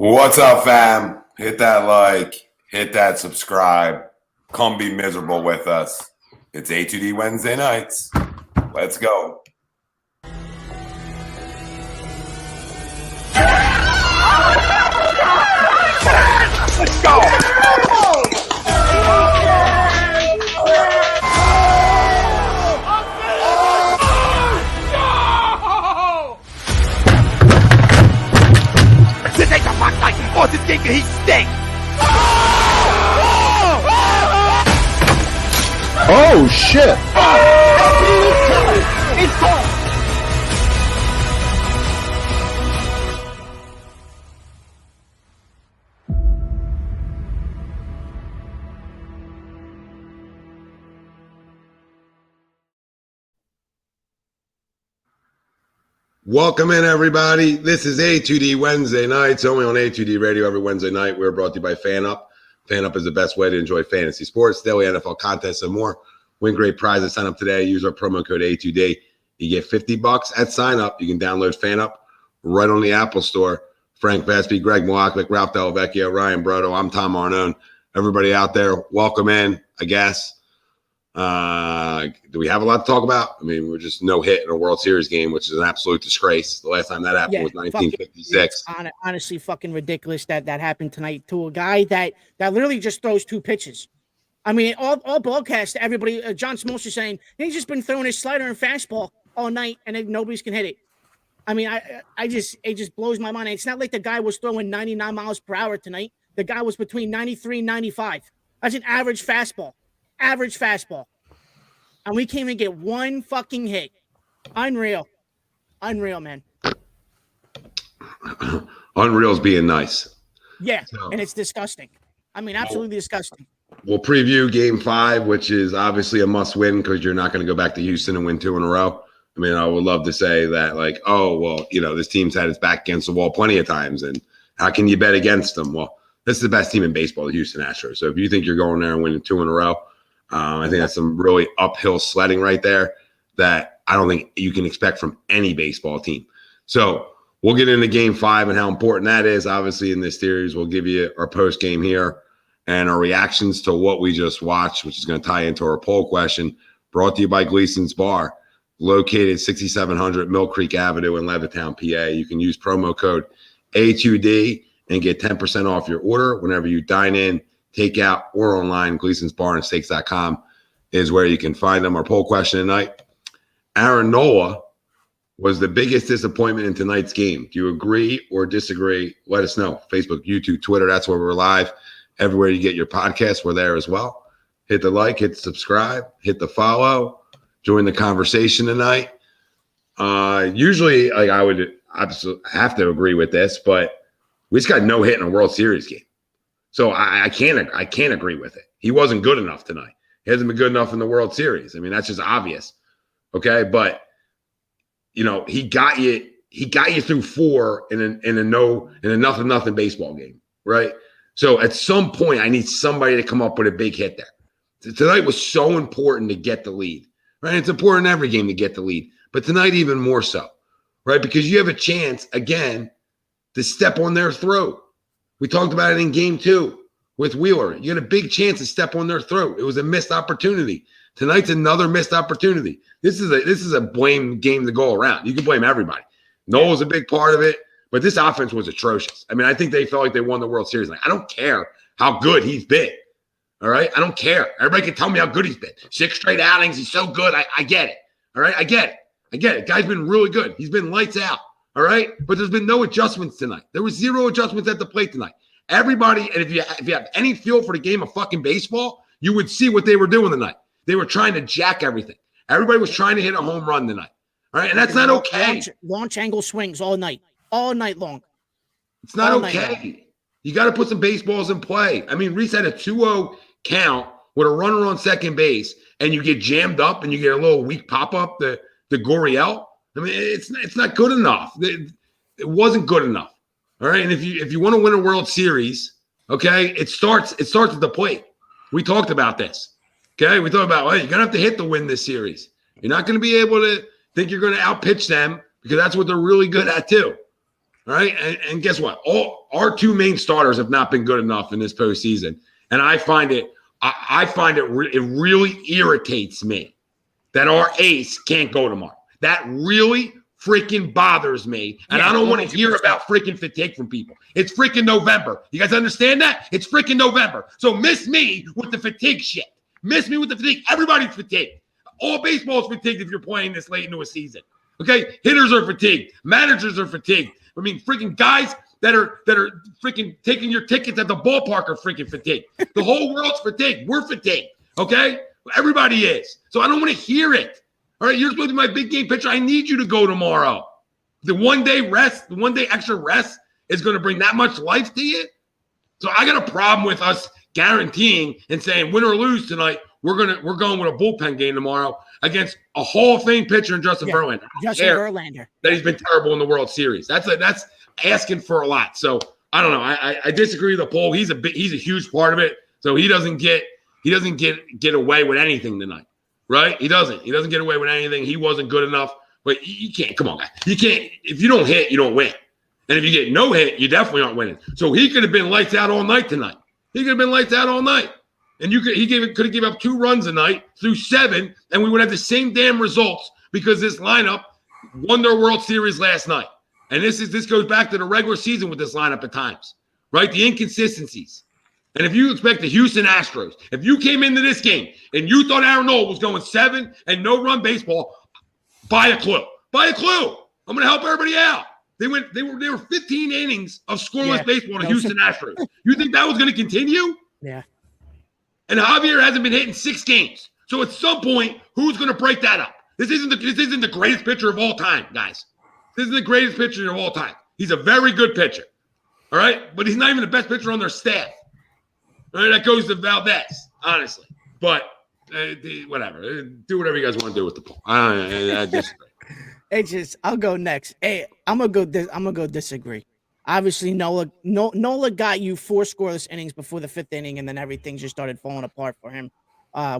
What's up, fam? Hit that like, hit that subscribe. Come be miserable with us. It's A2D Wednesday nights. Let's go. Let's go. This ain't the fuck like this game, he stinks! Oh shit! It's gone! Welcome in, everybody. This is A2D Wednesday nights, only on A2D Radio every Wednesday night. We're brought to you by FanUp. FanUp is the best way to enjoy fantasy sports, daily NFL contests, and more. Win great prizes. Sign up today. Use our promo code A2D. You get $50 at sign up. You can download FanUp right on the Apple Store. Frank Vespi, Greg Milaklik, Ralph Delavecchio, Ryan Brodo. I'm Tom Arnone. Everybody out there, welcome in, I guess. Do we have a lot to talk about? I mean, we're just no hit in a World Series game, which is an absolute disgrace. The last time that happened was 1956. Honestly, fucking ridiculous that happened tonight to a guy that literally just throws two pitches. I mean, all broadcast, everybody, John Smoltz is saying he's just been throwing his slider and fastball all night, and nobody's can hit it. I mean, it just blows my mind. It's not like the guy was throwing 99 miles per hour tonight. The guy was between 93 and 95. That's an average fastball. Average fastball. And we can't even get one fucking hit. Unreal, man. Unreal's being nice. Yeah, and it's disgusting. I mean, absolutely disgusting. We'll preview Game 5, which is obviously a must-win because you're not going to go back to Houston and win 2 in a row. I mean, I would love to say that, like, oh, well, you know, this team's had its back against the wall plenty of times, and how can you bet against them? Well, this is the best team in baseball, the Houston Astros. So if you think you're going there and winning 2 in a row, I think that's some really uphill sledding right there that I don't think you can expect from any baseball team. So we'll get into Game 5 and how important that is. Obviously, in this series, we'll give you our post game here and our reactions to what we just watched, which is going to tie into our poll question, brought to you by Gleason's Bar, located 6700 Mill Creek Avenue in Levittown, PA. You can use promo code A2D and get 10% off your order whenever you dine in, take out, or online. Gleason's Bar and Steaks.com is where you can find them. Our poll question tonight: Aaron Nola was the biggest disappointment in tonight's game. Do you agree or disagree? Let us know. Facebook, YouTube, Twitter, that's where we're live. Everywhere you get your podcasts, we're there as well. Hit the like, hit the subscribe, hit the follow. Join the conversation tonight. Usually, like, I would absolutely have to agree with this, but we just got no hit in a World Series game. So I can't agree with it. He wasn't good enough tonight. He hasn't been good enough in the World Series. I mean, that's just obvious. Okay, but you know, he got you through 4 in a nothing baseball game, right? So at some point, I need somebody to come up with a big hit there. Tonight was so important to get the lead, right? It's important in every game to get the lead, but tonight even more so, right? Because you have a chance again to step on their throat. We talked about it in Game 2 with Wheeler. You had a big chance to step on their throat. It was a missed opportunity. Tonight's another missed opportunity. This is a blame game to go around. You can blame everybody. Noel's a big part of it, but this offense was atrocious. I mean, I think they felt like they won the World Series. Like, I don't care how good he's been. All right? I don't care. Everybody can tell me how good he's been. 6 straight outings. He's so good. I get it. All right? I get it. Guy's been really good. He's been lights out. All right, but there's been no adjustments tonight. There was 0 adjustments at the plate tonight. Everybody, and if you have any feel for the game of fucking baseball, you would see what they were doing tonight. They were trying to jack everything. Everybody was trying to hit a home run tonight. All right, and that's not okay. Launch angle swings all night long. It's not okay. You got to put some baseballs in play. I mean, Reese had a 2-0 count with a runner on second base, and you get jammed up, and you get a little weak pop up the Gurriel. I mean, it's not good enough. It wasn't good enough. All right. And if you want to win a World Series, okay, it starts at the plate. We talked about this. Okay. We talked about, well, you're gonna have to hit to win this series. You're not going to be able to think you're going to outpitch them because that's what they're really good at too. All right. And guess what? All our two main starters have not been good enough in this postseason. And I find it really irritates me that our ace can't go tomorrow. That really freaking bothers me. And I don't want to hear about freaking fatigue from people. It's freaking November. You guys understand that? It's freaking November. So miss me with the fatigue shit. Miss me with the fatigue. Everybody's fatigued. All baseball is fatigued if you're playing this late into a season. Okay? Hitters are fatigued. Managers are fatigued. I mean, freaking guys that are freaking taking your tickets at the ballpark are freaking fatigued. The whole world's fatigued. We're fatigued. Okay? Everybody is. So I don't want to hear it. All right, you're supposed to be my big game pitcher. I need you to go tomorrow. The 1 day rest, the 1 day extra rest is going to bring that much life to you. So I got a problem with us guaranteeing and saying win or lose tonight. We're going with a bullpen game tomorrow against a Hall of Fame pitcher in Justin Verlander. Justin Verlander. That he's been terrible in the World Series. That's asking for a lot. So I don't know. I disagree with the poll. He's a huge part of it. So he doesn't get away with anything tonight. Right? He doesn't get away with anything. He wasn't good enough. But you can't. Come on, guys. You can't. If you don't hit, you don't win. And if you get no hit, you definitely aren't winning. So he could have been lights out all night tonight. He could have been lights out all night. And he could have given up 2 runs a night through 7, and we would have the same damn results because this lineup won their World Series last night. And this goes back to the regular season with this lineup at times, right? The inconsistencies. And if you expect the Houston Astros, if you came into this game and you thought Aaron Nola was going 7 and no run baseball, buy a clue. Buy a clue. I'm going to help everybody out. They were 15 innings of scoreless baseball to Houston Astros. You think that was going to continue? Yeah. And Javier hasn't been hitting 6 games. So at some point, who's going to break that up? This isn't the greatest pitcher of all time, guys. This isn't the greatest pitcher of all time. He's a very good pitcher. All right? But he's not even the best pitcher on their staff. All right, that goes to Valdez, honestly. But whatever. Do whatever you guys want to do with the poll. I disagree. I'll go next. Hey, I'm gonna go disagree. Obviously, Nola got you 4 scoreless innings before the 5th inning, and then everything just started falling apart for him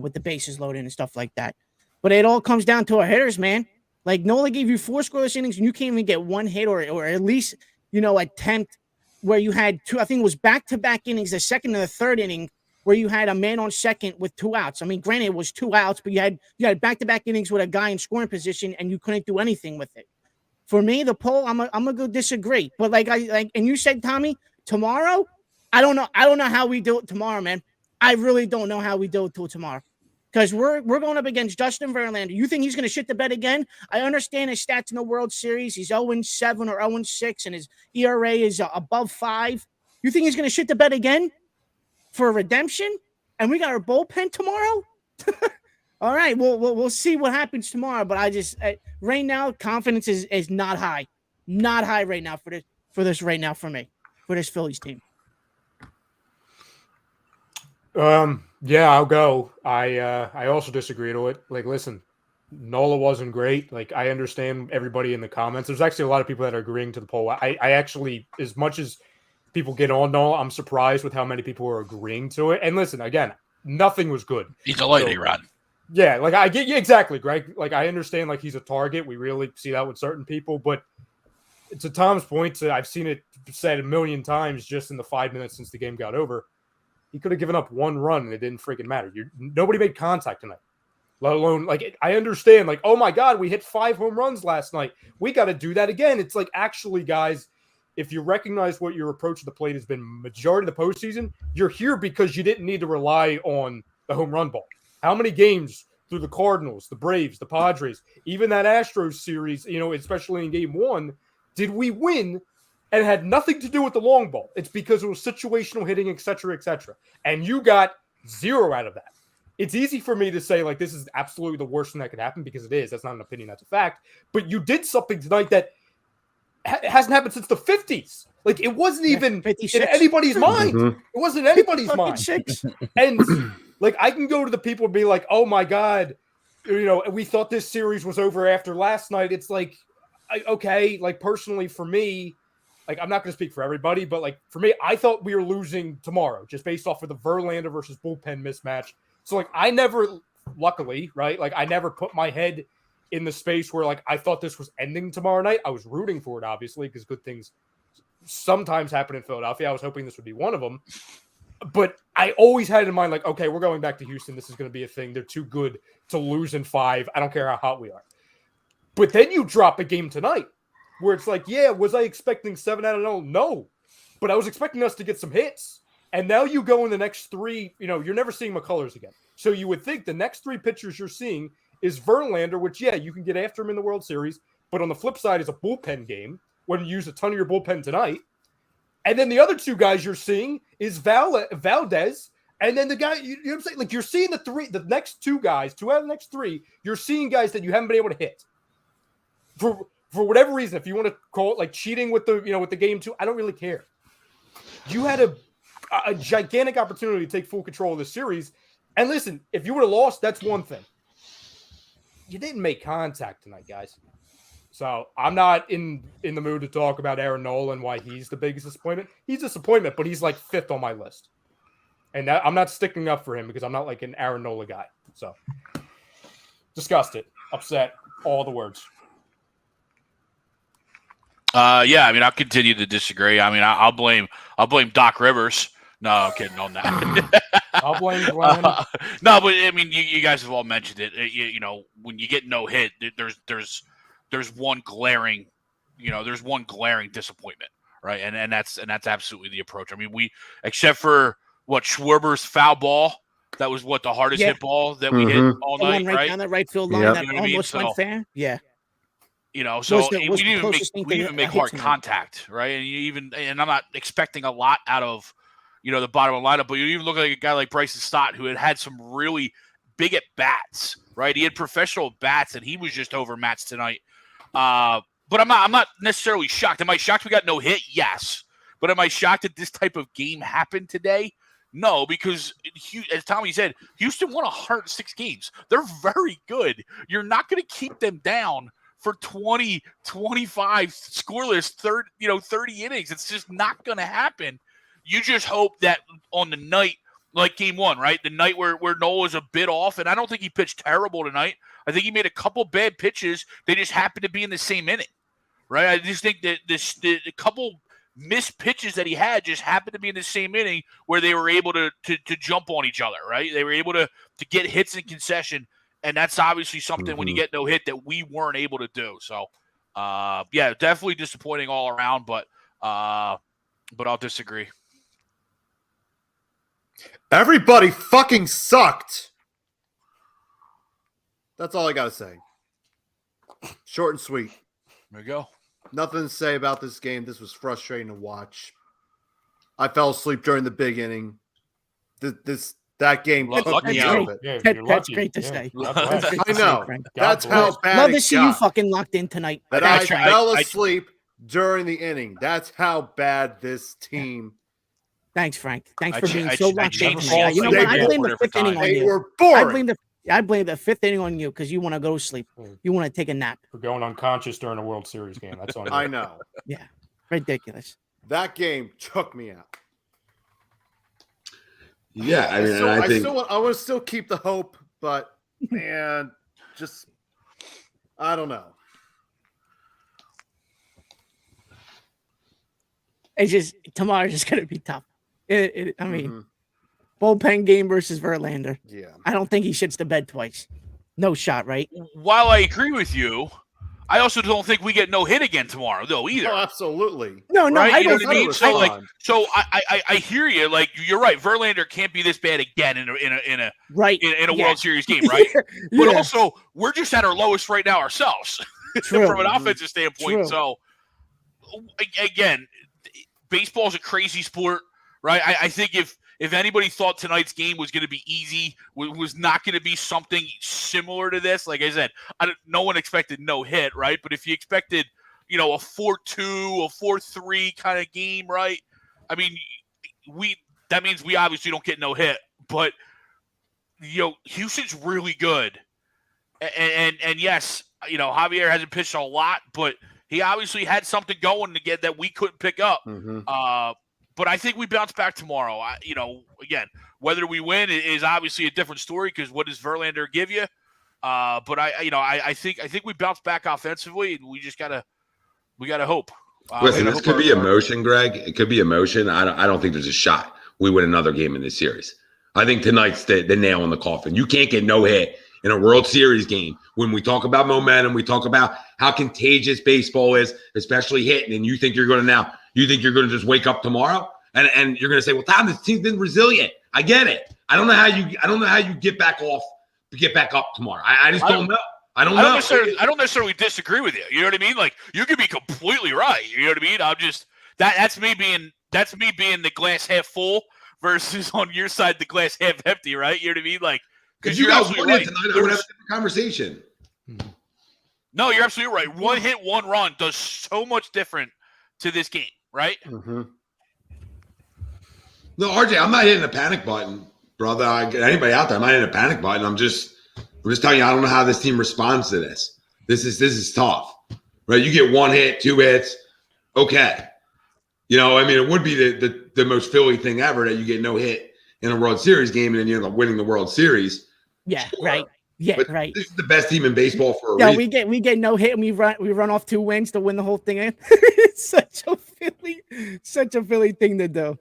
with the bases loaded and stuff like that. But it all comes down to our hitters, man. Like Nola gave you 4 scoreless innings, and you can't even get 1 hit or at least attempt where you had 2. I think it was back-to-back innings, the 2nd and the 3rd inning, where you had a man on second with 2 outs. I mean, granted, it was 2 outs, but you had back-to-back innings with a guy in scoring position, and you couldn't do anything with it. For me, the poll, I'm gonna go disagree. But and you said, Tommy, tomorrow, I don't know how we do it tomorrow, man. I really don't know how we do it till tomorrow. Because we're going up against Justin Verlander. You think he's going to shit the bed again? I understand his stats in the World Series. He's 0-7 or 0-6, and his ERA is above 5. You think he's going to shit the bed again for a redemption? And we got our bullpen tomorrow? All right, we'll see what happens tomorrow. But right now, confidence is not high. Not high right now for this right now for me, for this Phillies team. Yeah, I'll go. I also disagree to it. Like, listen, Nola wasn't great. Like, I understand everybody in the comments. There's actually a lot of people that are agreeing to the poll. I actually, as much as people get on Nola, I'm surprised with how many people are agreeing to it. And listen, again, nothing was good. He's a lightning rod. Yeah, like I get you exactly, Greg. Like I understand, like he's a target. We really see that with certain people, but to Tom's point, I've seen it said a million times just in the 5 minutes since the game got over. He could have given up 1 run and it didn't freaking matter. Nobody made contact tonight, let alone I understand. Like, oh my God, we hit 5 home runs last night. We got to do that again. It's like, actually, guys, if you recognize what your approach to the plate has been majority of the postseason, you're here because you didn't need to rely on the home run ball. How many games through the Cardinals, the Braves, the Padres, even that Astros series, especially in game 1, did we win? And it had nothing to do with the long ball. It's because it was situational hitting, et cetera, et cetera. And you got 0 out of that. It's easy for me to say, like, this is absolutely the worst thing that could happen because it is. That's not an opinion. That's a fact. But you did something tonight that hasn't happened since the 50s. Like, it wasn't even 56. In anybody's mind. Mm-hmm. It wasn't anybody's mind. And, like, I can go to the people and be like, oh, my God, we thought this series was over after last night. It's like, okay, like, personally for me, like, I'm not going to speak for everybody, but, like, for me, I thought we were losing tomorrow just based off of the Verlander versus bullpen mismatch. So, like, I never, luckily, right, like, I never put my head in the space where, like, I thought this was ending tomorrow night. I was rooting for it, obviously, because good things sometimes happen in Philadelphia. I was hoping this would be one of them. But I always had in mind, like, okay, we're going back to Houston. This is going to be a thing. They're too good to lose in 5. I don't care how hot we are. But then you drop a game tonight where it's like, yeah, was I expecting 7 out of 0? No. But I was expecting us to get some hits. And now you go in the next 3, you're never seeing McCullers again. So you would think the next 3 pitchers you're seeing is Verlander, which, yeah, you can get after him in the World Series. But on the flip side is a bullpen game when you use a ton of your bullpen tonight. And then the other 2 guys you're seeing is Valdez. And then the guy, you know what I'm saying? Like, you're seeing the next 2 guys, 2 out of the next 3, you're seeing guys that you haven't been able to hit. For whatever reason, if you want to call it like cheating with the game too, I don't really care. You had a gigantic opportunity to take full control of the series. And listen, if you would have lost, that's one thing. You didn't make contact tonight, guys. So I'm not in the mood to talk about Aaron Nola and why he's the biggest disappointment. He's a disappointment, but he's like 5th on my list. And I'm not sticking up for him because I'm not like an Aaron Nola guy. So disgusted, upset, all the words. Yeah, I mean, I'll continue to disagree. I mean, I'll blame Doc Rivers. No, I'm kidding on that. I'll blame Glenn. No, but I mean, you guys have all mentioned it. When you get no hit, there's one glaring, there's one glaring disappointment, right? And that's absolutely the approach. I mean, except for Schwarber's foul ball, that was the hardest hit ball that we hit all night, right? Right Down the right field line that almost went fair. Yeah. So we didn't even make hard contact, right? And I'm not expecting a lot out of, the bottom of the lineup, but you even look at a guy like Bryson Stott, who had some really big at bats, right? He had professional bats, and he was just overmatched tonight. But I'm not necessarily shocked. Am I shocked we got no hit? Yes. But am I shocked that this type of game happened today? No, because as Tommy said, Houston won 106 games. They're very good. You're not going to keep them down for 20, 25 scoreless 30 innings. It's just not going to happen. You just hope that on the night, like game 1, right? The night where Nola's a bit off, and I don't think he pitched terrible tonight. I think he made a couple bad pitches. They just happened to be in the same inning, right? I just think that the couple missed pitches that he had just happened to be in the same inning where they were able to jump on each other, right? They were able to get hits in concession. And that's obviously something when you get no hit that we weren't able to do. So, yeah, definitely disappointing all around, but I'll disagree. Everybody fucking sucked. That's all I got to say. Short and sweet. There you go. Nothing to say about this game. This was frustrating to watch. I fell asleep during the big inning. That game took me out of it. Yeah, That's great to say. I know. That's how bad Love it to see got. you fucking locked in tonight. That I fell asleep during the inning. That's how bad this team. Thanks, Frank. Thanks for being so locked in changed tonight. You know what? I blame the 5th inning on They you. were boring. I blame the 5th inning on you because you want to go to sleep. You want to take a nap. For going unconscious during a World Series game. That's on you. I know. Yeah. Ridiculous. That game took me out. Yeah, I mean, I want to still keep the hope, but man, just I don't know. It's just tomorrow's just gonna be tough. Bullpen game versus Verlander. Yeah, I don't think he shits the bed twice. No shot, right? While I agree with you, I also don't think we get no hit again tomorrow, though, either. Oh, absolutely. No, right? I You know don't what I mean? think. So I hear you. Like you're right. Verlander can't be this bad again in a World Series game, right? Yeah. But also, we're just at our lowest right now ourselves True. from an offensive standpoint. True. So again, baseball is a crazy sport, right? I think if anybody thought tonight's game was going to be easy, was not going to be something similar to this, like I said, no one expected no hit, right? But if you expected, a 4-2, a 4-3 kind of game, right? I mean, that means we obviously don't get no hit, but Houston's really good, and yes, Javier hasn't pitched a lot, but he obviously had something going to get that we couldn't pick up. But I think we bounce back tomorrow. Again, whether we win is obviously a different story because what does Verlander give you? But I think we bounce back offensively, and we gotta hope. Listen, this could be emotion, Greg. It could be emotion. I don't think there's a shot we win another game in this series. I think tonight's the nail in the coffin. You can't get no hit in a World Series game. When we talk about momentum, we talk about how contagious baseball is, especially hitting, and you think you're going to just wake up tomorrow and you're going to say, well, Tom, this team's been resilient. I get it. I don't know how you get back up tomorrow. I just don't know. I don't know. Necessarily disagree with you. You know what I mean? Like, you could be completely right. You know what I mean? I'm just that's me being the glass half full versus on your side the glass half empty, right? You know what I mean? Like, because you're absolutely right. Tonight, I would have a different conversation. No, you're absolutely right. One hit, one run does so much different to this game, right? Mm-hmm. No, RJ, I'm not hitting a panic button, brother. Anybody out there, I'm not hitting a panic button. I'm just telling you, I don't know how this team responds to this. This is tough, right? You get one hit, two hits, okay. You know, I mean, it would be the most Philly thing ever that you get no hit in a World Series game and then you end up winning the World Series. Yeah, sure. Right. Yeah, but right. This is the best team in baseball for a reason. we get no hit and we run off 2 wins to win the whole thing. It's such a Philly thing to do.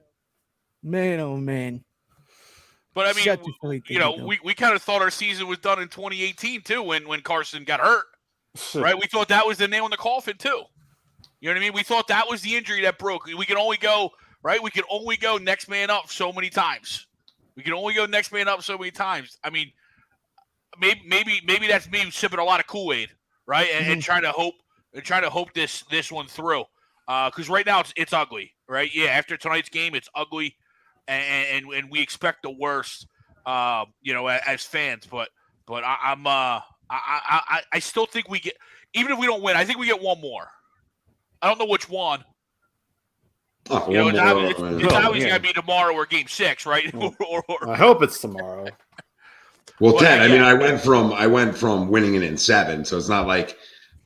Man, oh man. But I mean, you know, we kind of thought our season was done in 2018 too when Carson got hurt. Right? We thought that was the nail in the coffin too. You know what I mean? We thought that was the injury that broke. We could only go, right? We could only go next man up so many times. I mean, maybe that's me sipping a lot of Kool-Aid, right? And trying to hope this one through. Because right now it's ugly, right? Yeah, after tonight's game, it's ugly, and we expect the worst, you know, as fans. But I still think we get, even if we don't win, I think we get one more. I don't know which one. Oh, you know, it's obviously got to be tomorrow or Game 6, right? I hope it's tomorrow. Well, 10. I mean, I went from winning it in 7, so it's not like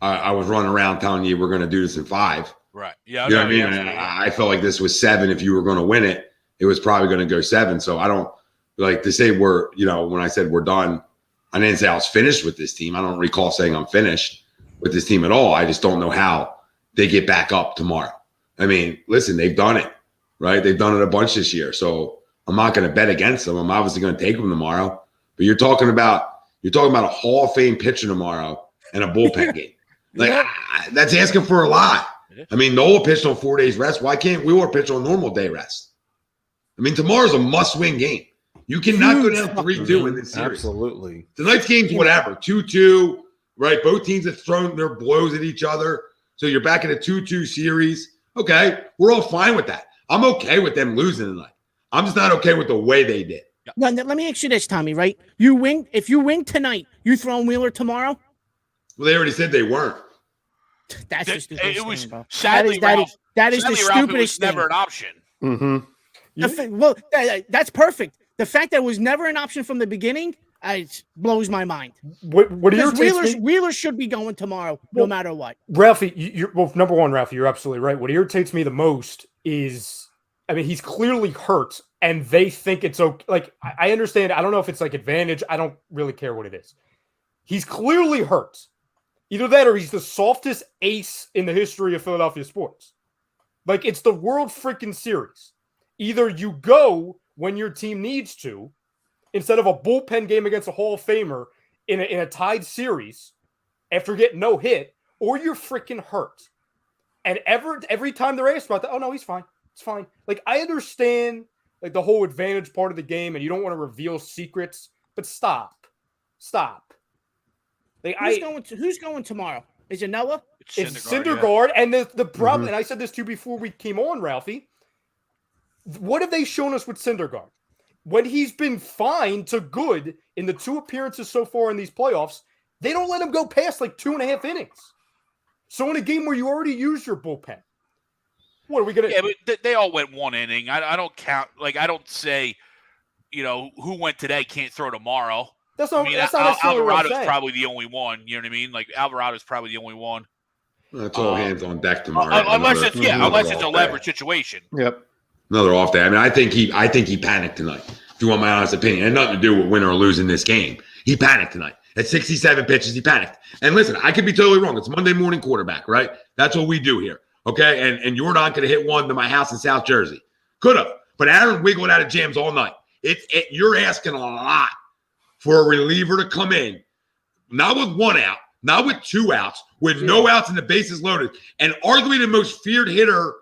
I was running around telling you we're going to do this in 5. Right. Yeah. You know what I mean? I felt like this was 7. If you were going to win it, it was probably going to go 7. So I don't like to say we're, you know, when I said we're done, I didn't say I was finished with this team. I don't recall saying I'm finished with this team at all. I just don't know how they get back up tomorrow. I mean, listen, they've done it, right? They've done it a bunch this year. So I'm not going to bet against them. I'm obviously going to take them tomorrow. But you're talking about a Hall of Fame pitcher tomorrow and a bullpen game. Like that's asking for a lot. I mean, Nola pitched on 4 days rest. Why can't Wheeler pitch on normal day rest? I mean, tomorrow's a must-win game. You cannot go down 3-2 in this series. Absolutely. Tonight's game's whatever, 2-2, right? Both teams have thrown their blows at each other. So you're back in a 2-2 series. Okay, we're all fine with that. I'm okay with them losing tonight. I'm just not okay with the way they did. Now, let me ask you this, Tommy, right? You win. If you win tonight, you throwing Wheeler tomorrow? Well, they already said they weren't. That's the stupidest it was thing, bro. sadly, that is the stupidest thing. Never an option. Mm-hmm. Well, that's perfect. The fact that it was never an option from the beginning, it blows my mind. What are your takes? Wheeler should be going tomorrow, no matter what. Ralphie, number one, Ralphie, you're absolutely right. What irritates me the most is, I mean, he's clearly hurt, and they think it's okay. Like, I understand. I don't know if it's like advantage. I don't really care what it is. He's clearly hurt. Either that or he's the softest ace in the history of Philadelphia sports. Like, it's the World freaking Series. Either you go when your team needs to, instead of a bullpen game against a Hall of Famer in a tied series after getting no hit, or you're freaking hurt. And every time they're asked about that, oh, no, he's fine. It's fine. Like, I understand like the whole advantage part of the game, and you don't want to reveal secrets, but stop. Like, who's going tomorrow? Is it Noah? It's Syndergaard. Yeah. And the problem, and I said this to you before we came on, Ralphie, what have they shown us with Syndergaard? When he's been fine to good in the 2 appearances so far in these playoffs, they don't let him go past like 2.5 innings. So in a game where you already used your bullpen, what are we going to... Yeah, but they all went 1 inning. I don't count... Like, I don't say, you know, who went today can't throw tomorrow. That's not necessarily Alvarado's probably the only one. You know what I mean? Like, Alvarado's probably the only one. That's all hands on deck tomorrow. Unless it's a leverage situation. Yep. Another off day. I mean, I think he panicked tonight. If you want my honest opinion, it had nothing to do with winning or losing this game. He panicked tonight. At 67 pitches, he panicked. And listen, I could be totally wrong. It's Monday morning quarterback, right? That's what we do here. okay? And you're not going to hit one to my house in South Jersey. Could have. But Aaron wiggled out of jams all night. You're asking a lot for a reliever to come in, not with one out, not with two outs, with no outs and the bases loaded, and arguably the most feared hitter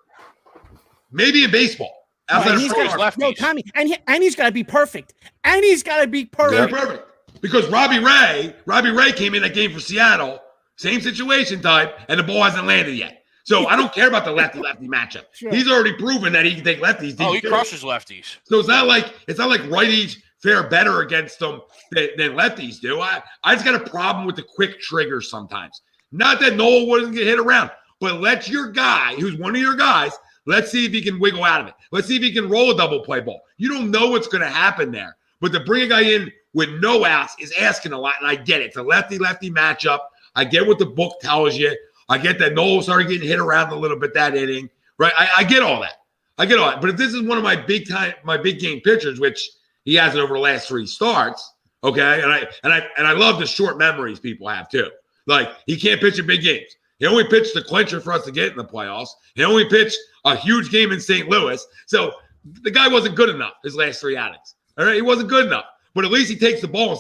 maybe in baseball. Right, Tommy, and he's got to be perfect. And he's got to be perfect. Yeah, perfect. Because Robbie Ray came in that game for Seattle, same situation type, and the ball hasn't landed yet. So I don't care about the lefty-lefty matchup. Sure. He's already proven that he can take lefties. Oh, he crushes lefties. So it's not like righties fare better against them than lefties do. I just got a problem with the quick triggers sometimes. Not that Nola wouldn't get hit around, but let your guy, who's one of your guys, let's see if he can wiggle out of it. Let's see if he can roll a double play ball. You don't know what's going to happen there. But to bring a guy in with no outs is asking a lot, and I get it. It's a lefty-lefty matchup. I get what the book tells you. I get that Nola started getting hit around a little bit that inning, right? I get all that. But if this is one of my big game pitchers, which he hasn't over the last 3 starts, okay, and I love the short memories people have too. Like he can't pitch in big games. He only pitched the clincher for us to get in the playoffs. He only pitched a huge game in St. Louis. So the guy wasn't good enough his last 3 outings. All right, he wasn't good enough. But at least he takes the ball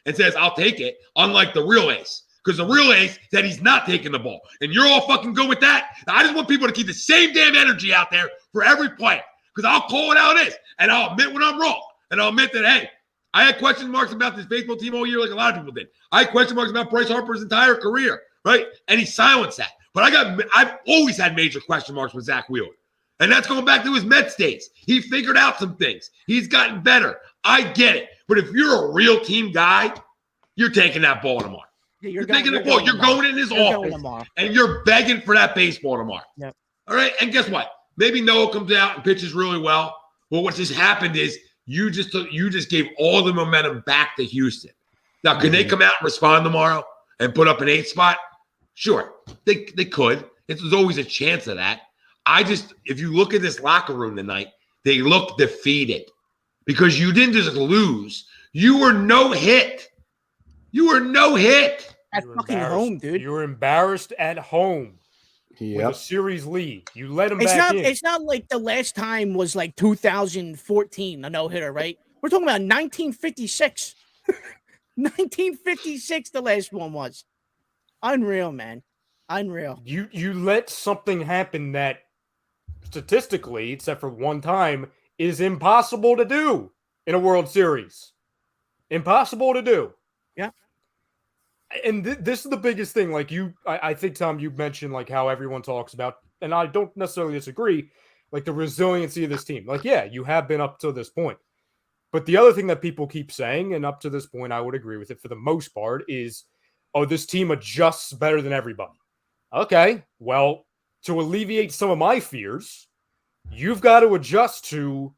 and says, I'll take it, unlike the real ace. Because the real ace said he's not taking the ball. And you're all fucking good with that. I just want people to keep the same damn energy out there for every player. Because I'll call it how it is. And I'll admit when I'm wrong. And I'll admit that, hey, I had question marks about this baseball team all year like a lot of people did. I had question marks about Bryce Harper's entire career, right? And he silenced that. But I've always had major question marks with Zach Wheeler. And that's going back to his Mets days. He figured out some things. He's gotten better. I get it. But if you're a real team guy, you're taking that ball tomorrow. Yeah, you're taking the ball. You're going in his office, and you're begging for that baseball tomorrow. Yep. All right? And guess what? Maybe Noah comes out and pitches really well. Well, what just happened is you just gave all the momentum back to Houston. Now, can they come out and respond tomorrow and put up an 8 spot? Sure. They could. There's always a chance of that. If you look at this locker room tonight, they look defeated because you didn't just lose. You were no hit. At fucking home, dude. You were embarrassed at home. With a series lead. You let him back in. It's not like the last time was like 2014, a no-hitter, right? We're talking about 1956. 1956 the last one was. Unreal, man. Unreal. You let something happen that statistically, except for one time, is impossible to do in a World Series. Impossible to do. Yeah. And this is the biggest thing. Like I think, Tom, you mentioned like how everyone talks about, and I don't necessarily disagree, like the resiliency of this team. Like, yeah, you have been up to this point. But the other thing that people keep saying, and up to this point, I would agree with it for the most part, is, oh, this team adjusts better than everybody. Okay, well, to alleviate some of my fears, you've got to adjust to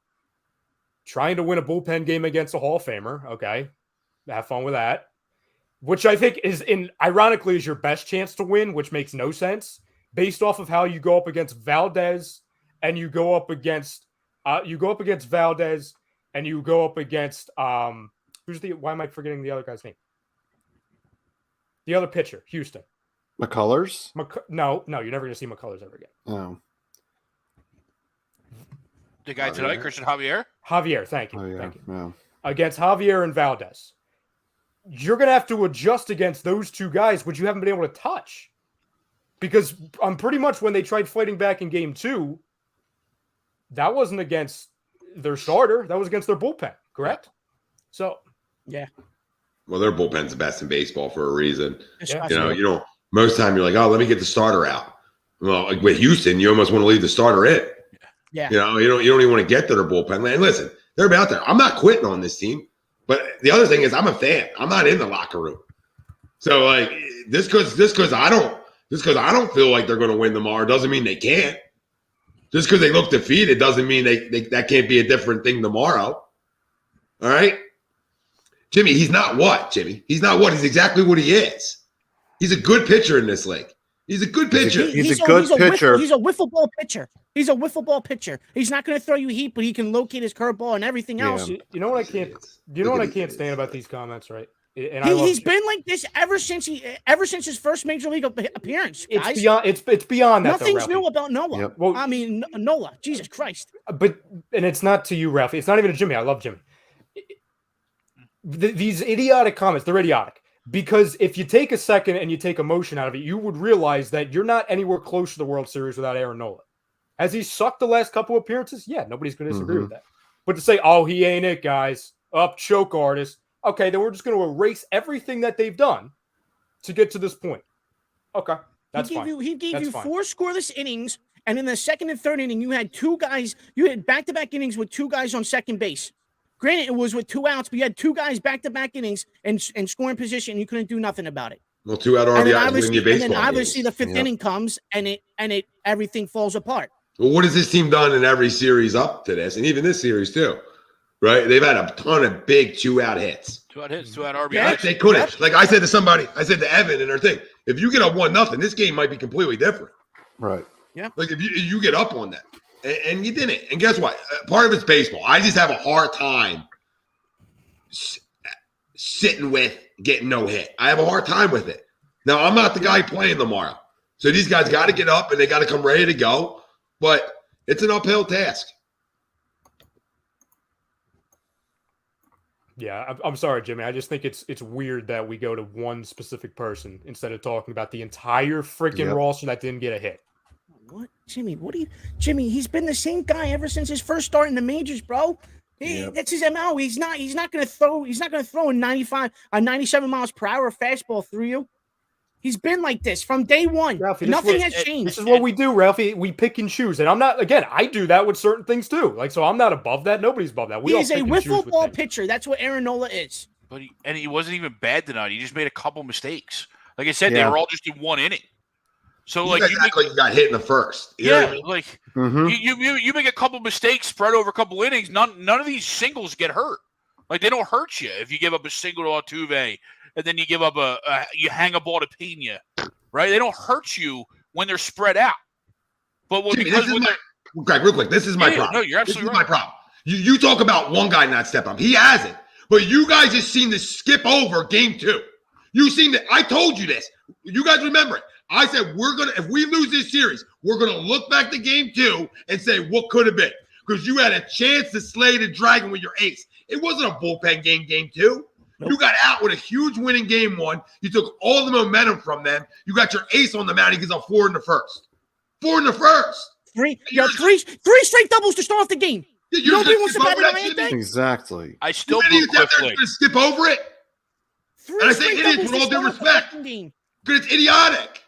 trying to win a bullpen game against a Hall of Famer. Okay, have fun with that. Which I think ironically is your best chance to win, which makes no sense based off of how you go up against Valdez and you go up against Valdez and you go up against why am I forgetting the other guy's name? The other pitcher, Houston. McCullers? No, you're never going to see McCullers ever again. Oh. The guy tonight, Cristian Javier? Javier, thank you. Oh, yeah. Thank you. Yeah. Against Javier and Valdez. You're going to have to adjust against those two guys, which you haven't been able to touch. Because pretty much when they tried fighting back in game 2, that wasn't against their starter. That was against their bullpen, correct? So, yeah. Well, their bullpen's the best in baseball for a reason. Yeah. Most time you're like, oh, let me get the starter out. Well, like with Houston, you almost want to leave the starter in. Yeah. You don't even want to get to their bullpen. And listen, they're about there. I'm not quitting on this team. But the other thing is I'm a fan. I'm not in the locker room. So like this because I don't feel like they're going to win tomorrow doesn't mean they can't. Just because they look defeated doesn't mean that can't be a different thing tomorrow. All right? Jimmy, he's not what, Jimmy? He's not what? He's exactly what he is. He's a good pitcher in this league. He's a good pitcher. He's a good pitcher. He's a wiffle ball pitcher. He's a wiffle ball pitcher. He's not going to throw you heat, but he can locate his curveball and everything else. You know what I can't stand about these comments, right? And he's been like this ever since his first major league appearance. Guys. It's beyond that. Nothing's new about Nola. Yep. Well, I mean, Nola. Jesus Christ. And it's not to you, Ralphie. It's not even to Jimmy. I love Jimmy. These idiotic comments, they're idiotic. Because if you take a second and you take emotion out of it, you would realize that you're not anywhere close to the World Series without Aaron Nola. Has he sucked the last couple of appearances? Yeah, nobody's going to disagree with that. But to say, oh, he ain't it, guys. Choke artist. Okay, then we're just going to erase everything that they've done to get to this point. Okay, that's fine. He gave you 4 scoreless innings, and in the second and third inning, you had 2 guys. You had back-to-back innings with 2 guys on second base. Granted, it was with 2 outs, but you had 2 guys back-to-back innings and scoring position. You couldn't do nothing about it. Well, 2 out RBIs win your baseball. And then obviously the 5th inning comes, and everything falls apart. Well, what has this team done in every series up to this, and even this series too? Right? They've had a ton of big 2-out hits. 2 out hits, 2 out RBIs. Yeah, they couldn't. Like I said to Evan and her thing, if you get up 1-0, this game might be completely different. Right. Yeah. Like if you get up on that, and you didn't. And guess what? Part of it's baseball. I just have a hard time sitting with getting no hit. I have a hard time with it. Now, I'm not the guy playing tomorrow. So these guys got to get up and they got to come ready to go. But it's an uphill task. Yeah, I'm sorry, Jimmy. I just think it's weird that we go to one specific person instead of talking about the entire freaking roster that didn't get a hit. What, Jimmy? Jimmy? He's been the same guy ever since his first start in the majors, bro. That's his MO. He's not going to throw. He's not going to throw a 97 miles per hour fastball through you. He's been like this from day one. Ralphie, nothing has changed. This is what we do, Ralphie. We pick and choose. And I'm not, again, I do that with certain things too. Like, so I'm not above that. Nobody's above that. He is a wiffle ball pitcher. That's what Aaron Nola is. But he wasn't even bad tonight. He just made a couple mistakes. Like I said, they were all just in 1 inning. So like you got hit in the first. You know what I mean? Like you make a couple mistakes spread over a couple innings. None of these singles get hurt. Like they don't hurt you if you give up a single to Altuve and then you give up you hang a ball to Pena, right? They don't hurt you when they're spread out. But Greg, real quick, this is my problem. No, you're absolutely right. This is my problem. You talk about one guy not step up. He hasn't. But you guys just seem to skip over game 2. You seem to. I told you this. You guys remember it. I said if we lose this series, we're gonna look back to game 2 and say what could have been. Because you had a chance to slay the dragon with your ace. It wasn't a bullpen game 2. Nope. You got out with a huge win in game 1. You took all the momentum from them. You got your ace on the mound. He gets a 4 in the first. 4 in the first. Three straight doubles to start off the game. Nobody wants to bet on anything. Exactly. I still going to skip over it. And I say idiots with all due respect. Because it's idiotic.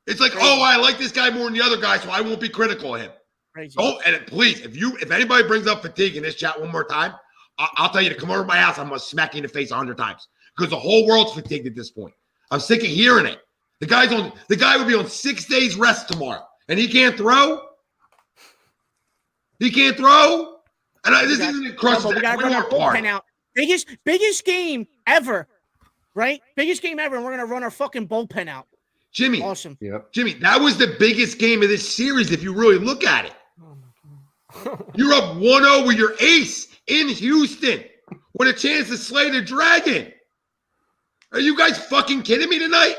It's like, I like this guy more than the other guy, so I won't be critical of him. Crazy. Oh, and please, if anybody brings up fatigue in this chat one more time, I'll tell you to come over to my house. I'm going to smack you in the face 100 times because the whole world's fatigued at this point. I'm sick of hearing it. The guy would be on 6 days rest tomorrow, and he can't throw. He can't throw. And this isn't crushing. We got to run our bullpen out. Biggest game ever, right? Biggest game ever, and we're going to run our fucking bullpen out. Jimmy, awesome. Yep. Jimmy, that was the biggest game of this series if you really look at it. You're up 1-0 with your ace in Houston with a chance to slay the dragon. Are you guys fucking kidding me tonight?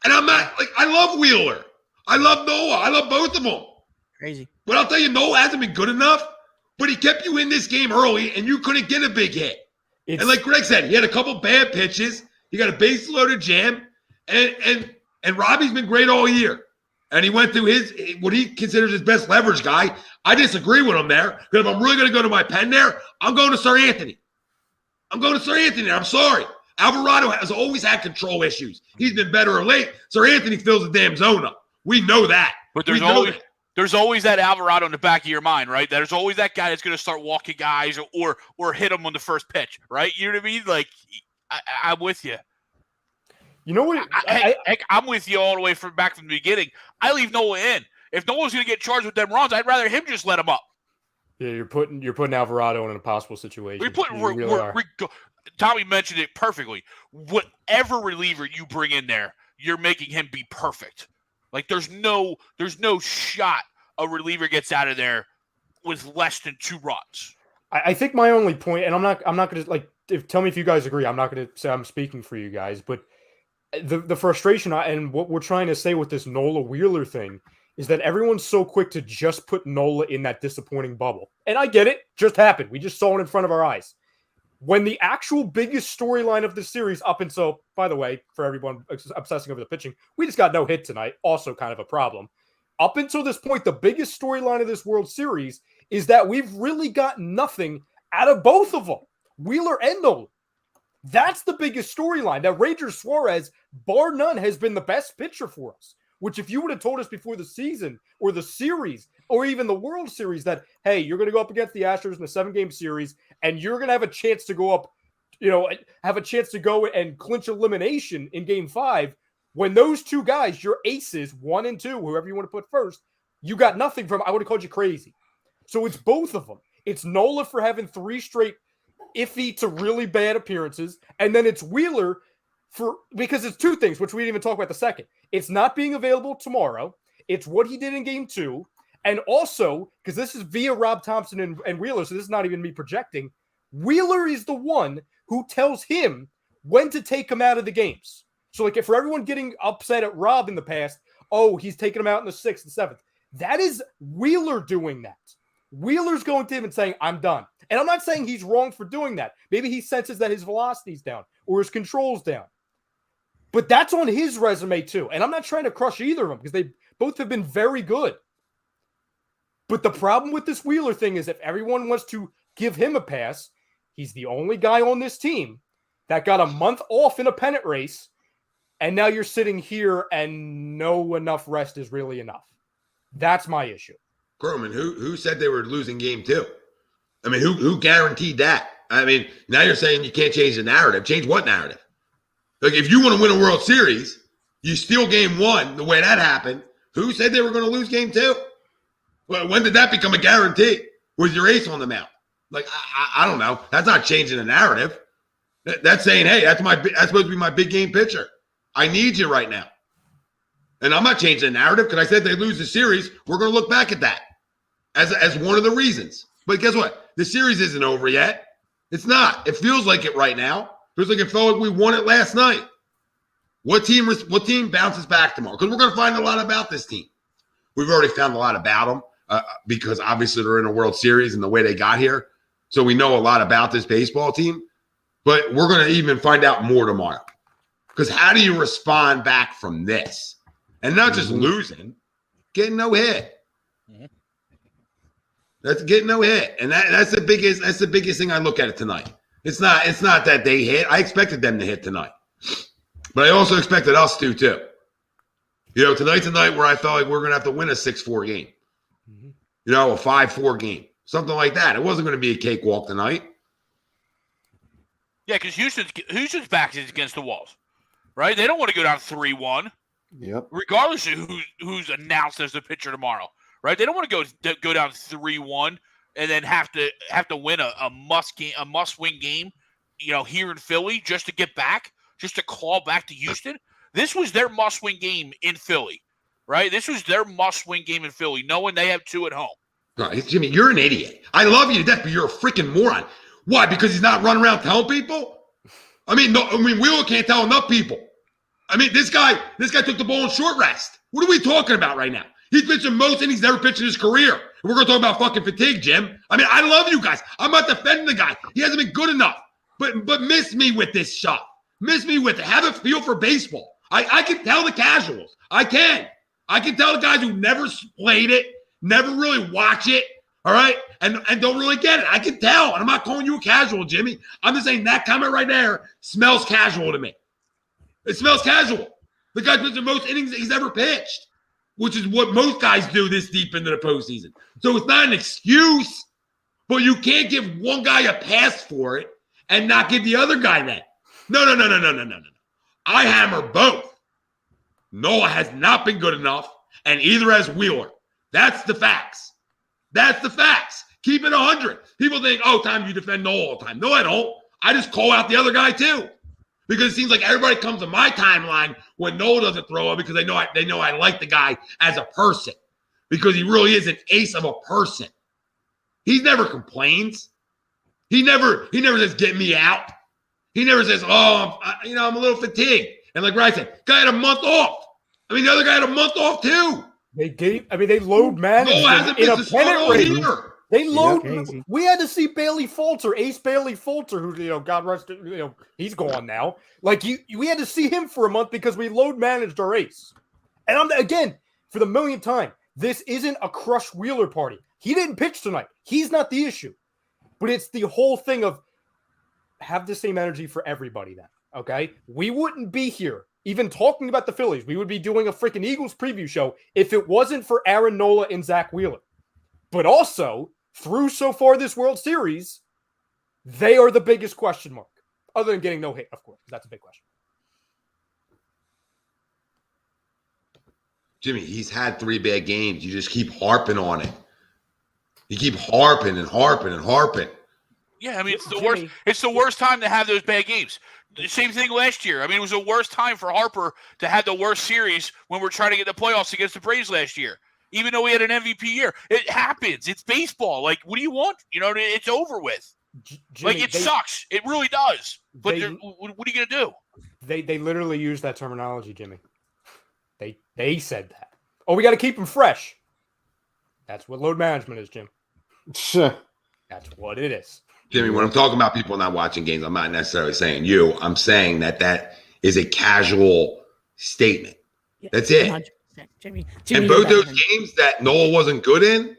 And I'm not I love Wheeler. I love Nola. I love both of them. Crazy. But I'll tell you, Nola hasn't been good enough, but he kept you in this game early and you couldn't get a big hit. And like Greg said, he had a couple bad pitches. He got a base loaded jam and Robbie's been great all year. And he went through what he considers his best leverage guy. I disagree with him there. Because if I'm really going to go to my pen there, I'm going to Sir Anthony. I'm sorry. Alvarado has always had control issues. He's been better of late. Sir Anthony fills the damn zone up. We know that. But there's always that Alvarado in the back of your mind, right? There's always that guy that's going to start walking guys or hit them on the first pitch, right? You know what I mean? Like, I'm with you. You know what? I'm with you all the way back from the beginning. I leave Nola in. If Nola's going to get charged with them runs, I'd rather him just let him up. Yeah, you're putting Alvarado in an impossible situation. Tommy mentioned it perfectly. Whatever reliever you bring in there, you're making him be perfect. Like there's no shot a reliever gets out of there with less than 2 runs. I think my only point, and I'm not going to tell me if you guys agree. I'm not going to say I'm speaking for you guys, but the frustration and what we're trying to say with this Nola Wheeler thing is that everyone's so quick to just put Nola in that disappointing bubble. And I get it. Just happened. We just saw it in front of our eyes. When the actual biggest storyline of the series up until, by the way, for everyone obsessing over the pitching, we just got no hit tonight. Also kind of a problem. Up until this point, the biggest storyline of this World Series is that we've really got nothing out of both of them, Wheeler and Nola. That's the biggest storyline. That Ranger Suarez, bar none, has been the best pitcher for us. Which if you would have told us before the season or the series or even the World Series that, hey, you're going to go up against the Astros in a 7-game series and you're going to have a chance to go up, have a chance to go and clinch elimination in Game 5, when those two guys, your aces, 1 and 2, whoever you want to put first, you got nothing from, I would have called you crazy. So it's both of them. It's Nola for having 3 straight iffy to really bad appearances, and then it's Wheeler because it's 2 things, which we didn't even talk about the second. It's not being available tomorrow. It's what he did in Game 2. And also, because this is via Rob Thompson and Wheeler, so this is not even me projecting, Wheeler is the one who tells him when to take him out of the games. So, like, if for everyone getting upset at Rob in the past, oh, he's taking him out in the 6th and 7th. That is Wheeler doing that. Wheeler's going to him and saying, I'm done. And I'm not saying he's wrong for doing that. Maybe he senses that his velocity's down or his control's down. But that's on his resume too. And I'm not trying to crush either of them because they both have been very good. But the problem with this Wheeler thing is if everyone wants to give him a pass, he's the only guy on this team that got a month off in a pennant race. And now you're sitting here and no enough rest is really enough. That's my issue. Groman, who said they were losing Game 2? I mean, who guaranteed that? I mean, now you're saying you can't change the narrative. Change what narrative? Like, if you want to win a World Series, you steal Game 1 the way that happened. Who said they were going to lose Game 2? Well, when did that become a guarantee? Was your ace on the mound? Like, I don't know. That's not changing the narrative. That's saying, hey, that's supposed to be my big game pitcher. I need you right now. And I'm not changing the narrative because I said they lose the series. We're going to look back at that as one of the reasons. But guess what? The series isn't over yet. It's not. It feels like it right now. It feels like it felt like we won it last night. What team bounces back tomorrow? Because we're going to find a lot about this team. We've already found a lot about them because obviously they're in a World Series and the way they got here. So we know a lot about this baseball team. But we're going to even find out more tomorrow. Because how do you respond back from this? And not just losing, getting no hit. That's getting no hit. And that's the biggest thing I look at it tonight. It's not that they hit. I expected them to hit tonight. But I also expected us to too. Tonight's a night where I felt like we're going to have to win a 6-4 game. A 5-4 game. Something like that. It wasn't going to be a cakewalk tonight. Yeah, because Houston's back is against the walls, right? They don't want to go down 3-1. Yep. Regardless of who's announced as the pitcher tomorrow, right? They don't want to go down 3-1 and then have to win a must-win game, here in Philly just to get back, just to claw back to Houston. This was their must-win game in Philly, right? This was their must-win game in Philly, knowing they have 2 at home. No, Jimmy, you're an idiot. I love you to death, but you're a freaking moron. Why? Because he's not running around telling people? Wheeler can't tell enough people. This guy took the ball in short rest. What are we talking about right now? He's pitched the most innings he's ever pitched in his career. We're going to talk about fucking fatigue, Jim. I love you guys. I'm not defending the guy. He hasn't been good enough. But miss me with this shot. Miss me with it. Have a feel for baseball. I can tell the casuals. I can tell the guys who never played it, never really watch it, all right, and don't really get it. I can tell. And I'm not calling you a casual, Jimmy. I'm just saying that comment right there smells casual to me. It smells casual. The guy's pitched the most innings he's ever pitched, which is what most guys do this deep into the postseason. So it's not an excuse, but you can't give one guy a pass for it and not give the other guy that. No. I hammer both. Nola has not been good enough, and either has Wheeler. That's the facts. Keep it 100. People think, Tom, you defend Nola all the time. No, I don't. I just call out the other guy too. Because it seems like everybody comes to my timeline when Nola doesn't throw up because they know I like the guy as a person. Because he really is an ace of a person. He never complains. He never says, get me out. He never says, "Oh, I'm a little fatigued." And like Ryan said, guy had a month off. I mean, the other guy had a month off too. They load managed in a pennant race. They load. Crazy. We had to see Bailey Falter, Ace Bailey Falter, who God rest, he's gone now. Like we had to see him for a month because we load managed our ace. And again, for the millionth time, this isn't a Crush Wheeler party. He didn't pitch tonight. He's not the issue. But it's the whole thing of have the same energy for everybody then, okay? We wouldn't be here even talking about the Phillies. We would be doing a freaking Eagles preview show if it wasn't for Aaron Nola and Zach Wheeler. But also, through so far this World Series, they are the biggest question mark. Other than getting no hit, of course. That's a big question. Jimmy, he's had 3 bad games. You just keep harping on it. You keep harping and harping and harping. Yeah, I mean, it's the worst. It's the worst time to have those bad games. The same thing last year. I mean, it was the worst time for Harper to have the worst series when we're trying to get the playoffs against the Braves last year. Even though we had an MVP year, it happens. It's baseball. Like, what do you want? It's over with. Jimmy, it sucks. It really does. But what are you gonna do? They literally use that terminology, Jimmy. They said that. Oh, we got to keep them fresh. That's what load management is, Jim. That's what it is. Jimmy, when I'm talking about people not watching games, I'm not necessarily saying you. I'm saying that is a casual statement. Yeah, that's it. Jimmy, and both those games that Nola wasn't good in,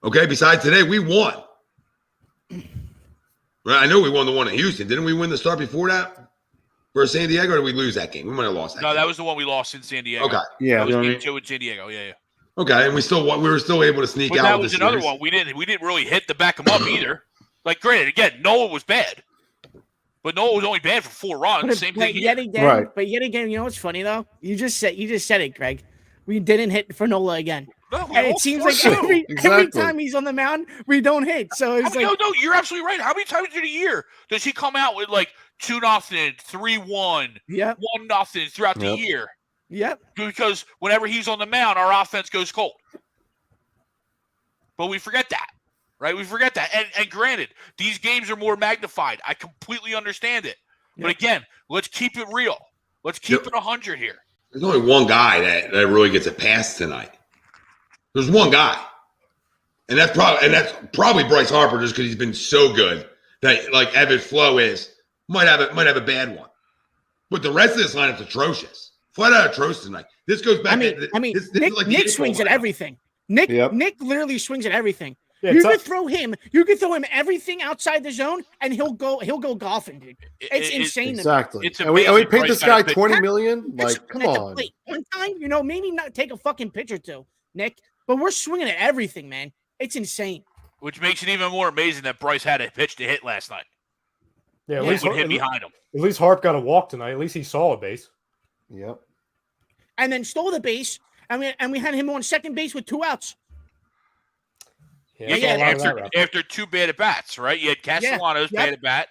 okay, besides today, we won. Right? I know we won the one in Houston. Didn't we win the start before that? For San Diego, or did we lose that game? We might have lost that game. That was the one we lost in San Diego. Okay. Yeah. That was game 2 in San Diego. Yeah. Okay, and we were still able to sneak out. That was another one. We didn't really hit to back him up either. Like, granted, again, Nola was bad. But Nola was only bad for 4 runs. Same thing here. But yet again, you know what's funny though? You just said it, Greg. We didn't hit for Nola again. No, and it seems like every time he's on the mound, we don't hit. So it's no, you're absolutely right. How many times in a year does he come out with like 2-0, 3-1, 1-0 throughout the year? Yep. Because whenever he's on the mound, our offense goes cold. But we forget that, right? We forget that. And granted, these games are more magnified. I completely understand it. Yep. But again, let's keep it real. Let's keep it 100 here. There's only one guy that really gets a pass tonight. There's one guy, and that's probably Bryce Harper, just because he's been so good that like Evan Flo might have a bad one, but the rest of this lineup's atrocious, flat out atrocious tonight. This goes back. Nick swings at everything. Nick literally swings at everything. Yeah, you could throw him everything outside the zone, and he'll go golfing, dude. It's insane. Exactly. And we paid this guy $20 million. Like, come on. One time, maybe not take a fucking pitch or two, Nick. But we're swinging at everything, man. It's insane. Which makes it even more amazing that Bryce had a pitch to hit last night. Yeah, at least hit behind him. At least Harp got a walk tonight. At least he saw a base. Yep. And then stole the base. And we had him on second base with 2 outs. After 2 bad at bats, right? You had Castellanos bad at bat.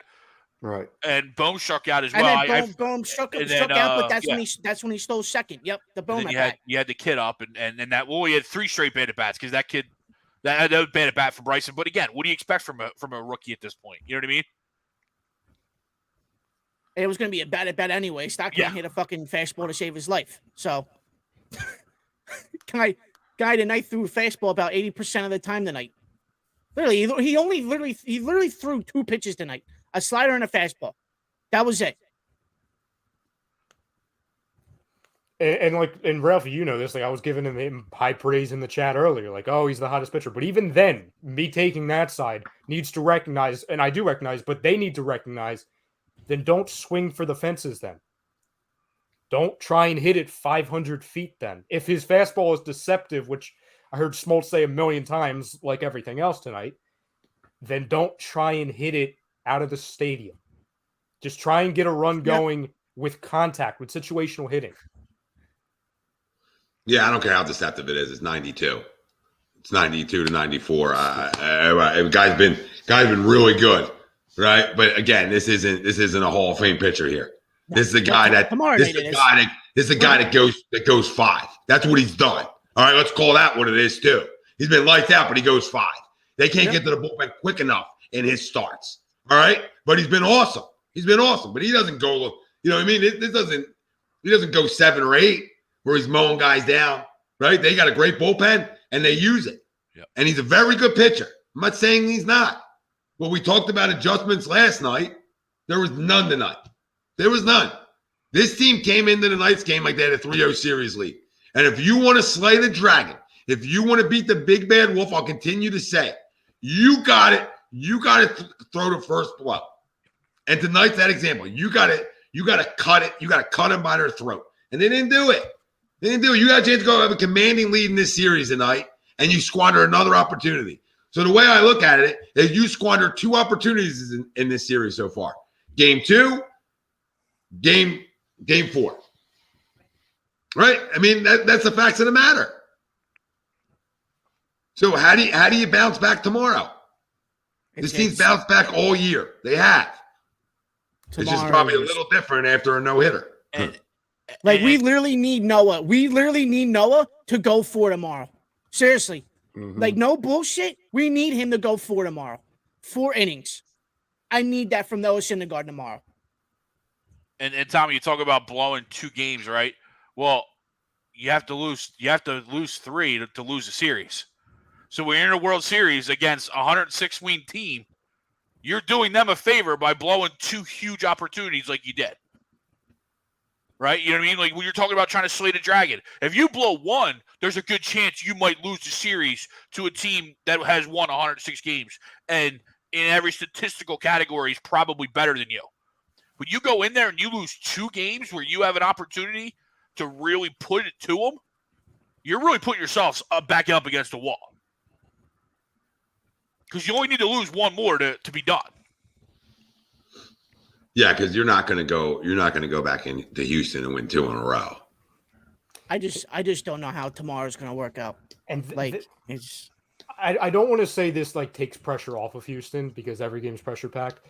Right. And Bohm struck out as well. And then Bohm struck out, but that's when he stole second. Yep, the Bohm at bat. You had the kid up, and that he had 3 straight bad at bats because that kid that was bad at bat for Bryson. But again, what do you expect from a rookie at this point? You know what I mean? It was going to be a bad at bat anyway. Stockton hit a fucking fastball to save his life. So, guy tonight threw a fastball about 80% of the time tonight. Literally, he literally threw 2 pitches tonight. A slider and a fastball. That was it. And Ralphie, you know this. Like I was giving him high praise in the chat earlier. Like, oh, he's the hottest pitcher. But even then, me taking that side needs to recognize, and I do recognize, but they need to recognize. Then don't swing for the fences. Then don't try and hit it 500 feet. Then if his fastball is deceptive, which I heard Smoltz say a million times, like everything else tonight, then don't try and hit it out of the stadium. Just try and get a run going with contact, with situational hitting. Yeah, I don't care how deceptive it is. It's 92. It's 92 to 94. Guy's been really good, right? But again, this isn't a Hall of Fame pitcher here. This is a guy that goes 5. That's what he's done. All right, let's call that what it is too. He's been lights out, but he goes 5. They can't get to the bullpen quick enough in his starts. All right, but he's been awesome. He's been awesome, but he doesn't go. You know what I mean? He doesn't go 7 or 8 where he's mowing guys down. Right? They got a great bullpen and they use it. Yep. And he's a very good pitcher. I'm not saying he's not. Well, we talked about adjustments last night. There was none tonight. There was none. This team came into the night's game like they had a 3-0 series lead. And if you want to slay the dragon, if you want to beat the big bad wolf, I'll continue to say, you got it. You got to throw the first blow. And tonight's that example. You got to cut it. You got to cut them by their throat. And they didn't do it. They didn't do it. You got a chance to go have a commanding lead in this series tonight, and you squander another opportunity. So the way I look at it is you squander 2 opportunities in this series so far. Game 2, game 4. Right? I mean, that's the facts of the matter. So how do you bounce back tomorrow? This team's bounced back all year. They have. It's just probably a little different after a no-hitter. Like, we literally need Noah. We literally need Noah to go 4 tomorrow. Seriously. Mm-hmm. Like, no bullshit. We need him to go 4 tomorrow. 4 innings. I need that from Noah Syndergaard tomorrow. And Tommy, you talk about blowing 2 games, right? Well, you have to lose 3 to lose a series. So when you're in a World Series against a 106-win team, you're doing them a favor by blowing 2 huge opportunities like you did. Right? You know what I mean? Like when you're talking about trying to slay the dragon. If you blow 1, there's a good chance you might lose the series to a team that has won 106 games. And in every statistical category is probably better than you. But you go in there and you lose 2 games where you have an opportunity to really put it to them, you're really putting yourself back up against the wall. Because you only need to lose 1 more to be done. Yeah, because you're not going to go back into Houston and win 2 in a row. I just don't know how tomorrow's going to work out. And it's. I don't want to say this like takes pressure off of Houston because every game's pressure packed.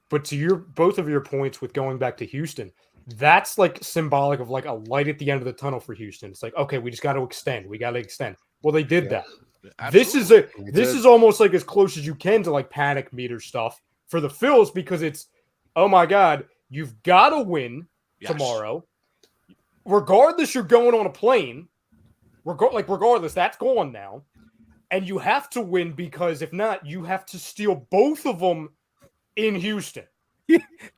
But to both of your points with going back to Houston, that's like symbolic of like a light at the end of the tunnel for Houston. It's like, okay, we just got to extend. We got to extend. Well, they did that. Absolutely. This is almost like as close as you can to like panic meter stuff for the Phils because it's, oh my God, you've got to win tomorrow. Regardless, you're going on a plane. Regardless, that's gone now. And you have to win because if not, you have to steal both of them in Houston.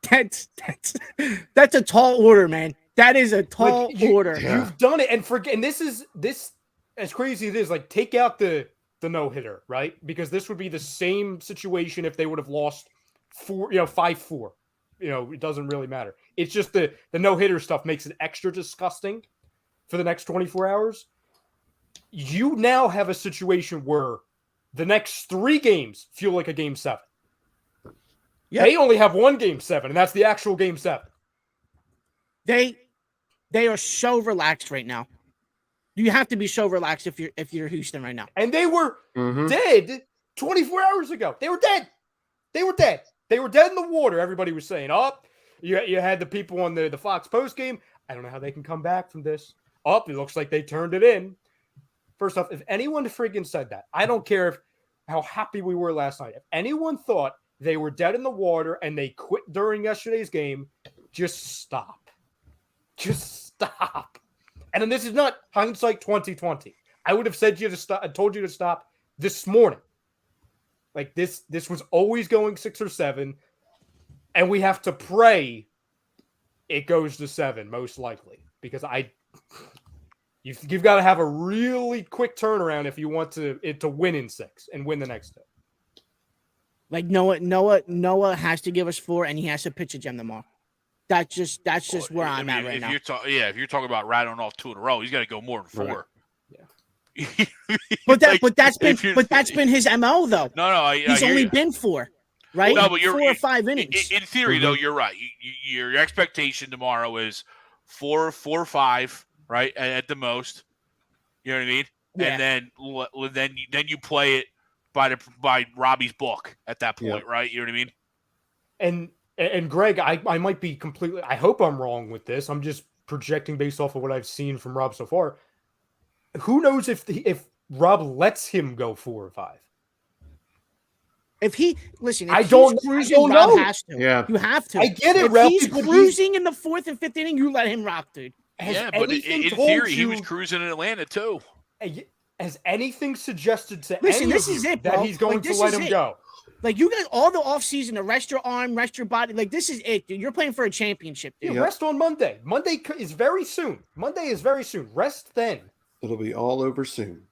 That's a tall order, man. That is a tall order. You've done it, and this as crazy as it is, like take out the no-hitter, right? Because this would be the same situation if they would have lost 5-4. It doesn't really matter. It's just the no-hitter stuff makes it extra disgusting for the next 24 hours. You now have a situation where the next 3 games feel like a game 7. Yep. They only have 1 game 7, and that's the actual game 7. They are so relaxed right now. You have to be so relaxed if you're Houston right now. And they were dead 24 hours ago. They were dead. They were dead in the water. Everybody was saying, you had the people on the Fox post game. I don't know how they can come back from this. It looks like they turned it in. First off, if anyone friggin' said that, I don't care how happy we were last night. If anyone thought they were dead in the water and they quit during yesterday's game, just stop. Just stop. And then this is not hindsight 2020. I would have said you to stop. I told you to stop this morning. Like this was always going 6 or 7, and we have to pray it goes to 7 most likely because you've got to have a really quick turnaround if you want it to win in 6 and win the next 2. Like Noah has to give us 4, and he has to pitch a gem tomorrow. That's just where I'm at right now. If you're talking about rattling off 2 in a row, he's got to go more than 4. Right. Yeah. but that's been his MO though. No, he's only been 4, right? No, but 4 or 5 innings. In theory, though, you're right. Your expectation tomorrow is 4 or 5, right, at the most. You know what I mean? Yeah. And then you play it by Robbie's book at that point, right? You know what I mean? And Greg, I might be completely. I hope I'm wrong with this. I'm just projecting based off of what I've seen from Rob so far. Who knows if Rob lets him go 4 or 5? If he listen, if I he's don't cruising, Rob know. has to. Yeah. You have to. I get it, If Ralphie, he's but cruising in the 4th and 5th inning, you let him rock, dude. Yeah, but in theory, he was cruising in Atlanta too. Has anything suggested to Listen, any this of is you it, that bro. he's going Like, to let him go? Like, you got all the offseason to rest your arm, rest your body. Like, this is it, dude. You're playing for a championship, dude. Yeah, rest on Monday. Monday is very soon. Monday is very soon. Rest then. It'll be all over soon.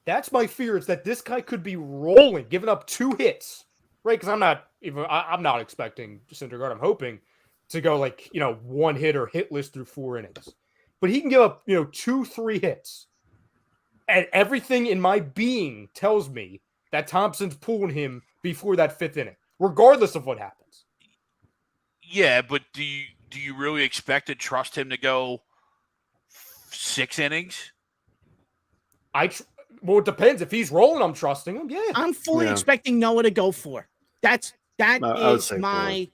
That's my fear, is that this guy could be rolling, giving up 2 hits, right? Because I'm not expecting Syndergaard. I'm hoping to go 1 hit or hitless through 4 innings. But he can give up, 2-3 hits. And everything in my being tells me that Thompson's pulling him before that 5th inning, regardless of what happens. Yeah, but do you really expect to trust him to go 6 innings? Well, it depends. If he's rolling, I'm trusting him. Yeah, I'm fully expecting Noah to go 4. That's my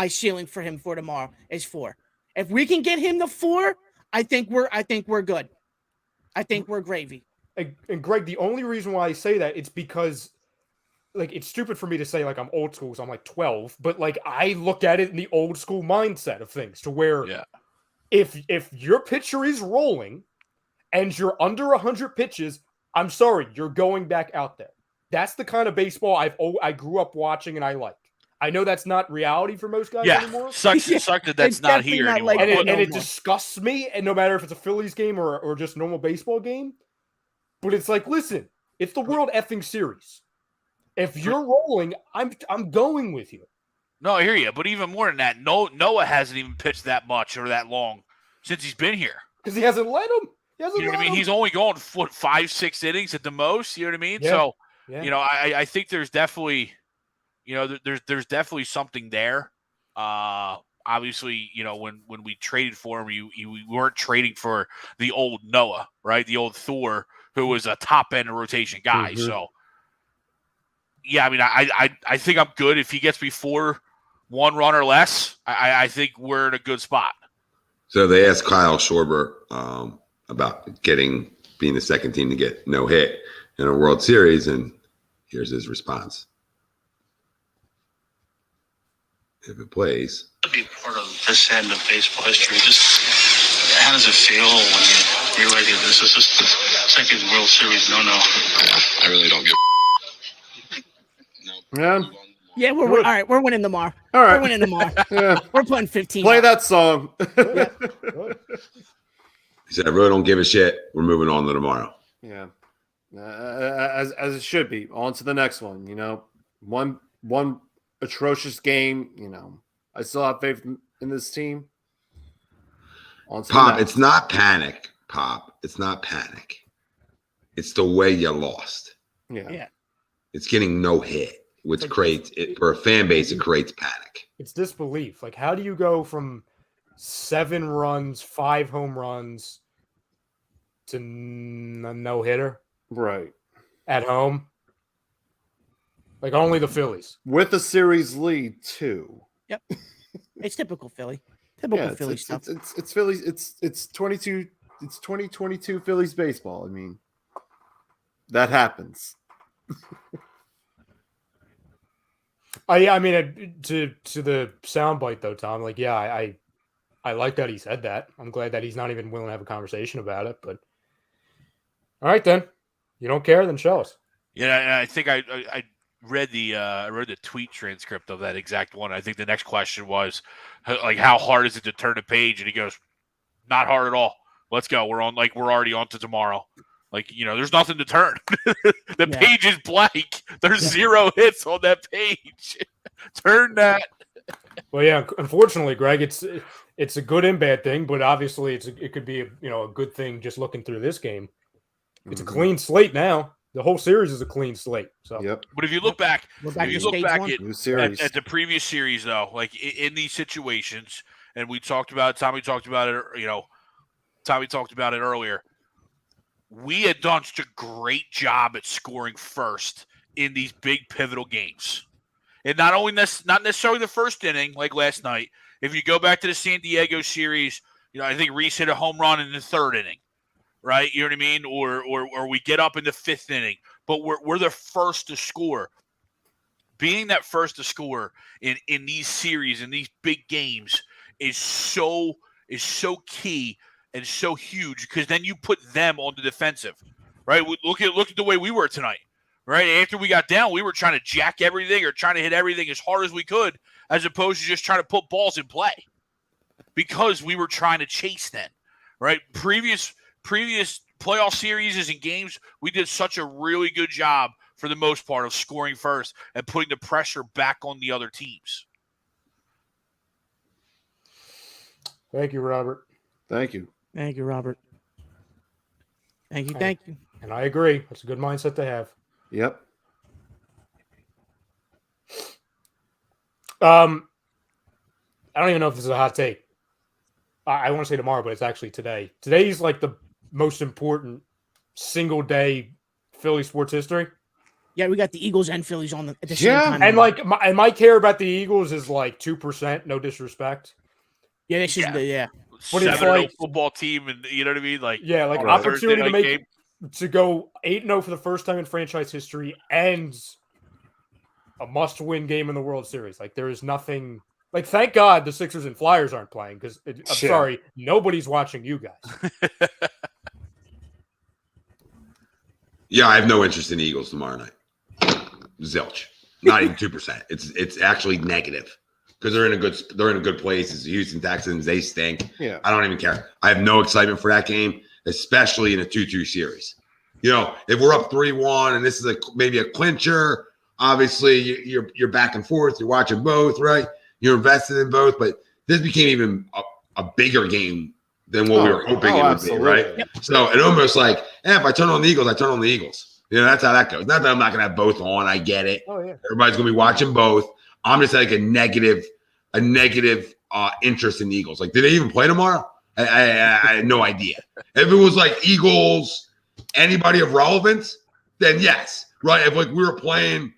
ceiling for him for tomorrow is 4. If we can get him to 4, I think we're good. I think we're gravy. And Greg, the only reason why I say that, it's because it's stupid for me to say I'm old school, so I'm 12, but I look at it in the old school mindset of things, to where if your pitcher is rolling and you're under 100 pitches, I'm sorry, you're going back out there. That's the kind of baseball I grew up watching and I like. I know that's not reality for most guys anymore. Sucks that that's not here anymore. And it disgusts me, and no matter if it's a Phillies game or just a normal baseball game. But it's listen, it's the World Effing Series. If you're rolling, I'm going with you. No, I hear you. But even more than that, Noah hasn't even pitched that much or that long since he's been here. Because he hasn't let him. You know what I mean? He's only going 5-6 innings at the most. You know what I mean? Yeah. So, Yeah. I think there's definitely, there's definitely something there. Obviously, when we traded for him, we weren't trading for the old Noah, right? The old Thor, who was a top end rotation guy. Mm-hmm. So, yeah, I mean, I think I'm good if he gets before 1 run or less. I think we're in a good spot. So they asked Kyle Schwarber about being the second team to get no hit in a World Series, and here's his response. If it plays. To be part of this end of baseball history, just how does it feel when you realize that this is just the second World Series? No. I really don't give. No. Yeah, we're all right. We're winning tomorrow. All right, we're winning tomorrow. We're putting 15. Play that song. He said, "I really don't give a shit. We're moving on to tomorrow." Yeah, as it should be. On to the next one. One atrocious game. I still have faith in this team. Pop, it's not panic. Pop, it's not panic. It's the way you lost. Yeah. It's getting no hit, which creates it for a fan base. It creates panic. It's disbelief. How do you go from 7 runs, 5 home runs to no hitter? Right. At home? Only the Phillies. With a series lead, too. Yep. It's typical Philly. Typical Philly stuff. It's Phillies. It's 22. It's 2022 Phillies baseball. I mean, that happens. I mean, to the soundbite though, Tom. I like that he said that. I'm glad that he's not even willing to have a conversation about it. But all right, then. You don't care, then show us. Yeah, I think I read the tweet transcript of that exact one. I think the next question was how hard is it to turn a page? And he goes, not hard at all. Let's go. We're already on to tomorrow. There's nothing to turn. The page is blank. There's 0 hits on that page. Turn that. Well, yeah. Unfortunately, Greg, it's a good and bad thing, but obviously it could be a good thing just looking through this game. It's a clean slate now. The whole series is a clean slate. So, yep. But if you look back, at the previous series, though, in these situations, and we talked about it, Tommy talked about it earlier. We had done such a great job at scoring first in these big pivotal games. And not necessarily the first inning like last night. If you go back to the San Diego series, I think Reese hit a home run in the 3rd inning. right? You know what I mean? Or we get up in the 5th inning, but we're the first to score. Being that first to score in these series, in these big games, is so key and so huge, because then you put them on the defensive, right? Look at the way we were tonight, right? After we got down, we were trying to jack everything or trying to hit everything as hard as we could, as opposed to just trying to put balls in play, because we were trying to chase then, right? Previous playoff series and games, we did such a really good job for the most part of scoring first and putting the pressure back on the other teams. Thank you, Robert. Thank you. Thank you, Robert. Thank you. And I agree. That's a good mindset to have. Yep. I don't even know if this is a hot take. I want to say tomorrow, but it's actually today. Today's like the most important single day Philly sports history. Yeah, we got the Eagles and Phillies on at the same time. And like my care about the Eagles is like 2%. No disrespect. Yeah, this is But it's like football team, and you know what I mean? Like, like opportunity to make to go 8-0 for the first time in franchise history and a must-win game in the World Series. Like, there is nothing. Like, thank God the Sixers and Flyers aren't playing, because I'm sorry, nobody's watching you guys. Yeah, I have no interest in the Eagles tomorrow night. Zilch. Not even 2%. It's actually negative, because they're in a good place. It's the Houston Texans. They stink. Yeah. I don't even care. I have no excitement for that game, especially in a 2-2 series. You know, if we're up 3-1 and this is maybe a clincher, obviously you're back and forth. You're watching both, right? You're invested in both, but this became even a bigger game than what we were hoping it would be, right? Yep. So it almost like, if I turn on the Eagles, I turn on the Eagles. You know, that's how that goes. Not that I'm not going to have both on. I get it. Oh, yeah. Everybody's going to be watching both. I'm just like a negative interest in the Eagles. Like, did they even play tomorrow? I had no idea. If it was like Eagles, anybody of relevance, then yes, right? If like we were playing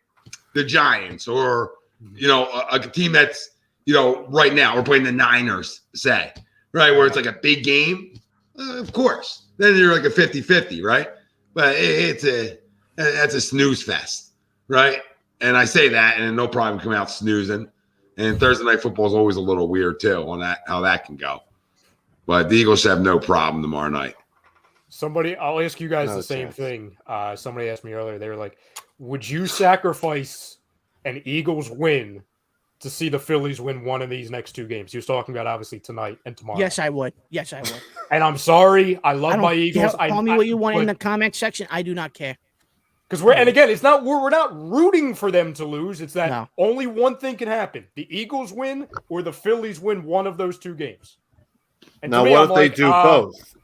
the Giants or, you know, a team that's, you know, right now we're playing the Niners, say, right, where it's like a big game, of course. Then you're like a 50-50, right? But that's a snooze fest, right? And I say that, and no problem coming out snoozing. And Thursday night football is always a little weird too on that, how that can go. But the Eagles have no problem tomorrow night. I'll ask you guys the same thing. Somebody asked me earlier. They were like, "Would you sacrifice an Eagles win to see the Phillies win one of these next two games?" He was talking about obviously tonight and tomorrow. Yes, I would. And I'm sorry, I love my Eagles. Call me what you want in the comment section. I do not care. Because we're not rooting for them to lose. It's that only one thing can happen: the Eagles win or the Phillies win one of those two games. And now, what if they do both?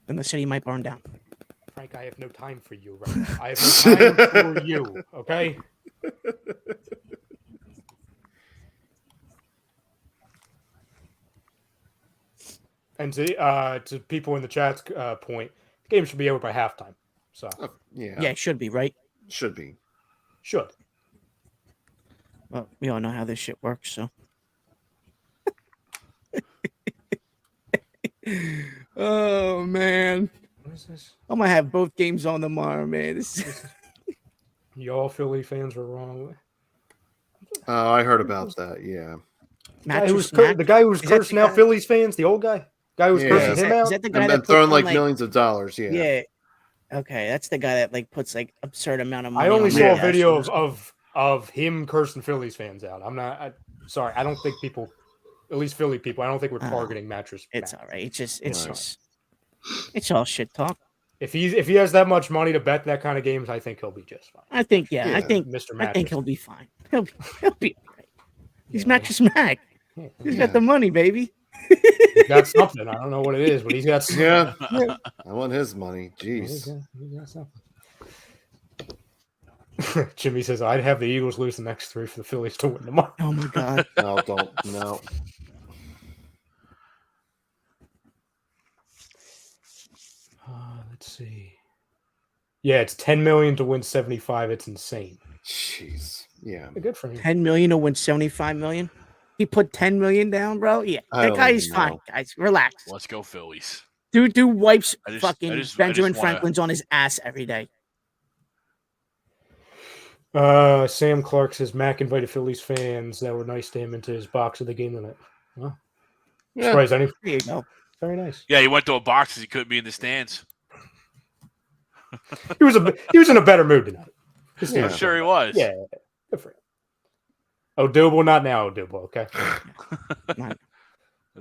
Then the city might burn down. Frank, I have no time for you right now. I have no time for you. Okay. And to people in the chat's point, the game should be over by halftime. So yeah, it should be, right? Should be. Should. Well, we all know how this shit works, so. Oh man, what is this? I'm gonna have both games on tomorrow, man. Y'all Philly fans were wrong. Oh, I heard about that. Yeah. The guy who was cursing out Phillies fans, the old guy who was cursing him out. Is that the guy that throwing like millions of dollars? Yeah. Yeah. Okay, that's the guy that like puts like absurd amount of money. I only saw a video of him cursing Phillies fans out. Sorry. I don't think people, at least Philly people, I don't think we're targeting mattress. It's all right. It's all shit talk. If he has that much money to bet that kind of games, I think he'll be just fine. I think Mr. Mattress. I think he'll be fine. He'll be all right. He's Mattress Mac. He's got the money, baby. He's got something. I don't know what it is, but he's got something. Yeah. I want his money. Jeez. He got something. Jimmy says, I'd have the Eagles lose the next three for the Phillies to win tomorrow. Oh, my God. No, don't. No. Let's see. Yeah, it's $10 million to win 75. It's insane. Jeez. Yeah. Good for him. $10 million to win $75 million. He put $10 million down, bro. Yeah, that guy is fine. Guys, relax. Let's go Phillies. Dude wipes Benjamin Franklin's on his ass every day. Sam Clark says Mac invited Phillies fans that were nice to him into his box of the game tonight. Well, surprised any. There you go. Very nice. Yeah, he went to a box because he couldn't be in the stands. He was in a better mood tonight. I'm sure he was. Yeah, good for him. Odubel, not now, Odubel. Okay.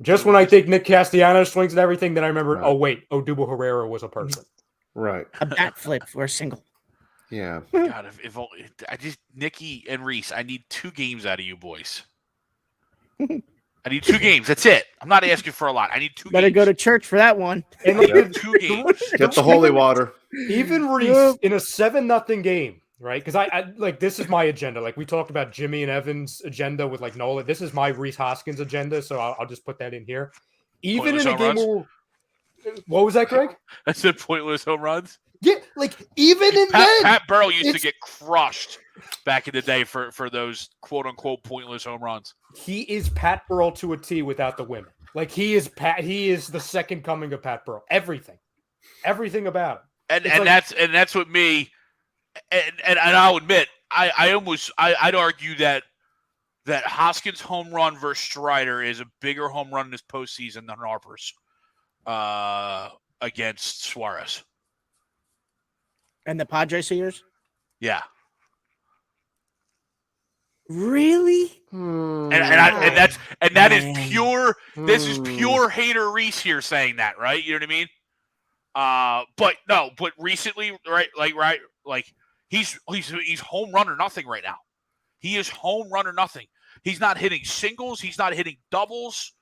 Just when I think Nick Castellanos swings at everything, then I remember. Right. Oh wait, Odubel Herrera was a person. Right. A bat flip for a single. Yeah. God, if I just Nicky and Reese, I need 2 games out of you boys. I need 2 games. That's it. I'm not asking for a lot. I need 2 Better games. go to church for that one. And 2 games. Get the holy water. Even Reese in a 7-0 game, right? Because I like this is my agenda. Like we talked about Jimmy and Evan's agenda with like Nola. This is my Reese Hoskins agenda, so I'll just put that in here. Even Pointless in a game where, what was that, Greg? I said pointless home runs. Yeah, like even in that, Pat Burrell used to get crushed back in the day for those quote unquote pointless home runs. He is Pat Burrell to a T without the women. Like he is the second coming of Pat Burrell. Everything about him. That's what me and I'll admit I'd argue that Hoskins' home run versus Strider is a bigger home run this postseason than Harper's against Suarez. And the Padres years? Yeah. Really? And that is pure. This is pure hater Reese here saying that, right? You know what I mean? But recently, right, he's home run or nothing right now. He is home run or nothing. He's not hitting singles. He's not hitting doubles.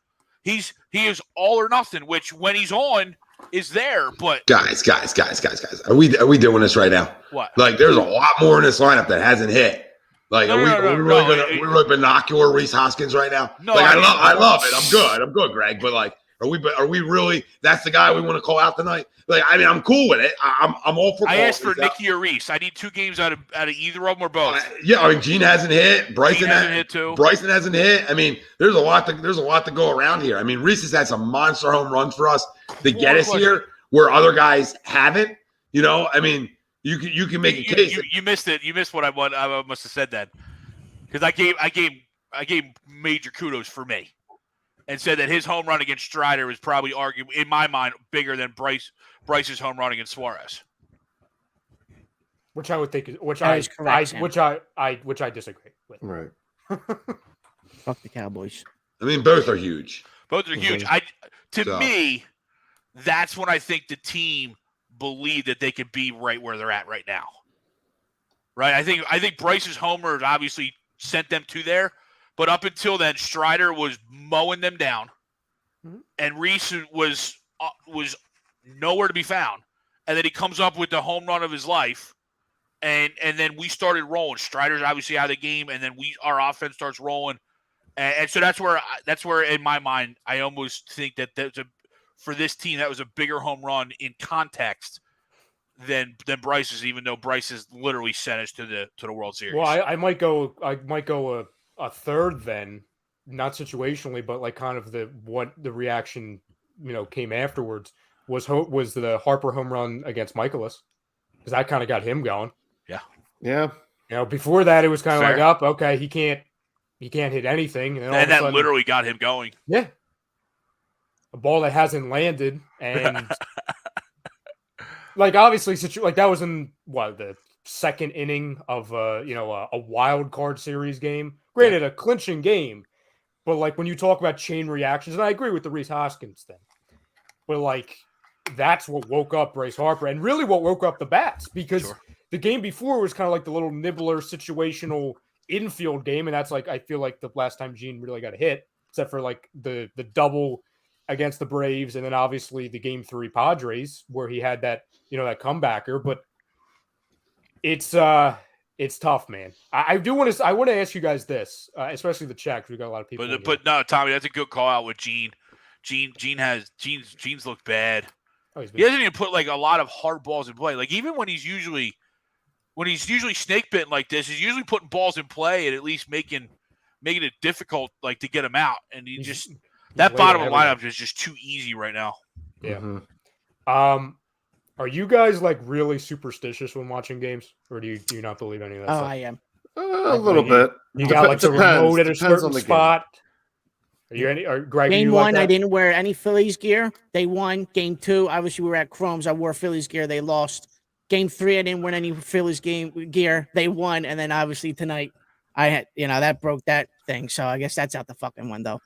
He is all or nothing. Which when he's on is there, but guys, are we doing this right now? What? Like, there's a lot more in this lineup that hasn't hit. Like, are we really binocular Reese Hoskins right now? No, like, I love it. I'm good, Greg. But like, are we really? That's the guy we want to call out tonight. Like, I mean, I'm cool with it. I'm all for. I asked for Nicky or Reese. I need 2 games out of either of them or both. Yeah, I mean, Gene hasn't hit. Bryson hasn't hit too. Bryson hasn't hit. I mean, there's a lot to go around here. I mean, Reese has had some monster home runs for us to get us here, where other guys haven't. You know, I mean, you can make a case. You missed it. You missed what I must have said then, because I gave major kudos for me, and said that his home run against Strider is probably arguably, in my mind, bigger than Bryce's home run against Suarez. Which I would think which I disagree with. Right. Fuck the Cowboys. I mean, both are huge. Both are huge. To me, that's when I think the team believed that they could be right where they're at right now. Right? I think Bryce's homer obviously sent them to there, but up until then, Strider was mowing them down, and Reese was nowhere to be found. And then he comes up with the home run of his life, and then we started rolling. Strider's obviously out of the game, and then our offense starts rolling, and so that's where in my mind I almost think that for this team that was a bigger home run in context than Bryce's, even though Bryce has literally sent us to the World Series. Well, I might go a third then, not situationally, but like kind of the reaction came afterwards was the Harper home run against Michaelis, because that kind of got him going. Yeah. Before that it was kind of like, okay, he can't hit anything, and that sudden, literally got him going. Yeah, a ball that hasn't landed, and like obviously, that was in the second inning of a wild card series game. Granted, a clinching game, but like when you talk about chain reactions, and I agree with the Reese Hoskins thing, but like that's what woke up Bryce Harper, and really what woke up the bats, because the game before was kind of like the little nibbler situational infield game, and that's like I feel like the last time Gene really got a hit, except for like the double against the Braves, and then obviously the Game 3 Padres where he had that that comebacker. But it's tough, man. I want to ask you guys this, especially the chat, because we got a lot of people. But no, Tommy, that's a good call out with Gene. Gene's looked bad. He hasn't even put like a lot of hard balls in play. Like even when he's usually snake bitten like this, he's usually putting balls in play and at least making it difficult like to get him out. And that bottom of the lineup is just too easy right now. Yeah. Are you guys like really superstitious when watching games, or do you not believe any of that Oh, stuff? I am. A little bit. You got like the remote at a certain spot. Are you any? Or Greg, Game one, I didn't wear any Phillies gear. They won. Game 2, obviously we were at Chrome's. I wore Phillies gear. They lost. Game 3, I didn't wear any Phillies gear. They won, and then obviously tonight, I had that broke that thing. So I guess that's out the fucking window.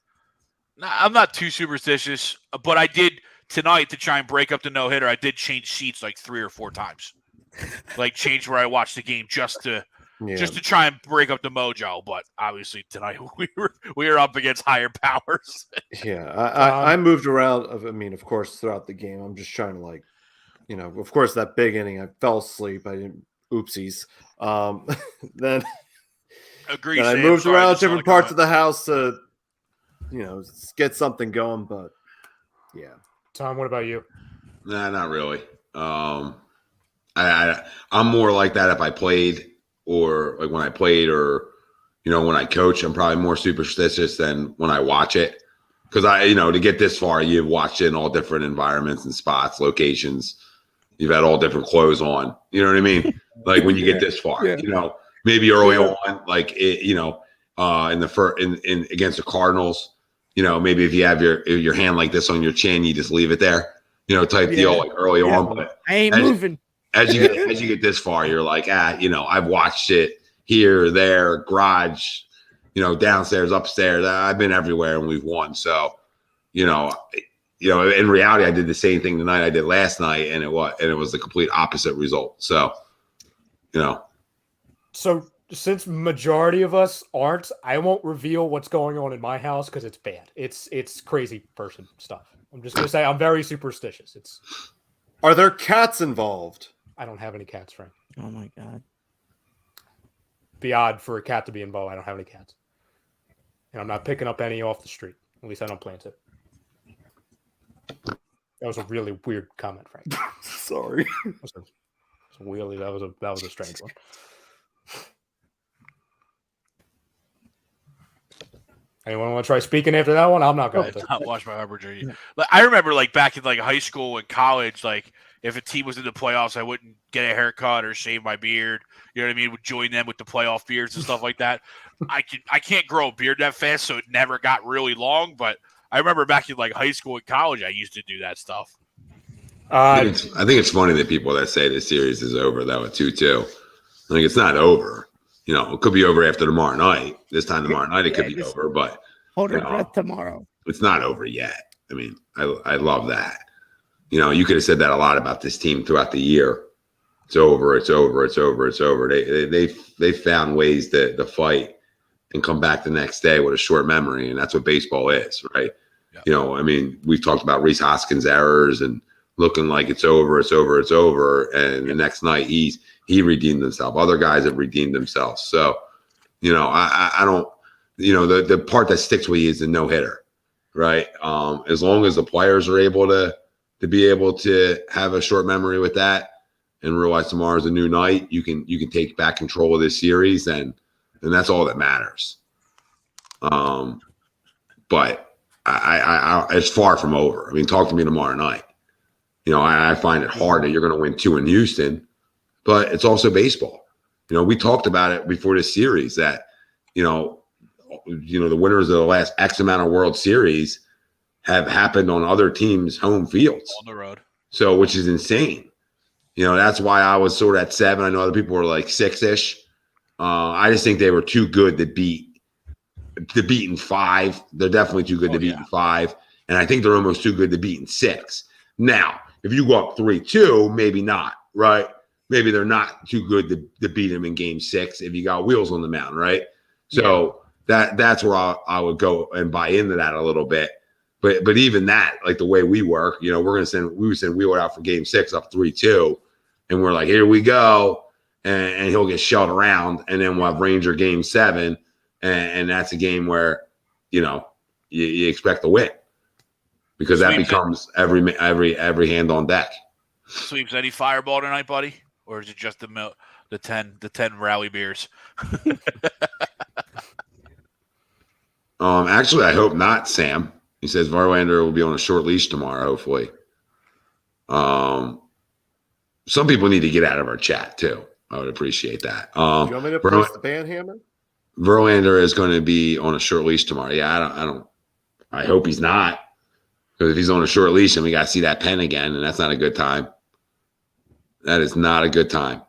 I'm not too superstitious, but I did tonight to try and break up the no-hitter. I did change seats like 3 or 4 times, like change where I watched the game just to try and break up the mojo. But obviously tonight we were up against higher powers. Yeah, I moved around. I mean, of course, throughout the game, I'm just trying to of course, that big inning, I fell asleep. I didn't. Oopsies. Then Agree. I moved around different parts of the house to, get something going. But yeah. Tom, what about you? Nah, not really. I'm more like that if I played, or like when I played, or when I coach. I'm probably more superstitious than when I watch it, because to get this far, you've watched it in all different environments and spots, locations. You've had all different clothes on. You know what I mean? Like when you get this far, maybe early on, like in the against the Cardinals. Maybe if you have your hand like this on your chin, you just leave it there, type deal, like early on. But I ain't moving. As you get this far, you're like, I've watched it here, there, garage, downstairs, upstairs. I've been everywhere, and we've won. So, in reality, I did the same thing tonight I did last night, and it was the complete opposite result. So, So since majority of us aren't, I won't reveal what's going on in my house because it's bad. It's crazy person stuff. I'm just gonna say I'm very superstitious. Are there cats involved? I don't have any cats, Frank. Oh my god. Be odd for a cat to be involved. I don't have any cats, and I'm not picking up any off the street. At least I don't plan to. That was a really weird comment, Frank. Sorry. That was a strange one. Anyone want to try speaking after that one? I'm not going to. Not watch my Arbor jersey. I remember back in high school and college, if a team was in the playoffs, I wouldn't get a haircut or shave my beard. You know what I mean? Would join them with the playoff beards and stuff like that. I can't grow a beard that fast, so it never got really long. But I remember back in high school and college, I used to do that stuff. I think it's funny that people that say the series is over though at 2-2. It's not over. It could be over after tomorrow night. This time tomorrow night it could be over, but hold your breath tomorrow. It's not over yet. I mean, I love that. You could have said that a lot about this team throughout the year. It's over. It's over. It's over. It's over. They found ways to fight and come back the next day with a short memory, and that's what baseball is, right? Yeah. We've talked about Rhys Hoskins' errors and looking like it's over, it's over, it's over, and the next night he redeemed himself. Other guys have redeemed themselves. So, I don't, the part that sticks with you is the no hitter, right? As long as the players are able to be able to have a short memory with that and realize tomorrow's a new night, you can take back control of this series, and that's all that matters. But I it's far from over. Talk to me tomorrow night. I find it hard that you're going to win 2 in Houston, but it's also baseball. We talked about it before this series that, the winners of the last X amount of World Series have happened on other teams' home fields. On the road. So, which is insane. That's why I was sort of at 7. I know other people were like 6-ish. I just think they were too good to beat in 5. They're definitely too good to beat in 5. And I think they're almost too good to beat in 6. Now, if you go up 3-2, maybe not, right? Maybe they're not too good to beat them in game 6 if you got wheels on the mound, right? So that's where I would go and buy into that a little bit. But even that, like the way we work, we're going to we would send Wheeler out for game 6 up 3-2, and we're like, here we go, and he'll get shut around, and then we'll have Ranger game 7, and that's a game where you expect to win. Because that becomes every hand on deck. Sweeps any fireball tonight, buddy, or is it just the 10 rally beers? Actually, I hope not, Sam. He says Verlander will be on a short leash tomorrow, hopefully. Some people need to get out of our chat too. I would appreciate that. Do you want me to post the Banhammer? Verlander is going to be on a short leash tomorrow. Yeah, I hope he's not. Because if he's on a short leash, then we got to see that pen again, and that's not a good time. That is not a good time.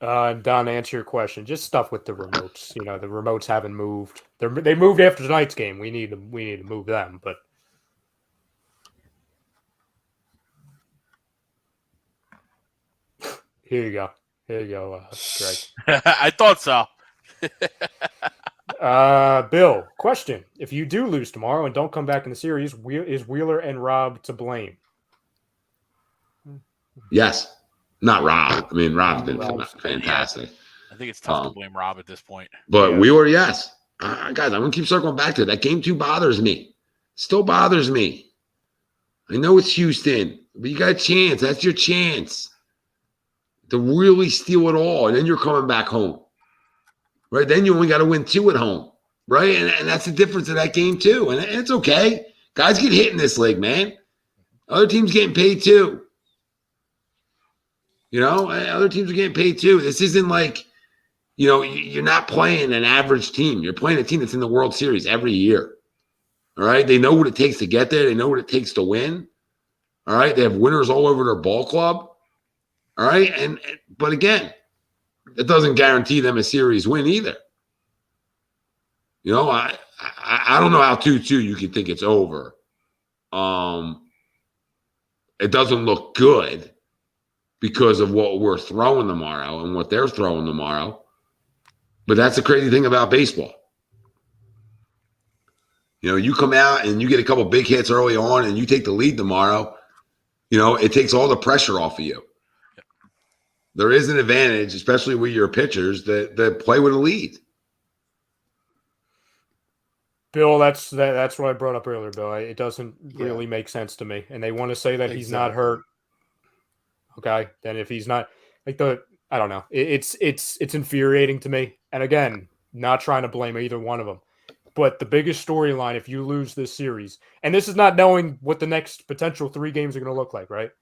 Don, to answer your question, just stuff with the remotes. You know, the remotes haven't moved. They moved after tonight's game. We need to move them, but. Here you go, Greg. I thought so. Bill, question: if you do lose tomorrow and don't come back in the series, is Wheeler and Rob to blame? Yes, not Rob. I mean, Rob's been fantastic. I think it's tough to blame Rob at this point. But Wheeler, yes. Guys, I'm going to keep circling back to it. That game 2 bothers me. Still bothers me. I know it's Houston, but you got a chance. That's your chance to really steal it all, and then you're coming back home. Right? Then you only got to win 2 at home. Right? And that's the difference of that game, too. And it's okay. Guys get hit in this league, man. Other teams getting paid, too. You know, other teams are getting paid, too. This isn't like, you know, you're not playing an average team. You're playing a team that's in the World Series every year. All right? They know what it takes to get there. They know what it takes to win. All right? They have winners all over their ball club. All right? But again, it doesn't guarantee them a series win either. You know, I don't know how 2-2 you can think it's over. It doesn't look good because of what we're throwing tomorrow and what they're throwing tomorrow. But that's the crazy thing about baseball. You know, you come out and you get a couple big hits early on and you take the lead tomorrow, you know, it takes all the pressure off of you. Yep. There is an advantage, especially with your pitchers, that play with a lead. Bill, that's what I brought up earlier, Bill. It doesn't really make sense to me. And they want to say that he's not hurt. Okay. Then if he's not, like, I don't know. It's infuriating to me. And again, not trying to blame either one of them. But the biggest storyline, if you lose this series, and this is not knowing what the next potential 3 games are going to look like, right?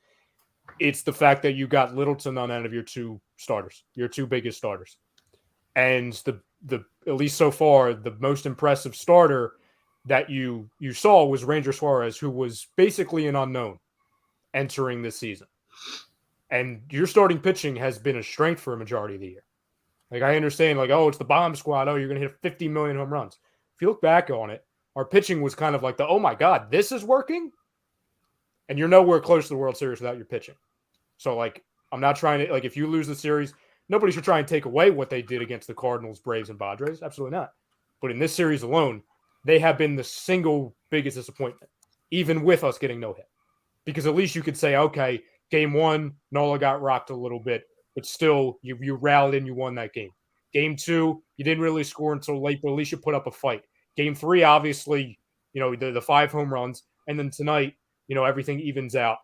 It's the fact that you got Littleton on end of your 2 starters, your 2 biggest starters. And the at least so far, the most impressive starter that you saw was Ranger Suarez, who was basically an unknown entering this season. And your starting pitching has been a strength for a majority of the year. Like, I understand, like, oh, it's the bomb squad. Oh, you're going to hit 50 million home runs. If you look back on it, our pitching was kind of like oh my God, this is working. And you're nowhere close to the World Series without your pitching. So, like, I'm not trying to, like, if you lose the series, nobody should try and take away what they did against the Cardinals, Braves, and Padres. Absolutely not. But in this series alone, they have been the single biggest disappointment, even with us getting no hit. Because at least you could say, okay, game 1, Nola got rocked a little bit, but still, you rallied and you won that game. Game 2, you didn't really score until late, but at least you put up a fight. Game 3, obviously, you know, the 5 home runs. And then tonight, you know, everything evens out,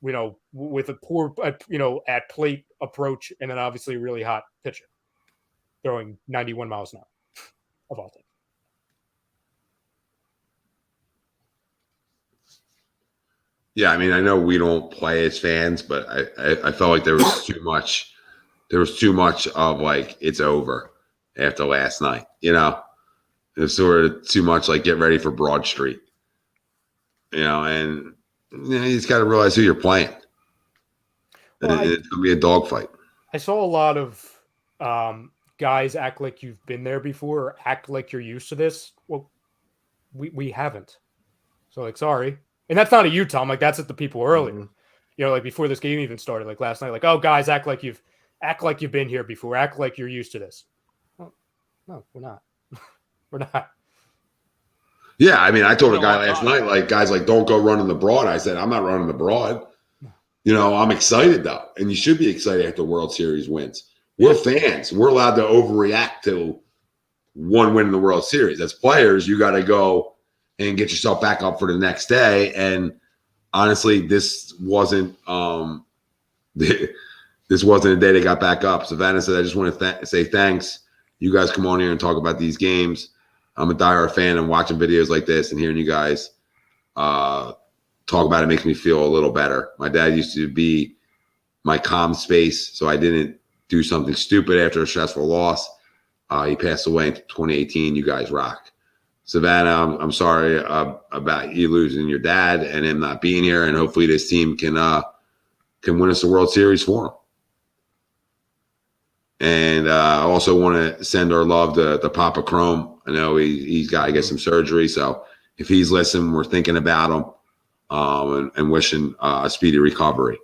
you know, with a poor, you know, at plate approach, and then obviously a really hot pitcher throwing 91 miles an hour of all things. Yeah, I mean, I know we don't play as fans, but I felt like there was too much. There was too much of, like, it's over after last night. You know, it was sort of too much like get ready for Broad Street. You know, and you just got to realize who you're playing. Well, it's going to be a dogfight. I saw a lot of guys act like you've been there before, or act like you're used to this. Well, we haven't. So, like, sorry. And that's not a you, Tom. Like, that's at the people earlier. Mm-hmm. You know, like before this game even started, like last night, like, oh, guys, act like you've been here before. Act like you're used to this. Well, no, we're not. We're not. Yeah, I mean, I told a guy last night, like, guys, like, don't go running the Broad. I said, I'm not running the Broad. You know, I'm excited, though. And you should be excited after World Series wins. We're fans. We're allowed to overreact to one win in the World Series. As players, you got to go and get yourself back up for the next day. And honestly, this wasn't this wasn't a day they got back up. Savannah said, I just want to say thanks. You guys come on here and talk about these games. I'm a diehard fan. I'm watching videos like this and hearing you guys talk about it makes me feel a little better. My dad used to be my calm space, so I didn't do something stupid after a stressful loss. He passed away in 2018. You guys rock. Savannah, I'm sorry about you losing your dad and him not being here, and hopefully this team can win us a World Series for him. And I also want to send our love to Papa Chrome. I know he's got to get some surgery, so if he's listening, we're thinking about him and wishing a speedy recovery.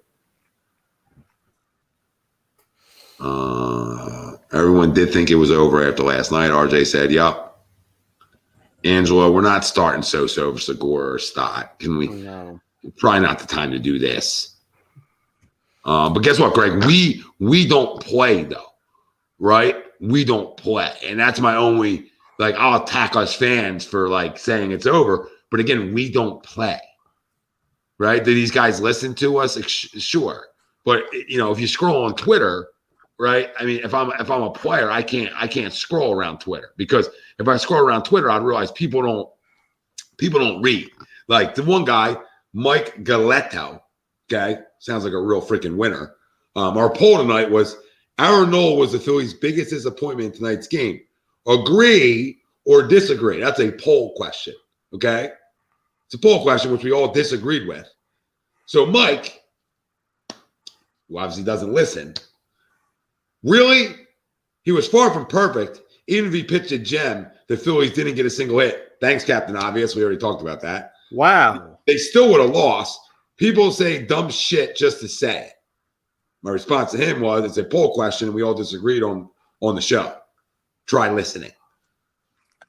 Everyone did think it was over after last night. RJ said, "Yup." Angela, we're not starting Sosa over Segura or Stott. Can we? No. Probably not the time to do this. But guess what, Greg? We don't play though, right? We don't play, and that's my only I'll attack us fans for saying it's over. But again, we don't play, right? Do these guys listen to us? Sure, but if you scroll on Twitter. Right. I mean, if I'm a player, I can't scroll around Twitter, because if I scroll around Twitter, I'd realize people don't read. Like the one guy, Mike Galetto, okay, sounds like a real freaking winner. Our poll tonight was Aaron Nola was the Phillies' biggest disappointment in tonight's game. Agree or disagree? That's a poll question. Okay, it's a poll question which we all disagreed with. So Mike, who obviously doesn't listen. Really? He was far from perfect. Even if he pitched a gem, the Phillies didn't get a single hit. Thanks, Captain Obvious. We already talked about that. Wow. They still would have lost. People say dumb shit just to say it. My response to him was, it's a poll question, and we all disagreed on the show. Try listening.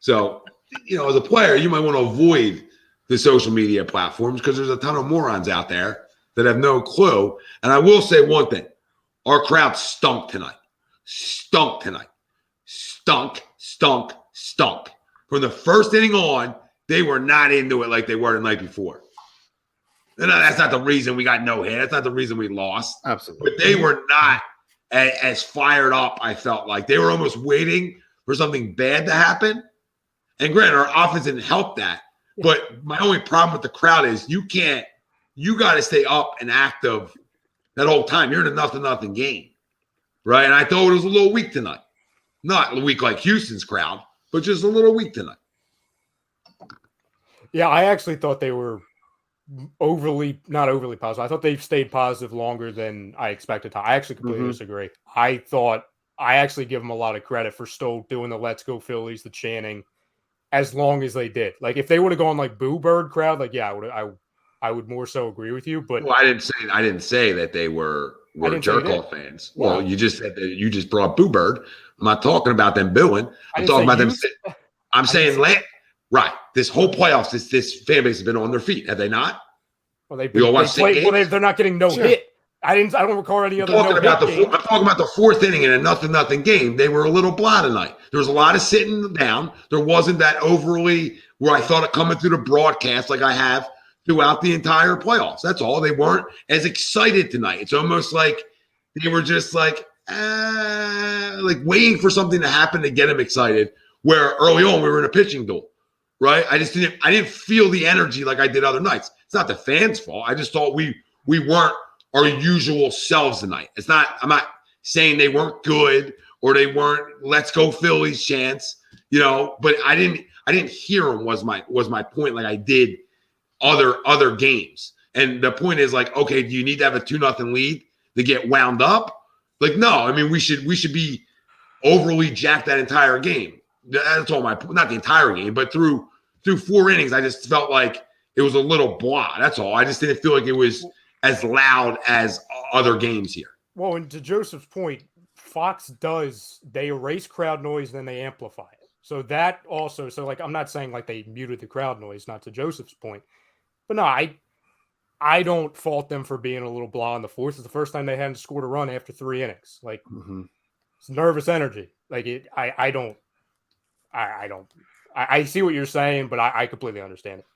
So, as a player, you might want to avoid the social media platforms because there's a ton of morons out there that have no clue. And I will say one thing. Our crowd stunk tonight. Stunk tonight. Stunk. From the first inning on, they were not into it like they were the night before. And that's not the reason we got no hit. That's not the reason we lost. Absolutely. But they were not as fired up, I felt like. They were almost waiting for something bad to happen. And granted, our offense didn't help that. But my only problem with the crowd is you got to stay up and active that whole time. You're in a 0-0 game. Right? And I thought it was a little weak tonight. Not weak like Houston's crowd, but just a little weak tonight. Yeah, I actually thought they were not overly positive. I thought they stayed positive longer than I expected to. I actually completely disagree. I actually give them a lot of credit for still doing the Let's Go Phillies, the chanting, as long as they did. Like if they would have gone like Boo Bird crowd, I would more so agree with you. But I didn't say that they were jerk off fans. Well, you just said that you just brought Boo Bird. I'm not talking about them booing. I'm talking about them. I'm saying right. This whole playoffs, this fan base has been on their feet, have they not? Well, they're not getting no hit. I don't recall any other. I'm talking about the fourth inning in a 0-0 game. They were a little blah tonight. There was a lot of sitting down. There wasn't that overly where I thought it coming through the broadcast like I have throughout the entire playoffs. That's all. They weren't as excited tonight. It's almost like they were just like waiting for something to happen to get them excited. Where early on we were in a pitching duel, right? I didn't feel the energy like I did other nights. It's not the fans' fault. I just thought we weren't our usual selves tonight. I'm not saying they weren't good or they weren't let's go Phillies chants, but I didn't hear them was my point like I did other games. And the point is okay, do you need to have a 2-0 lead to get wound up? No, I mean we should be overly jacked that entire game. That's all not the entire game, but through 4 innings, I just felt like it was a little blah. That's all. I just didn't feel like it was as loud as other games here. Well, and to Joseph's point, Fox they erase crowd noise, then they amplify it. So that also, I'm not saying they muted the crowd noise, not to Joseph's point, but no, I don't fault them for being a little blah in the fourth. It's the first time they hadn't scored a run after 3 innings. It's nervous energy. I see what you're saying, but I completely understand it.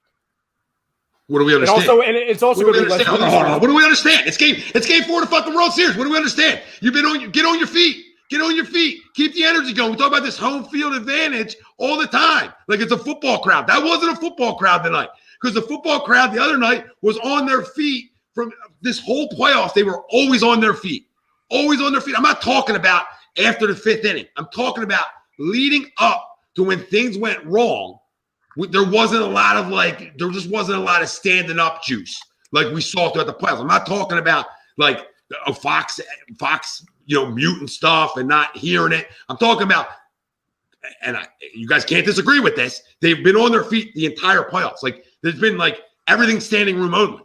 What do we understand? It's also what do we understand? Hold on. What do we understand? It's game 4 of the fucking World Series. What do we understand? Get on your feet. Get on your feet. Keep the energy going. We talk about this home field advantage all the time. Like it's a football crowd. That wasn't a football crowd tonight. because the football crowd the other night was on their feet from this whole playoffs. They were always on their feet. Always on their feet. I'm not talking about after the 5th inning. I'm talking about leading up to when things went wrong. There just wasn't a lot of standing up juice like we saw throughout the playoffs. I'm not talking about like a Fox, mutant stuff and not hearing it. I'm talking about, and you guys can't disagree with this, they've been on their feet the entire playoffs. Like there's been like everything standing room only.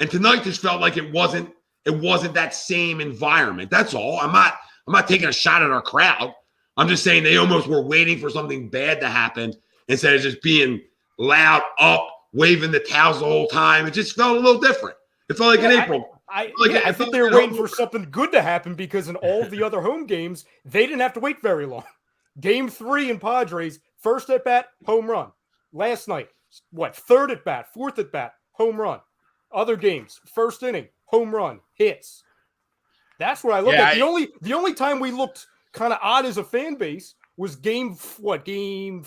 And tonight just felt like it wasn't that same environment. That's all. I'm not taking a shot at our crowd. I'm just saying they almost were waiting for something bad to happen instead of just being loud up, waving the towels the whole time. It just felt a little different. It felt like in April. I think they were waiting for something good to happen because in all the other home games, they didn't have to wait very long. Game 3 in Padres, first at bat, home run. Last night, third at bat, fourth at bat, home run. Other games, first inning, home run, hits. That's what I look at. The only time we looked kind of odd as a fan base was game 5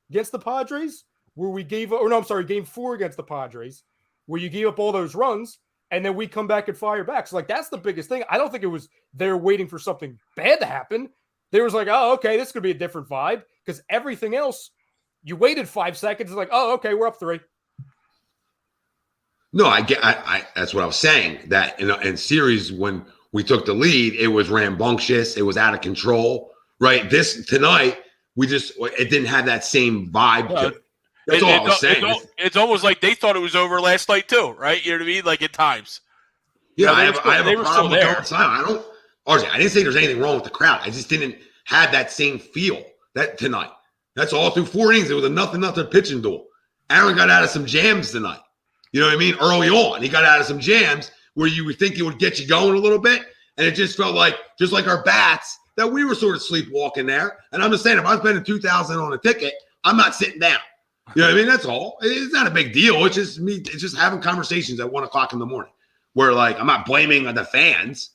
against the Padres, where we game 4 against the Padres, where you gave up all those runs. And then we come back and fire back. So, that's the biggest thing. I don't think it was they're waiting for something bad to happen. They was like, oh, okay, this could be a different vibe. Because everything else, you waited 5 seconds. It's like, oh, okay, we're up 3. No, I that's what I was saying. That in series, when we took the lead, it was rambunctious. It was out of control, right? Tonight, it didn't have that same vibe to it. That's all I was saying. It's almost like they thought it was over last night too, right? You know what I mean? Like at times. Yeah, I have a problem with going silent. I didn't say there's anything wrong with the crowd. I just didn't have that same feel that tonight. That's all through 4 innings. It was a nothing pitching duel. Aaron got out of some jams tonight. You know what I mean? Early on, he got out of some jams where you would think it would get you going a little bit, and it just felt like just like our bats that we were sort of sleepwalking there. And I'm just saying, if I was spending $2,000 on a ticket, I'm not sitting down. You know what I mean? That's all. It's not a big deal. It's just me. It's just having conversations at 1 o'clock in the morning where like, I'm not blaming the fans.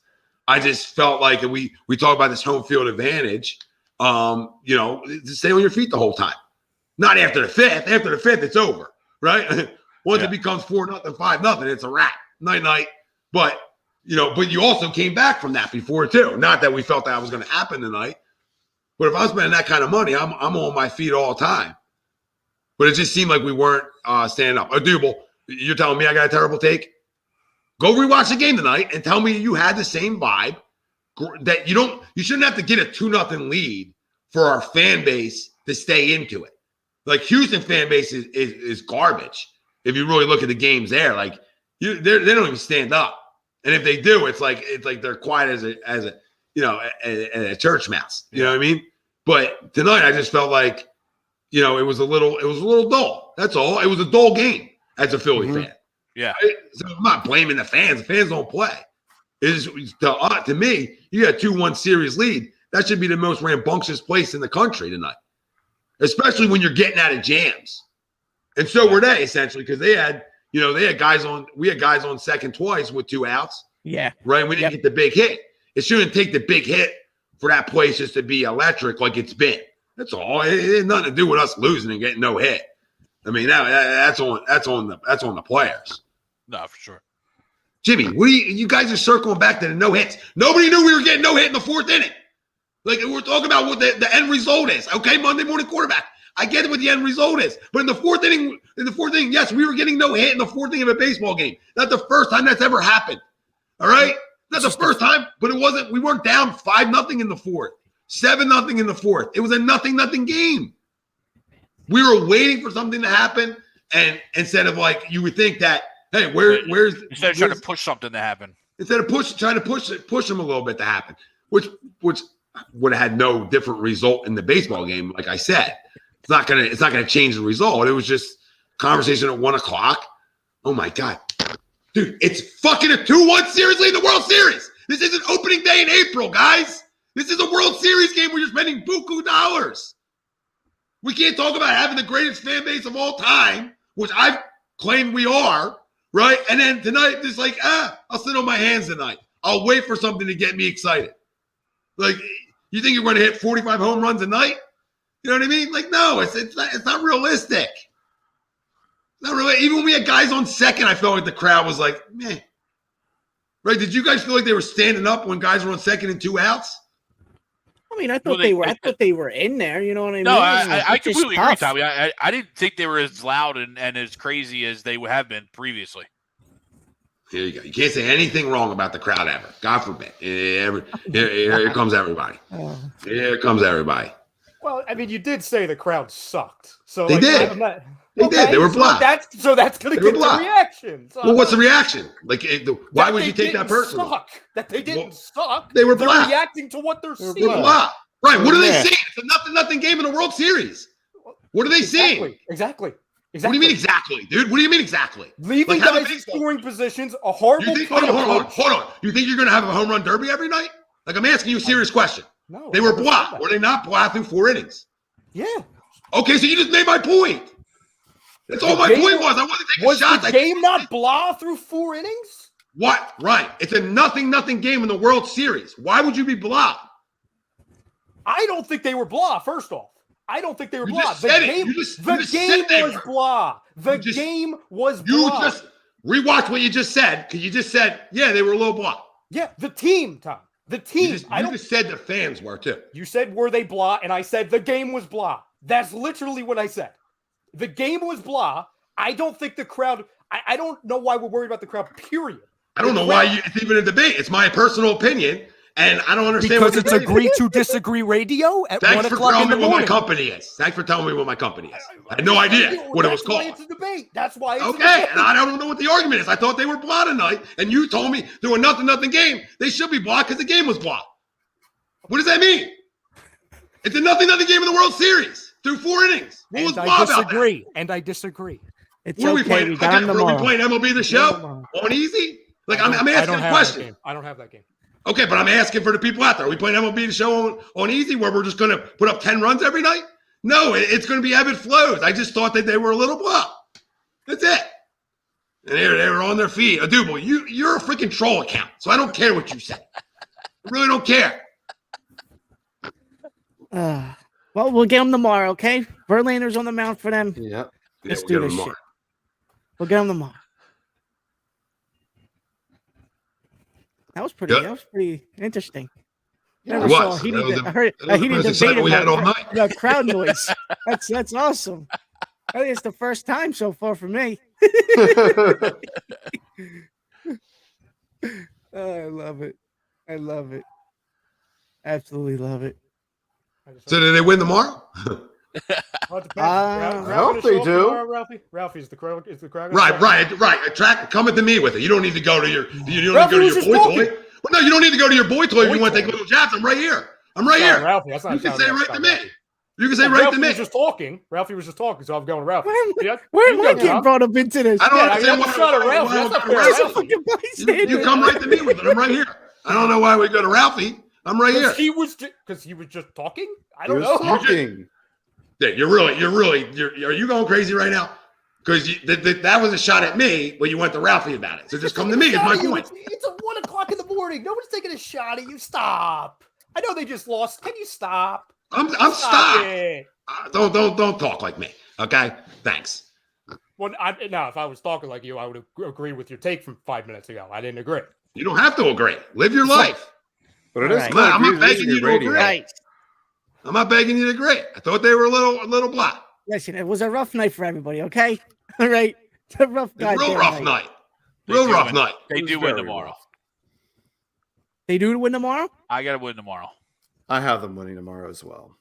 I just felt like we talk about this home field advantage, just stay on your feet the whole time. Not after the 5th. After the 5th, it's over, right? Once it becomes 4-0, 5-0, it's a wrap. Night. But you also came back from that before too. Not that we felt that was going to happen tonight, but if I was spending that kind of money, I'm on my feet all the time. But it just seemed like we weren't standing up. Adubel, you're telling me I got a terrible take? Go rewatch the game tonight and tell me you had the same vibe. That you shouldn't have to get a 2-0 lead for our fan base to stay into it. Like Houston fan base is garbage. If you really look at the games there, like they don't even stand up. And if they do, it's like they're quiet as a church mouse. You know what I mean? But tonight I just felt like, it was a little dull. That's all. It was a dull game as a Philly fan. Yeah. So I'm not blaming the fans. The fans don't play. To me, you got a 2-1 series lead. That should be the most rambunctious place in the country tonight, especially when you're getting out of jams. And so were they essentially because they had guys on. We had guys on second twice with 2 outs. Yeah. Right. We didn't get the big hit. It shouldn't take the big hit for that place just to be electric like it's been. That's all. It had nothing to do with us losing and getting no hit. I mean, that's on the players. No, for sure. Jimmy, you guys are circling back to the no hits. Nobody knew we were getting no hit in the 4th inning. Like we're talking about what the end result is. Okay, Monday morning quarterback. I get what the end result is. But in the 4th inning, yes, we were getting no hit in the 4th inning of a baseball game. Not the first time that's ever happened. All right? Not the first time, but it wasn't. We weren't down 5-0 in the 4th. 7-0 in the 4th. It was a 0-0 game. We were waiting for something to happen, and instead of like you would think that, hey, where's instead of trying to push something to happen. Instead of trying to push them a little bit to happen, which would have had no different result in the baseball game. Like I said, it's not gonna change the result. It was just conversation at 1 o'clock. Oh my God, dude, it's fucking a 2-1 series lead in the World Series. This isn't opening day in April, guys. This is a World Series game where you're spending buku dollars. We can't talk about having the greatest fan base of all time, which I've claimed we are, right? And then tonight, just like, I'll sit on my hands tonight. I'll wait for something to get me excited. Like, you think you're going to hit 45 home runs a night? You know what I mean? Like, no, it's not realistic. Not really. Even when we had guys on second, I felt like the crowd was like, meh. Right? Did you guys feel like they were standing up when guys were on second and 2 outs? I mean, I thought they were in there. You know what I mean? No, I completely agree, Tommy. I didn't think they were as loud and as crazy as they have been previously. Here you go. You can't say anything wrong about the crowd ever. God forbid. Here comes everybody. Here comes everybody. Well, I mean, you did say the crowd sucked. So they did. They did. They were blah. So that's going to get the reaction. So well, what's the reason? Like, why would you take that personally? That they didn't suck. They were They're blah. reacting to what they're seeing. Blah. Right. What are they seeing? It's a nothing game in the World Series. What are they seeing? Exactly. What do you mean exactly, dude? What do you mean exactly? Leaving guys in scoring positions, a horrible hold on. You think you're going to have a home run derby every night? Like, I'm asking you a serious question. No. They were blah. Were they not blah through 4 innings? Yeah. Okay, so you just made my point. That's all my point was. I wasn't taking shots. Was the game not blah through 4 innings? What? Right. It's a nothing game in the World Series. Why would you be blah? I don't think they were blah, first off. I don't think they were blah. The game was blah. The game was blah. You just rewatch what you just said, because you just said, yeah, they were a little blah. Yeah, the team, Tom. The team. You just said the fans were, too. You said, were they blah? And I said, the game was blah. That's literally what I said. The game was blah. I don't think the crowd, I don't know why we're worried about the crowd, period. I don't know why it's even a debate. It's my personal opinion. And I don't understand because it's agree to disagree radio at 1 o'clock in the morning. Thanks for telling me what my company is. Thanks for telling me what my company is. I had no idea what it was called. That's why it's a debate. That's why it's a okay, debate. And I don't know what the argument is. I thought they were blah tonight, and you told me through a nothing game, they should be blah because the game was blah. What does that mean? It's a nothing game in the World Series through 4 innings. What was blah about that? And I disagree. It's what okay. Are we playing? Are we playing MLB The Show on easy? Like, I'm asking a question. I don't have that game. Okay, but I'm asking for the people out there. Are we playing MLB The Show on easy where we're just going to put up 10 runs every night? No, it's going to be ebb and flows. I just thought that they were a little blah. That's it. And they were on their feet. Adubo, you're a freaking troll account, so I don't care what you say. I really don't care. Well, we'll get them tomorrow, okay? Verlander's on the mound for them. Yeah. Let's do this shit. We'll get them tomorrow. That was pretty interesting. Never saw a heated debate about crowd noise. That's awesome. I think it's the first time so far for me. I love it. I love it. Absolutely love it. So did they win tomorrow? I hope they do. Ralphie is the crowd. Is the crowd right. Come to me with it. You don't need to go to your. You don't need to go to your boy toy. Well, no, you don't need to go to your boy toy if you want to take little jabs. I'm right here. Ralphie, that's not you can say right to me. Ralphie. You can say right to me. Ralphie was just talking, so I'm going to Ralphie. Where am I getting brought up into this? I don't understand why. You come right to me with it. I'm right here. I don't know why we go to Ralphie. I'm right here. Because he was just talking. I don't know. Talking. Are you going crazy right now? Because that was a shot at me, but you went to Ralphie about it. So just come to me. Is my point. It's 1 o'clock in the morning. Nobody's taking a shot at you. Stop. I know they just lost. Can you stop? I'm stopped. Don't talk like me. Okay. Thanks. Well, now if I was talking like you, I would agree with your take from 5 minutes ago. I didn't agree. You don't have to agree. Live your life. But it is. Right. I'm not begging you to agree. Right. I'm not begging you to agree. I thought they were a little blah. Listen, it was a rough night for everybody. Okay. All right. It's a rough night. Real rough night. Real rough night. They do win tomorrow. They do win tomorrow? I got to win tomorrow. I have them winning tomorrow as well.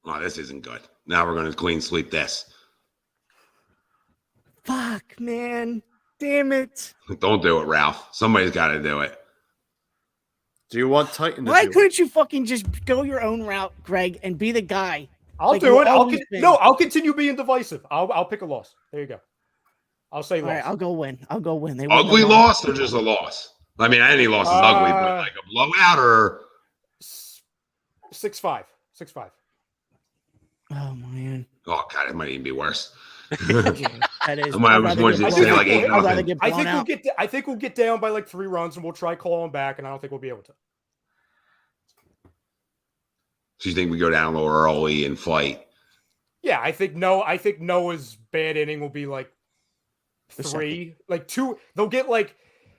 Oh, this isn't good. Now we're going to clean sweep this. Fuck, man. Damn it. Don't do it, Ralph. Somebody's got to do it. Do you want Titan? Why couldn't you fucking just go your own route, Greg, and be the guy? I'll do it. I'll continue being divisive. I'll pick a loss. There you go. I'll say loss. All right, I'll go win. They ugly loss or just a loss? I mean, any loss is ugly, but like a blowout or 6-5. 6-5. Oh man. Oh god, it might even be worse. That is. I was wanting to say like 8-0. I think we'll get down by like 3 runs, and we'll try calling back, and I don't think we'll be able to. So you think we go down a little early and fight? Yeah, I think Noah's bad inning will be like 3, like 2. They'll get like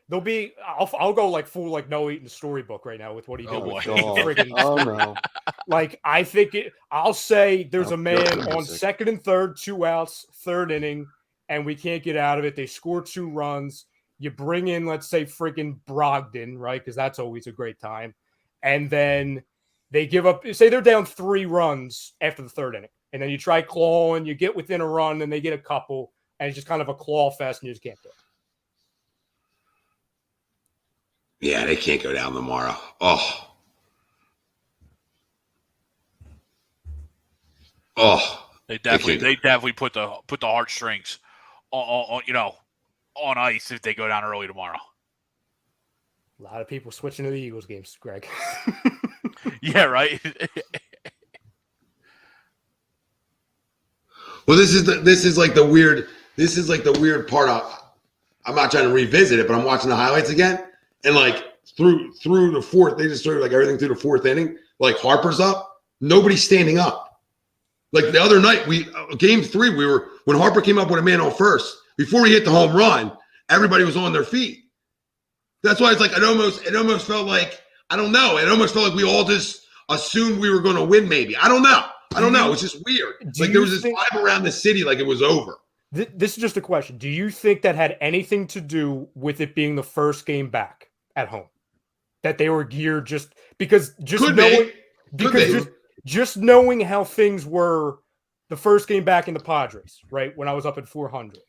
they'll be. I'll go like full like Noah eating the storybook right now with what he did. Oh no! Like I think I'll say there's a man on second and third, 2 outs, third inning, and we can't get out of it. They score 2 runs. You bring in, let's say, freaking Brogdon, right? Because that's always a great time. And then they give up. Say they're down 3 runs after the third inning, and then you try clawing. You get within a run, and they get a couple, and it's just kind of a claw fest, and you just can't do it. Yeah, they can't go down tomorrow. Oh. They definitely put the heartstrings on on ice if they go down early tomorrow. A lot of people switching to the Eagles games, Greg. Yeah, right. Well, this is like the weird part of. I'm not trying to revisit it, but I'm watching the highlights again, and like through the fourth, they just started like everything through the fourth inning. Like Harper's up, nobody's standing up. Like the other night, game 3, when Harper came up with a man on first before he hit the home run, everybody was on their feet. That's why it's like it almost felt like I don't know. It almost felt like we all just assumed we were going to win. Maybe I don't know. It's just weird. Like there was this vibe around the city, like it was over. This is just a question. Do you think that had anything to do with it being the first game back at home? That they were geared just knowing how things were the first game back in the Padres, right? When I was up at 400,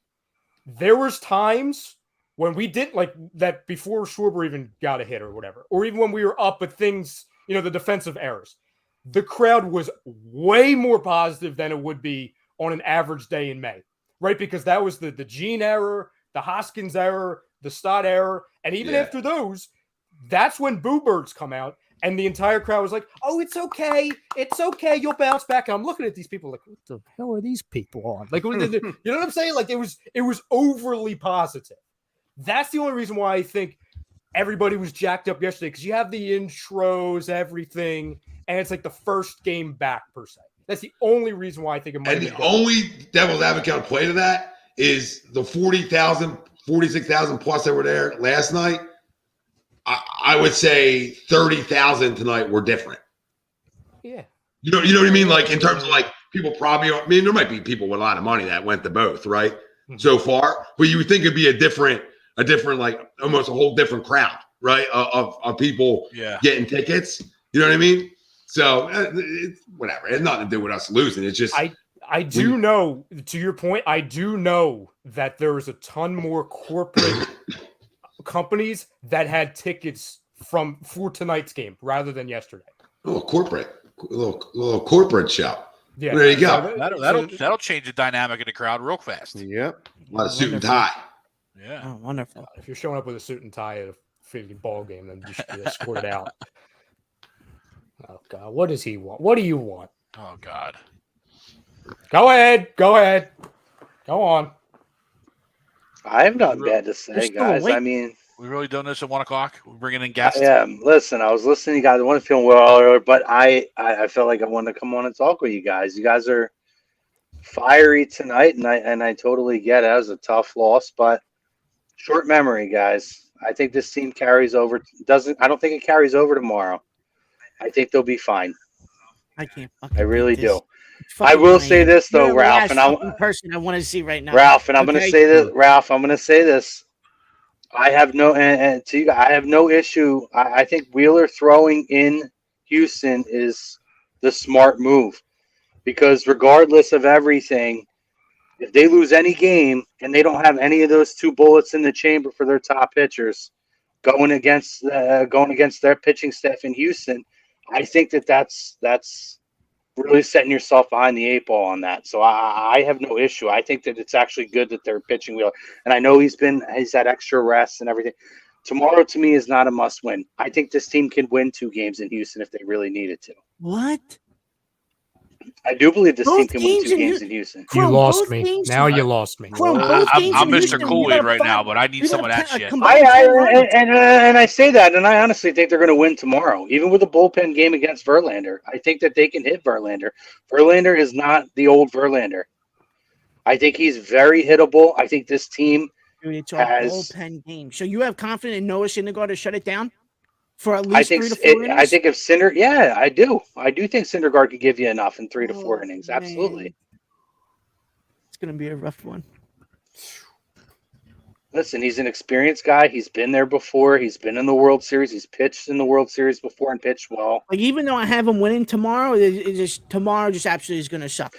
there was times when we didn't like that before Schwarber even got a hit or whatever, or even when we were up with things, the defensive errors. The crowd was way more positive than it would be on an average day in May, right? Because that was the Gene error, the Hoskins error, the Stott error. And even after those, that's when Boo Birds come out and the entire crowd was like, oh, it's okay. It's okay. You'll bounce back. And I'm looking at these people like, what the hell are these people on? Like, you know what I'm saying? Like it was overly positive. That's the only reason why I think everybody was jacked up yesterday, because you have the intros, everything, and it's like the first game back per se. That's the only reason why I think it might be. And the only devil's advocate play to that is the 40,000, 46,000 plus that were there last night. I would say 30,000 tonight were different. Yeah. You know what I mean? Like in terms of like people probably, I mean, there might be people with a lot of money that went to both, right? Mm-hmm. So far, but you would think it'd be a different, like almost a whole different crowd, right? Of people getting tickets. You know what I mean? So it's whatever. It has nothing to do with us losing. It's just I do know, to your point, I do know that there was a ton more corporate companies that had tickets for tonight's game rather than yesterday. Oh, a little corporate show. Yeah, there you go. That'll change the dynamic in the crowd real fast. Yep, a lot of suit and tie. Yeah, oh, wonderful. If you're showing up with a suit and tie at a freaking ball game, then you should be escorted out. Oh God, what does he want? What do you want? Oh God. Go ahead. Go on. I have nothing bad to say, guys. I mean, we really done this at 1 o'clock. We're bringing in guests. Yeah, listen, I was listening to you guys. I wasn't feeling well earlier, but I felt like I wanted to come on and talk with you guys. You guys are fiery tonight, and I totally get it. It was a tough loss, but short memory, guys. I think this team carries over. I don't think it carries over tomorrow. I think they'll be fine. I really do. I will say this though, Ralph, and I'm person I want to see right now. Ralph, and I'm going to say this. Ralph, I'm going to say this. I have no, and to you, I have no issue. I think Wheeler throwing in Houston is the smart move, because regardless of everything, if they lose any game and they don't have any of those 2 bullets in the chamber for their top pitchers going against their pitching staff in Houston, I think that's really setting yourself behind the 8 ball on that. So I have no issue. I think that it's actually good that they're pitching Wheeler. And I know he's had extra rest and everything. Tomorrow to me is not a must win. I think this team can win 2 games in Houston if they really needed to. What? I do believe this team can win 2 games in Houston. You lost me. Now you lost me. I'm Mr. Kool-Aid right now, but I need some of that shit. And I say that, and I honestly think they're going to win tomorrow, even with a bullpen game against Verlander. I think that they can hit Verlander. Verlander is not the old Verlander. I think he's very hittable. I think this team it's a bullpen game. So you have confidence in Noah Syndergaard to shut it down for at least 3 to 4 innings? I think if I do. I do think Syndergaard could give you enough in 3 to 4 innings. Absolutely. Man. It's going to be a rough one. Listen, he's an experienced guy. He's been there before. He's been in the World Series. He's pitched in the World Series before and pitched well. Like, even though I have him winning tomorrow, tomorrow just absolutely is going to suck.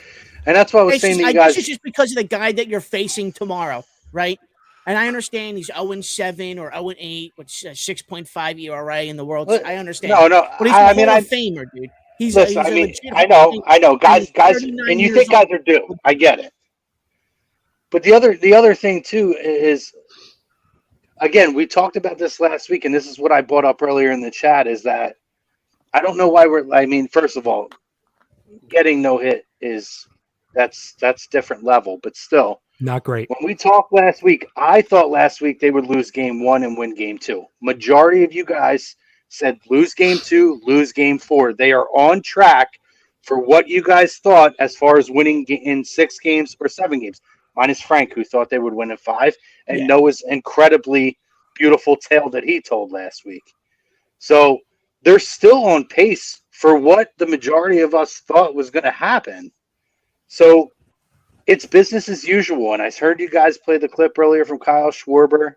And that's why I was saying to you guys. It's just because of the guy that you're facing tomorrow, right? And I understand he's 0-7 or 0-8, which is a 6.5 ERA in the World. I understand. No. But he's a Hall of Famer, dude. I know. Guys, and you think guys are due. I get it. But the other thing too is, again, we talked about this last week, and this is what I brought up earlier in the chat, is that I don't know why first of all, getting no hit that's different level, but still not great. When we talked last week, I thought last week they would lose game 1 and win game 2. Majority of you guys said lose game 2, lose game 4. They are on track for what you guys thought as far as winning in 6 games or 7 games. Minus Frank, who thought they would win in 5, and Noah's incredibly beautiful tale that he told last week. So they're still on pace for what the majority of us thought was going to happen. So it's business as usual. And I heard you guys play the clip earlier from Kyle Schwarber,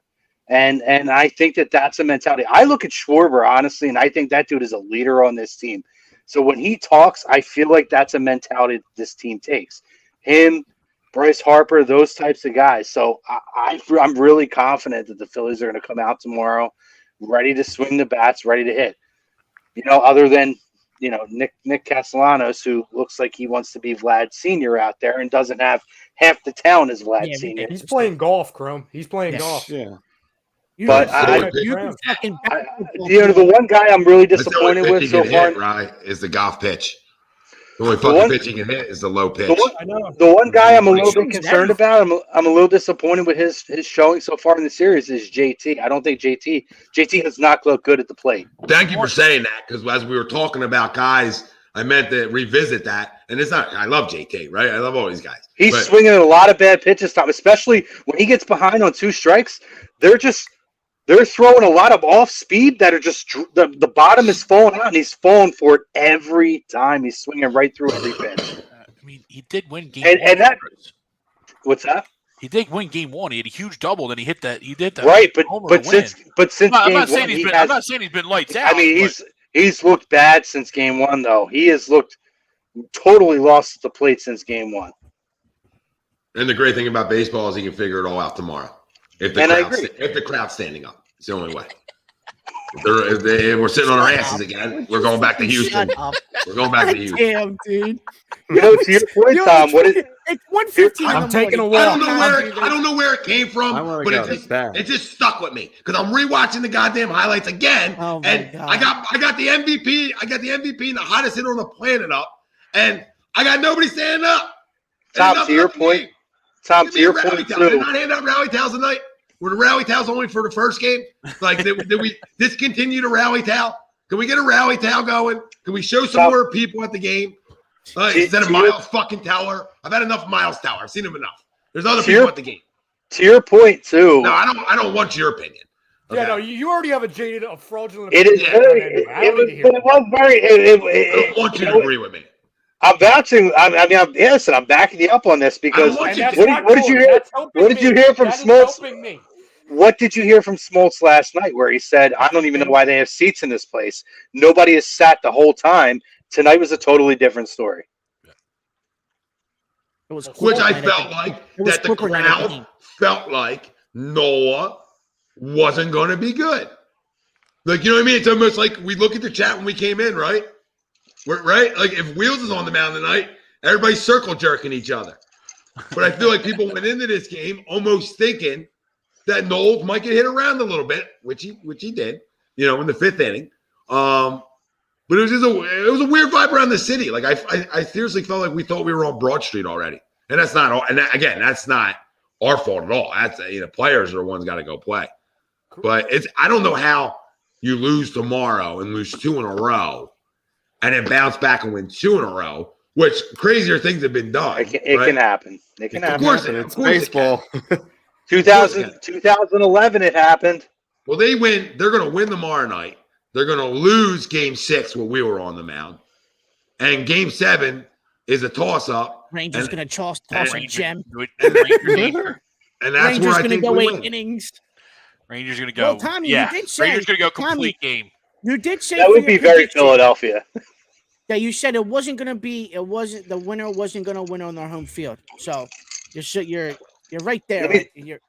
and I think that's a mentality. I look at Schwarber, honestly, and I think that dude is a leader on this team. So when he talks, I feel like that's a mentality that this team takes. Him, Bryce Harper, those types of guys. So I'm really confident that the Phillies are going to come out tomorrow ready to swing the bats, ready to hit. Other than, Nick Castellanos, who looks like he wants to be Vlad Sr. out there and doesn't have half the town as Vlad Sr. He's playing golf, Chrome. He's playing golf. Yeah. But the one guy I'm really disappointed with so far is the golf pitch. The only fucking pitch he can hit is the low pitch. The one guy I'm a little bit concerned about, I'm a little disappointed with his showing so far in the series is JT. I don't think JT has not looked good at the plate. Thank you for saying that, because as we were talking about guys, I meant to revisit that. And it's not – I love JT, right? I love all these guys. He's swinging a lot of bad pitches, Tom, especially when he gets behind on 2 strikes. They're throwing a lot of off speed that are just the bottom is falling out, and he's falling for it every time. He's swinging right through every pitch. He did win game 1. And what's that? He did win game 1. He had a huge double, then he hit that. He did that. Right, but since I'm not saying he's been lights out. I mean, he's looked bad since game 1, though. He has looked totally lost at the plate since game 1. And the great thing about baseball is he can figure it all out tomorrow. If the crowd's standing up. It's the only way. If we're sitting on our asses again, we're going back to Houston. We're going back to Houston. Damn, dude. To your point, Tom, it's 1:15. I'm taking a walk. I don't know where it came from, but it just stuck with me because I'm rewatching the goddamn highlights again. Oh, and God. I got the MVP. I got the MVP and the hottest hitter on the planet up, and I got nobody standing up. Tom, to your point. Tom, to your point, too. Did not hand out rally towels tonight? Were the rally towels only for the first game? Like, did we discontinue the rally towel? Can we get a rally towel going? Can we show some more people at the game? Instead of Miles fucking Teller. I've had enough Miles Teller. I've seen him enough. There's other people at the game. To your point, too. No, I don't want your opinion. Okay. Yeah, no, you already have a fraudulent opinion. I don't want you to agree with me. I'm vouching. I'm backing you up on this because what did you hear? What did you hear from Smoltz? What did you hear from Smoltz last night, where he said, "I don't even know why they have seats in this place. Nobody has sat the whole time. Tonight was a totally different story." Which I felt like that the crowd felt like Nola wasn't going to be good. Like, you know what I mean? It's almost like we look at the chat when we came in, right? Right? Like, if Wheels is on the mound tonight, everybody's circle jerking each other. But I feel like people went into this game almost thinking that Knowles might get hit around a little bit, which he did, in the 5th inning. But it was a weird vibe around the city. Like, I seriously felt like we thought we were on Broad Street already. And that's not that's not our fault at all. That's players are the ones got to go play. But I don't know how you lose tomorrow and lose 2 in a row and then bounce back and win 2 in a row which crazier things have been done. It can happen. It can happen. Of course, It's baseball. 2011, it happened. Well, they win. They're going to win tomorrow night. They're going to lose Game 6 when we were on the mound, and Game 7 is a toss-up. Rangers going to toss a gem. And that's Rangers where I going to think go we 8 win. innings. Rangers going to go. Well, Tommy, you did say Rangers going to go complete game. You did say That would be very Philadelphia. That you said it wasn't going to be. It wasn't the winner wasn't going to win on their home field. So you're right there.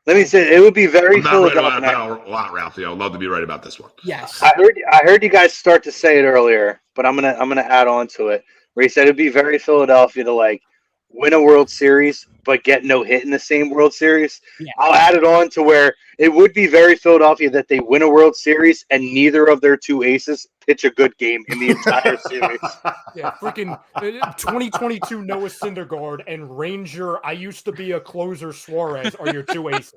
Let me say it would be very I'm not Philadelphia. right about a lot, Ralphie. I'd love to be right about this one. Yes, I heard you guys start to say it earlier, but I'm gonna add on to it where he said it'd be very Philadelphia to like win a World Series but get no hit in the same World Series. Yeah. I'll add it on to where it would be very Philadelphia that they win a World Series and neither of their two aces pitch a good game in the entire series. Yeah, freaking 2022 Noah Syndergaard and Ranger. I used to be a closer Suarez are your two aces.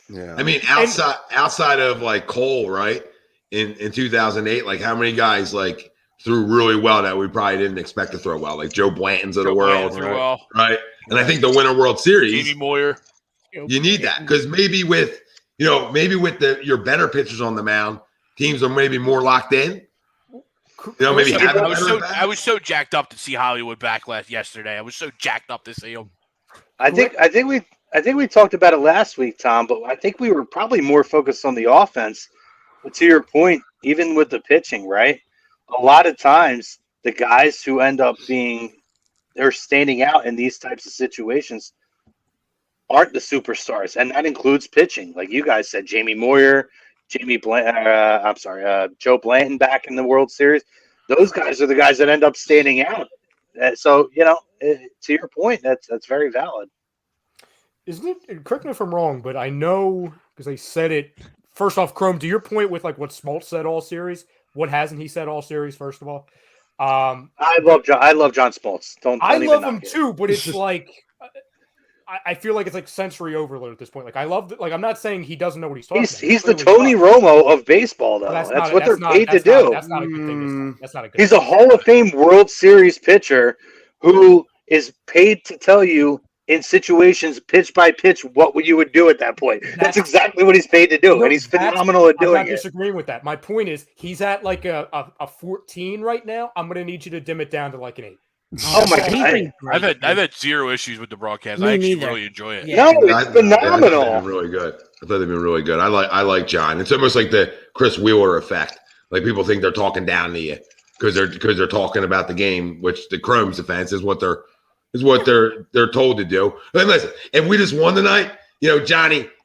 Yeah, I mean, outside of like Cole, right? In 2008, like how many guys like threw really well that we probably didn't expect to throw well, like Joe Blanton's of the world, right? And I think the winter World Series, Jamie Moyer, you need that because maybe with your better pitchers on the mound, teams are maybe more locked in. Maybe I was so jacked up to see Hollywood back yesterday. I was so jacked up to see him. I think we talked about it last week, Tom, but I think we were probably more focused on the offense. But to your point, even with the pitching, right? A lot of times the guys who end up they're standing out in these types of situations aren't the superstars, and that includes pitching. Like you guys said, Jamie Moyer, Joe Blanton back in the World Series. Those guys are the guys that end up standing out. So, to your point, that's very valid. Isn't it? Correct me if I'm wrong, but I know because they said it. First off, Chrome, to your point with like what Smoltz said all series, what hasn't he said all series? First of all, I love John Smoltz. I love him too, but it's like I feel like it's like sensory overload at this point. Like I'm not saying he doesn't know what he's talking about. He's the Tony Romo of baseball, though. That's what they're paid to do. That's not a good thing. That's not a good. He's a Hall of Fame World Series pitcher who is paid to tell you in situations pitch by pitch what you would do at that point. That's exactly what he's paid to do, and he's phenomenal at doing it. I'm not disagreeing with that. My point is he's at like a 14 right now. I'm going to need you to dim it down to like an 8. Oh my God! I've had zero issues with the broadcast. I actually really enjoy it. No, it's phenomenal. They've been really good. I thought they've been really good. I like John. It's almost like the Chris Wheeler effect. Like people think they're talking down to you because they're talking about the game, which the Chrome's defense is what they're told to do. And listen, if we just won tonight,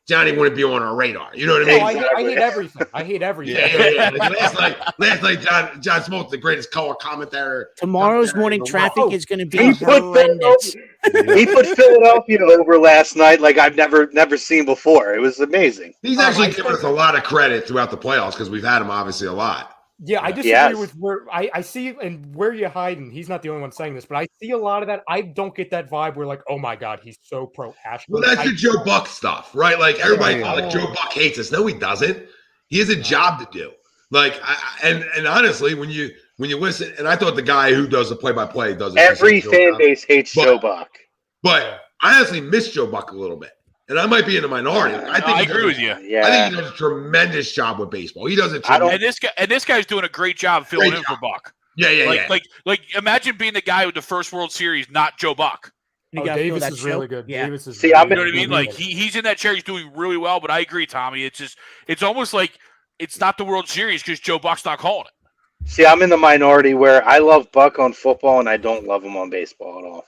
Johnny wouldn't be on our radar. You know what I mean? I hate everything. I hate everything. Yeah. Like last night, John Smoltz, the greatest color commentator. Tomorrow's morning traffic is going to be horrendous. He put Philadelphia over last night like I've never seen before. It was amazing. He's actually given us a lot of credit throughout the playoffs because we've had him obviously a lot. Yeah, I disagree with where I see and where you hide, and he's not the only one saying this, but I see a lot of that. I don't get that vibe where like, oh my God, he's so pro Ashburn. Well, that's the Joe Buck stuff, right? Like everybody, like Joe Buck hates us. No, he doesn't. He has a job to do. Like, and honestly, when you listen, and I thought the guy who does the play-by-play does it. Every fan base hates Joe Buck, but I honestly miss Joe Buck a little bit. And I might be in the minority. I agree with you. Yeah. I think he does a tremendous job with baseball. He does it. And this guy's doing a great job filling in for Buck. Yeah. Like imagine being the guy with the first World Series, not Joe Buck. Davis is really good. Yeah. Davis is. You know what I mean? Like he's in that chair. He's doing really well. But I agree, Tommy. It's almost like it's not the World Series because Joe Buck's not calling it. See, I'm in the minority where I love Buck on football and I don't love him on baseball at all.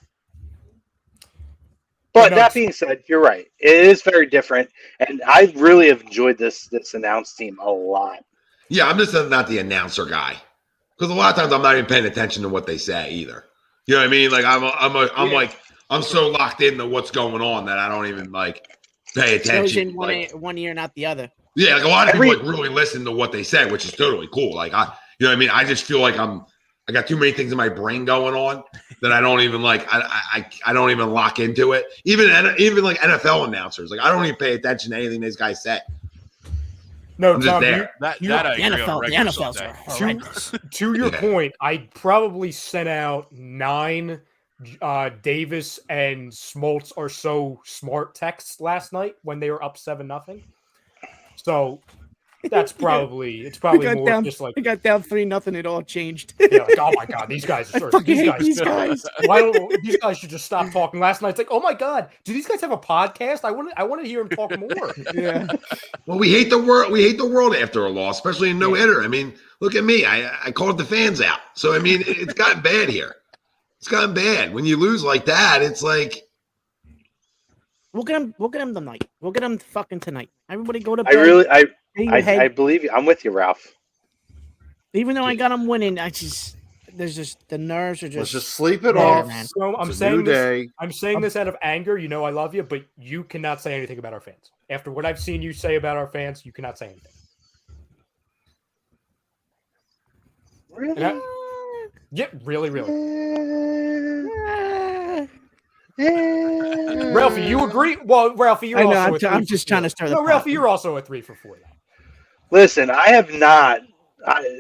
But that being said, you're right. It is very different, and I really have enjoyed this announce team a lot. Yeah, I'm just not the announcer guy because a lot of times I'm not even paying attention to what they say either. You know what I mean? Like I'm so locked into what's going on that I don't even like pay attention. In one ear, not the other. Yeah, like a lot of people like really listen to what they say, which is totally cool. Like you know what I mean? I just feel like I got too many things in my brain going on that I don't even like. I don't even lock into it. Even like NFL announcers, like I don't even pay attention to anything these guys say. No, I'm just Tom, there. That The I agree on a regular NFLs Sunday. are horrendous. To your point, I probably sent out 9 Davis and Smoltz are so smart texts last night when they were up 7-0. So that's probably more down, just like I got down 3-0. It all changed. yeah, like, oh my god, these guys I are fucking hate these guys. Why don't these guys should just stop talking? Last night it's like, oh my god, do these guys have a podcast? I want to hear them talk more. Yeah. Well, we hate the world. We hate the world after a loss, especially a no hitter. I mean, look at me. I called the fans out. So I mean, it's gotten bad here. It's gotten bad. When you lose like that, it's like We'll get them tonight. We'll get them fucking tonight. Everybody go to bed. I believe you. I'm with you, Ralph. Even though I got them winning, there's just the nerves are just. Let's just sleep it off. Man. So I'm It's a saying new this. day. I'm saying this out of anger. You know I love you, but you cannot say anything about our fans. After what I've seen you say about our fans, you cannot say anything. Really? Yeah, really. Ralphie, you agree? Well, Ralphie, you're I know. also. I'm just trying to start. No, Ralphie, you're also a 3 for 4. Listen, I have not.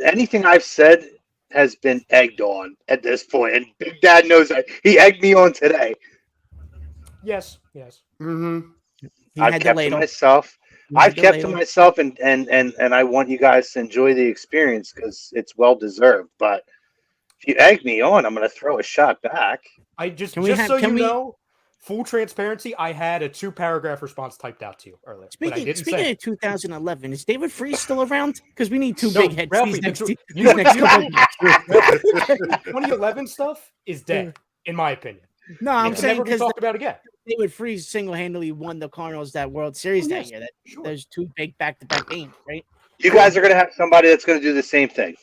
Anything I've said has been egged on at this point, and Big Dad knows that. He egged me on today. Yes. Mm-hmm. I've kept to myself. I've kept to myself, and I want you guys to enjoy the experience because it's well deserved. But if you egg me on, I'm going to throw a shot back. I just so you know, full transparency, I had a 2-paragraph response typed out to you earlier. Speaking of 2011, is David Freese still around? Because we need 2 No, big heads. Ralphie, these next couple of 2011 stuff is dead, in my opinion. No, I'm saying never be because talked about again. David Freese single-handedly won the Cardinals that World Series that year. Those 2 big back-to-back games, right? You guys are going to have somebody that's going to do the same thing.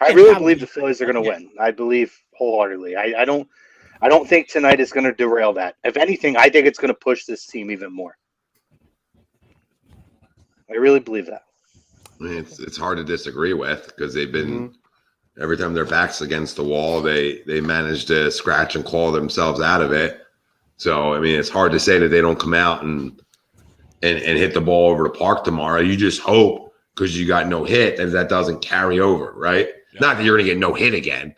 I really believe the Phillies are going to win. I believe wholeheartedly. I don't think tonight is going to derail that. If anything, I think it's going to push this team even more. I really believe that. I mean, it's hard to disagree with because they've been every time their back's against the wall, they manage to scratch and claw themselves out of it. So I mean, it's hard to say that they don't come out and hit the ball over the park tomorrow. You just hope because you got no hit that doesn't carry over, right? Yeah. Not that you're going to get no hit again,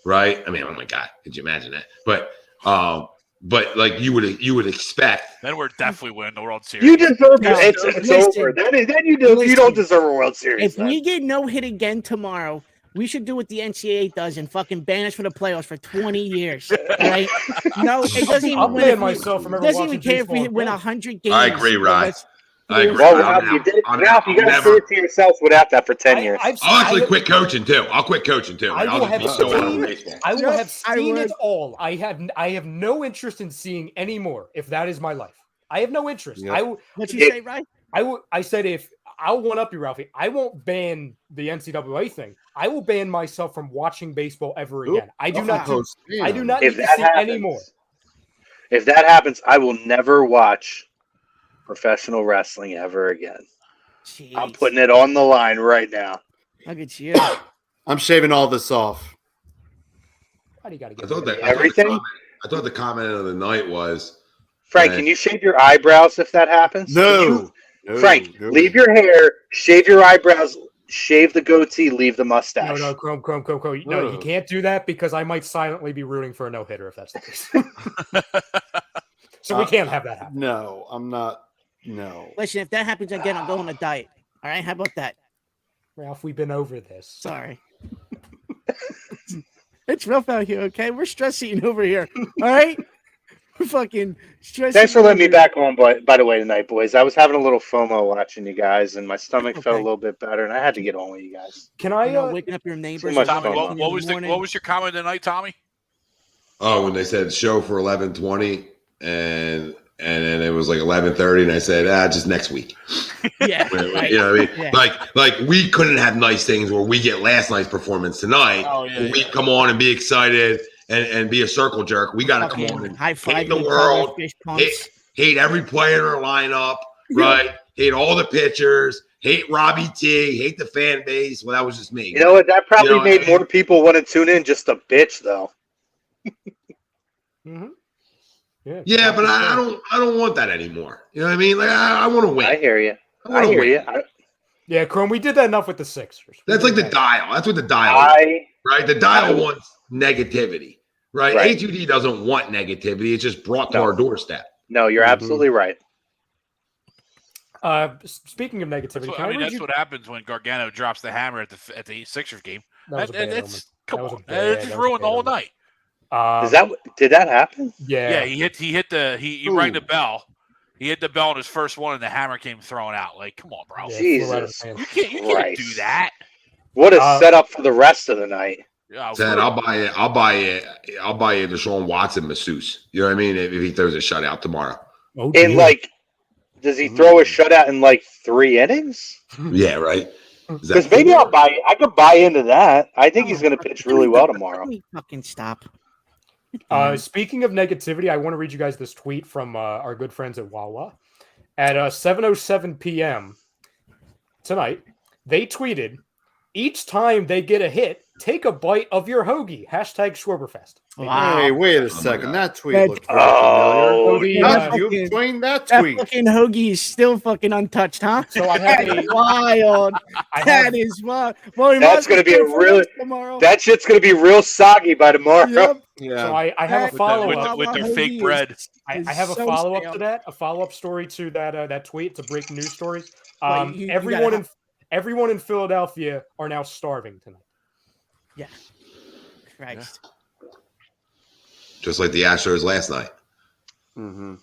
right? I mean, oh my God, could you imagine that? But like you would expect. Then we're definitely winning the World Series. You deserve it. It's over. Then you don't deserve a World Series. If we get no hit again tomorrow, we should do what the NCAA does and fucking ban us from the playoffs for 20 years. Right? No, it doesn't even. I'll ban myself from ever doesn't watching even care if we baseball. win 100 games. I agree, Ryan. I agree. Well, Ralph, you got to say it to yourself without that for 10 years. I'll actually quit coaching too. I'll quit coaching too. I will have seen would. it all. I have no interest in seeing any more. If that is my life, I have no interest. Yep. What'd you say, Ryan? I said if I'll one up you, Ralphie. I won't ban the NCAA thing. I will ban myself from watching baseball ever again. I do not need to see any more. If that happens, I will never watch professional wrestling ever again. Jeez. I'm putting it on the line right now. Look at you. I'm shaving all this off. Why do you got to get everything? I thought the comment of the night was, Frank, can you shave your eyebrows if that happens? No. Frank, leave your hair, shave your eyebrows, shave the goatee, leave the mustache. No, Chrome. No, you can't do that because I might silently be rooting for a no-hitter if that's the case. So we can't have that happen. No, I'm not. No. Listen, if that happens again, I'll go on a diet. All right, how about that? Ralph, we've been over this. Sorry. It's rough out here, okay? We're stress eating over here. All right? We're fucking stress. Thanks for letting me back on, by the way, tonight, boys. I was having a little FOMO watching you guys, and my stomach felt a little bit better, and I had to get on with you guys. Can I waking up your neighbors? Tommy, what was your comment tonight, Tommy? Oh, when they said show for 11:20 and then it was like 11:30, and I said, just next week. Yeah, right. You know what I mean? Yeah. Like we couldn't have nice things where we get last night's performance tonight. We come on and be excited and be a circle jerk. We got to come on and hate the world, hate every player in our lineup, right? Hate all the pitchers, hate Robbie T, hate the fan base. Well, that was just me. You know what? That probably made more people want to tune in just a bitch, though. Mm-hmm. Yeah, but I don't want that anymore. You know what I mean? Like I want to win. I hear you. I hear you. Yeah, Chrome, we did that enough with the Sixers. That's like the dial. That's what the dial is, right? The dial wants negativity, right? A2D doesn't want negativity. It's just brought to our doorstep. No, you're absolutely right. Speaking of negativity, that's what happens when Gargano drops the hammer at the Sixers game. It's ruined the whole night. Did that happen? Yeah. He rang the bell. He hit the bell on his first one, and the hammer came thrown out. Like, come on, bro. Yeah, Jesus, you can't do that. What a setup for the rest of the night. Yeah, Ted, I'll buy it. I'll buy a Deshaun Watson masseuse. You know what I mean? If he throws a shutout tomorrow. Oh, does he throw a shutout in 3 innings? Yeah, right. Because maybe I could buy into that. I think he's going to pitch really well tomorrow. Let me fucking stop. Speaking of negativity, I want to read you guys this tweet from our good friends at Wawa. At 7:07 p.m. tonight, they tweeted, "Each time they get a hit, take a bite of your hoagie. #Schwarberfest." Wow. Hey, wait a second. That tweet looked familiar. You explained that tweet. That fucking hoagie is still fucking untouched, huh? So I have wild. That is wild. Well, that's going to be tomorrow. That shit's going to be real soggy by tomorrow. Yep. Yeah. So I have a follow-up. With their fake bread. I have a follow-up to that. A follow-up story to that tweet. It's a breaking news story. Everyone in Philadelphia are now starving tonight. Yeah. Christ. Yeah. Just like the Astros last night. Mm-hmm.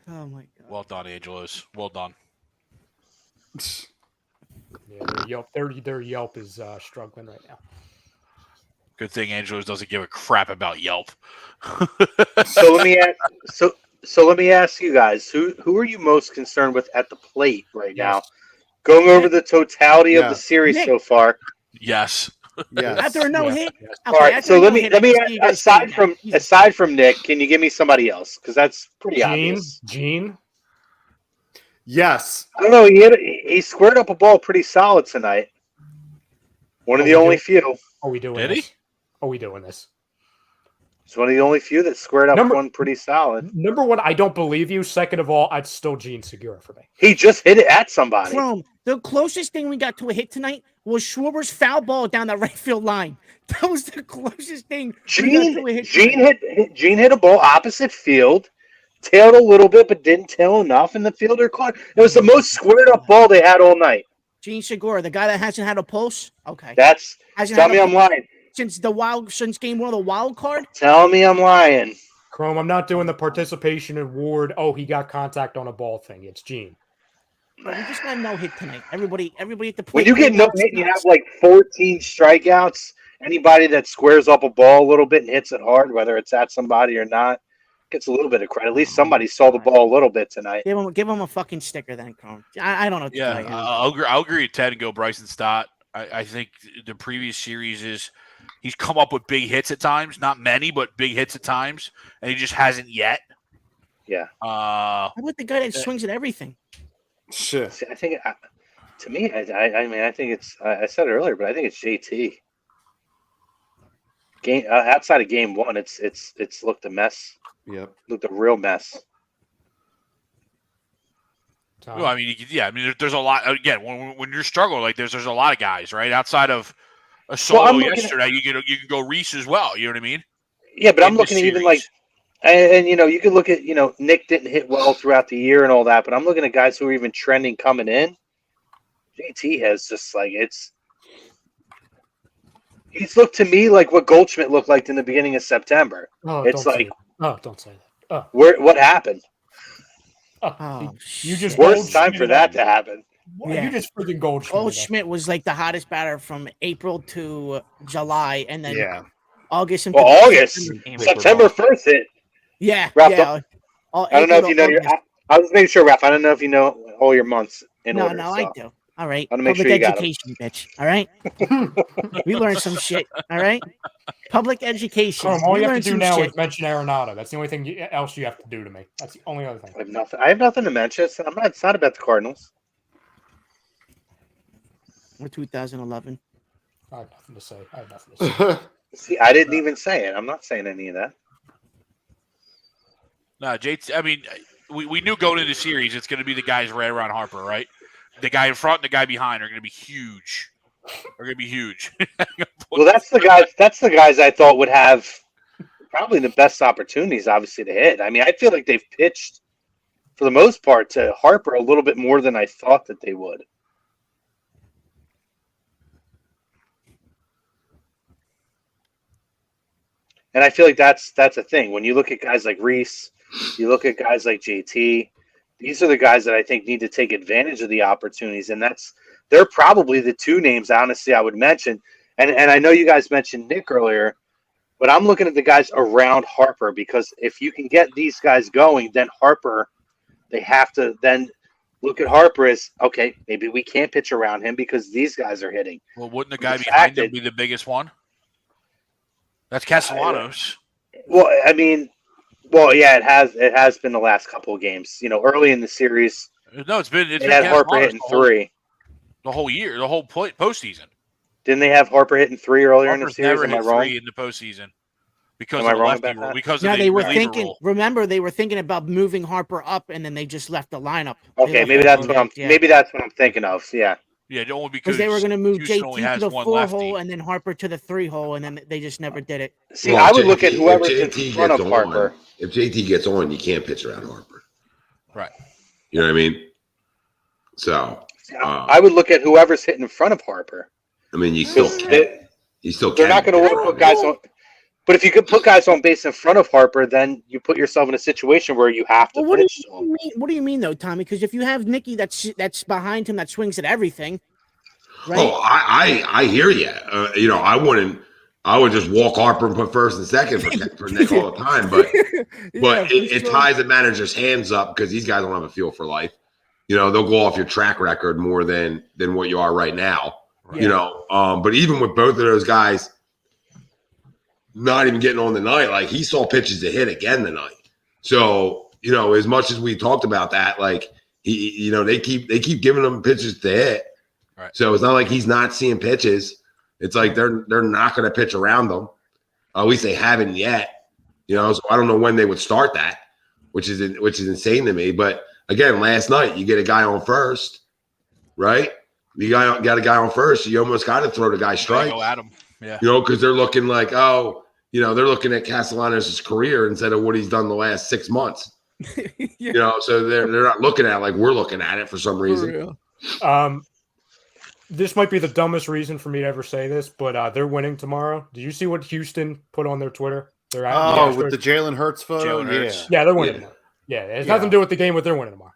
Oh my God. Well done, Angelos. Well done. Yeah, their Yelp is struggling right now. Good thing Angelos doesn't give a crap about Yelp. So let me ask you guys, who are you most concerned with at the plate right now? Going over the totality of the series so far. Yes. After a no hit. Okay, all right. So let me aside from Nick, can you give me somebody else? Because that's pretty obvious. Gene. Yes. I don't know. He squared up a ball pretty solid tonight. One of the only few. Are we doing Did this? he? Are we doing this? It's one of the only few that squared up one pretty solid. Number one, I don't believe you. Second of all, it's still Gene Segura for me. He just hit it at somebody. Chrome, the closest thing we got to a hit tonight was Schwarber's foul ball down the right field line. That was the closest thing we got to a hit. Gene hit a ball opposite field, tailed a little bit, but didn't tail enough, and the fielder caught. It was the most squared up ball they had all night. Gene Segura, the guy that hasn't had a pulse. Okay, tell me I'm lying. Since game 1 of the wild card. Tell me I'm lying. Chrome, I'm not doing the participation award. Oh, he got contact on a ball thing. It's Gene. We just got no hit tonight. Everybody at the plate. When you get no hit, and you have 14 strikeouts. Anybody that squares up a ball a little bit and hits it hard, whether it's at somebody or not, gets a little bit of credit. At least somebody saw the ball a little bit tonight. Give him a fucking sticker then, Chrome. I don't know. Yeah, I'll agree with Ted and go Bryson Stott. I think the previous series is he's come up with big hits at times, not many, but big hits at times, and he just hasn't yet. Yeah. How about the guy that swings at everything? Sure. See, I think to me, I think it's. I said it earlier, but I think it's JT. Outside of game 1, it's looked a mess. Yep. Looked a real mess. Well, I mean, there's a lot. Again, when you're struggling, there's a lot of guys, right? Outside of a solo yesterday, you can go Reese as well. You know what I mean? Yeah, but I'm looking at even and you can look at Nick didn't hit well throughout the year and all that, but I'm looking at guys who are even trending coming in. JT has just he's looked to me like what Goldschmidt looked like in the beginning of September. Oh, it's don't say that. What happened? You just worst time for that to happen. Yeah. You just freaking Goldschmidt. Goldschmidt was the hottest batter from April to July, and then August and September 1st hit. Yeah, Raph, I don't know if you know I was making sure, Raph. I don't know if you know all your months in order. No, I do. All right. I want to make Public sure you education, bitch. All right. We learned some shit. All right. Public education. All you have to do now is mention Aaron Nola. That's the only thing else you have to do to me. That's the only other thing. I have nothing to mention. It's not about the Cardinals. Or 2011. I have nothing to say. See, I didn't even say it. I'm not saying any of that. No, JT. I mean, we knew going into the series it's going to be the guys right around Harper, right? The guy in front and the guy behind are going to be huge. They're going to be huge. Well, that's the guys. That's the guys I thought would have probably the best opportunities, obviously, to hit. I mean, I feel like they've pitched for the most part to Harper a little bit more than I thought that they would. And I feel like that's a thing. When you look at guys like Reese, you look at guys like JT, these are the guys that I think need to take advantage of the opportunities. And they're probably the two names, honestly, I would mention. And I know you guys mentioned Nick earlier, but I'm looking at the guys around Harper, because if you can get these guys going, then Harper, they have to then look at Harper as, okay, maybe we can't pitch around him because these guys are hitting. Well, wouldn't the guy behind him be the biggest one? That's Castellanos. Well, I mean, yeah, it has been the last couple of games. You know, early in the series. No, it's been Harper hitting 3 the whole year, the whole postseason. Didn't they have Harper hitting 3 earlier in the series? Never Am I hit wrong? 3 in the postseason because Am I of the wrong lefty about rule. that? Because Yeah, of the they were reliever thinking. rule. Remember, they were thinking about moving Harper up, and then they just left the lineup. Okay, maybe that's what I'm. Maybe that's what I'm thinking of. Yeah. Yeah, only because they were going to move Houston only JT has to the one 4 lefty. hole and then Harper to the 3 hole, and then they just never did it. See, I would look at whoever's in front of on, Harper. If JT gets on, you can't pitch around Harper. Right. You know what I mean? So I would look at whoever's hitting in front of Harper. I mean, you still can't. They're not going to want to put guys on. But if you could put guys on base in front of Harper, then you put yourself in a situation where you have to pitch. What do you mean, though, Tommy? Because if you have Nicky that's behind him that swings at everything, right? Oh, I hear you. You know, I would just walk Harper and put first and second for Nick all the time. But it ties the manager's hands up because these guys don't have a feel for life. You know, they'll go off your track record more than what you are right now. Right. You know, but even with both of those guys not even getting on the night, like he saw pitches to hit again tonight. So, you know, as much as we talked about that, like they keep giving him pitches to hit. Right. So it's not like he's not seeing pitches. It's like they're not going to pitch around them. At least they haven't yet. You know, so I don't know when they would start that, which is insane to me. But again, last night you get a guy on first, right? You got a guy on first. You almost got to throw the guy strikes. Go at him. Yeah. You know, because they're looking like, oh, you know, they're looking at Castellanos' career instead of what he's done the last 6 months. Yeah. You know, so they're not looking at it like we're looking at it for some reason. This might be the dumbest reason for me to ever say this, but they're winning tomorrow. Did you see what Houston put on their Twitter? They're at with the Jalen Hurts photo. Yeah, they're winning. Yeah, it has nothing to do with the game, but they're winning tomorrow.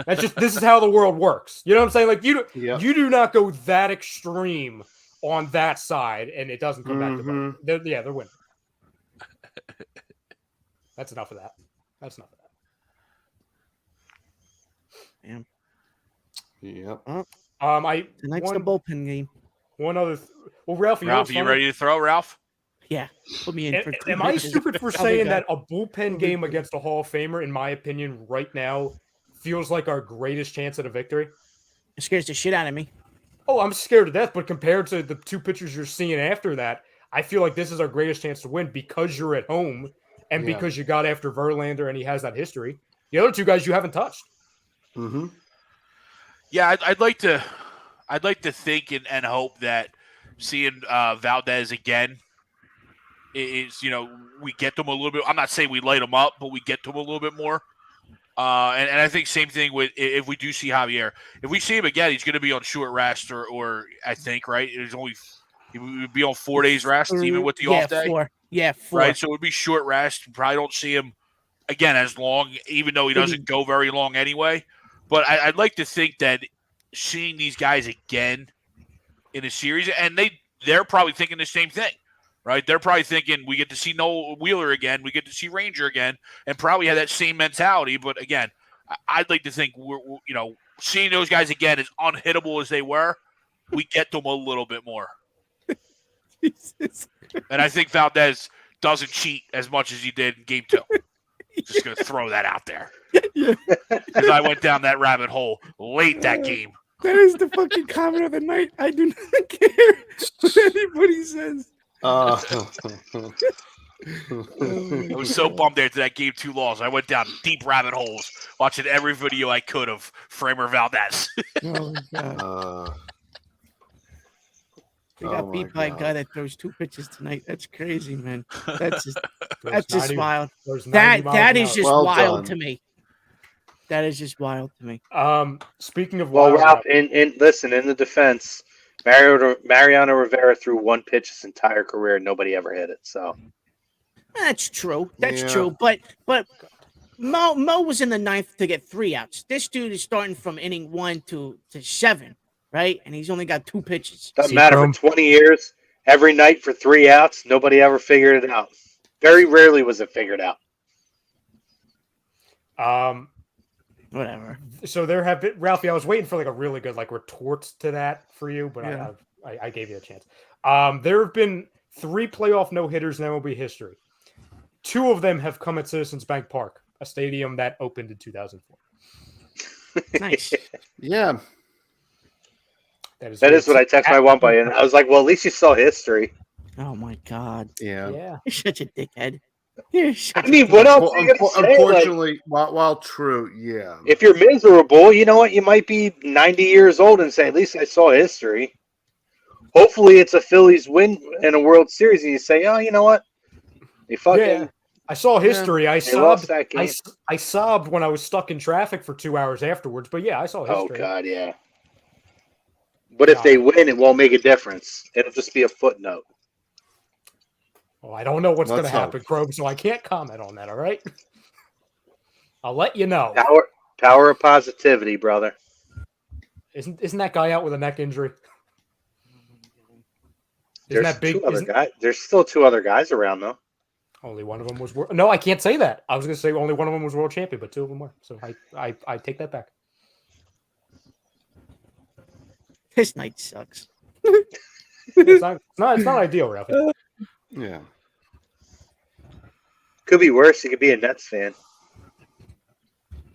That's just this is how the world works. You know what I'm saying? Like you do not go that extreme on that side, and it doesn't come back to them. They're winning. That's enough of that. That's enough of that. Yep. Tonight's the bullpen game. One other. Ralph, are you ready to throw, Ralph? Yeah. Put me in for Am I stupid for saying that a bullpen game against a Hall of Famer, in my opinion, right now, feels like our greatest chance at a victory? It scares the shit out of me. Oh, I'm scared to death, but compared to the two pitchers you're seeing after that, I feel like this is our greatest chance to win because you're at home and because you got after Verlander and he has that history. The other two guys you haven't touched. Mm-hmm. Yeah, I'd like to think and hope that seeing Valdez again is, you know, we get them a little bit. I'm not saying we light them up, but we get to them a little bit more. And I think same thing with if we do see Javier. If we see him again, he's going to be on short rest or I think, right? He would be on 4 days rest even with the off day. 4. Yeah, 4. Right, so it would be short rest. Probably don't see him again as long, even though he doesn't go very long anyway. But I'd like to think that seeing these guys again in a series, and they're probably thinking the same thing, right? They're probably thinking we get to see Noah Wheeler again, we get to see Ranger again, and probably have that same mentality. But again, I'd like to think we're seeing those guys again, as unhittable as they were, we get them a little bit more. And I think Valdez doesn't cheat as much as he did in Game 2. Just going to throw that out there. Because I went down that rabbit hole late that game. That is the fucking comment of the night. I do not care what anybody says. I was so bummed after that game 2 loss. I went down deep rabbit holes watching every video I could of Framer Valdez. Oh my God. We got beat by a guy that throws 2 pitches tonight. That's crazy, man. That's just wild. That is just wild to me. That is just wild to me. Speaking of Ralph, in the defense, Mariano Rivera threw 1 pitch his entire career and nobody ever hit it. So that's true. That's true. But Mo was in the 9th to get 3 outs. This dude is starting from inning 1 to 7. Right, and he's only got 2 pitches. Doesn't matter. For 20 years, every night for 3 outs, nobody ever figured it out. Very rarely was it figured out. Whatever. So there have been, Ralphie, I was waiting for like a really good like retort to that for you, but I gave you a chance. There have been 3 playoff no-hitters in MLB history. 2 of them have come at Citizens Bank Park, a stadium that opened in 2004. Nice. Yeah. That is what I text my one buddy, and I was like, well, at least you saw history. Oh, my God. Yeah. You're such a dickhead. What else are you gonna say? Unfortunately, while true, yeah. If you're miserable, you know what? You might be 90 years old and say, at least I saw history. Hopefully it's a Phillies win in a World Series, and you say, oh, you know what? They fucking... Yeah. I saw history. Yeah, I sobbed. I sobbed when I was stuck in traffic for 2 hours afterwards. But yeah, I saw history. Oh, God, yeah. But if they win, it won't make a difference. It'll just be a footnote. Well, I don't know what's going to happen, Crobe, so I can't comment on that, all right? I'll let you know. Power of positivity, brother. Isn't that guy out with a neck injury? There's still 2 other guys around, though. Only one of them was... No, I can't say that. I was going to say only one of them was world champion, but 2 of them were. So I take that back. This night sucks. It's not ideal, Ralphie. Yeah. Could be worse. You could be a Nets fan.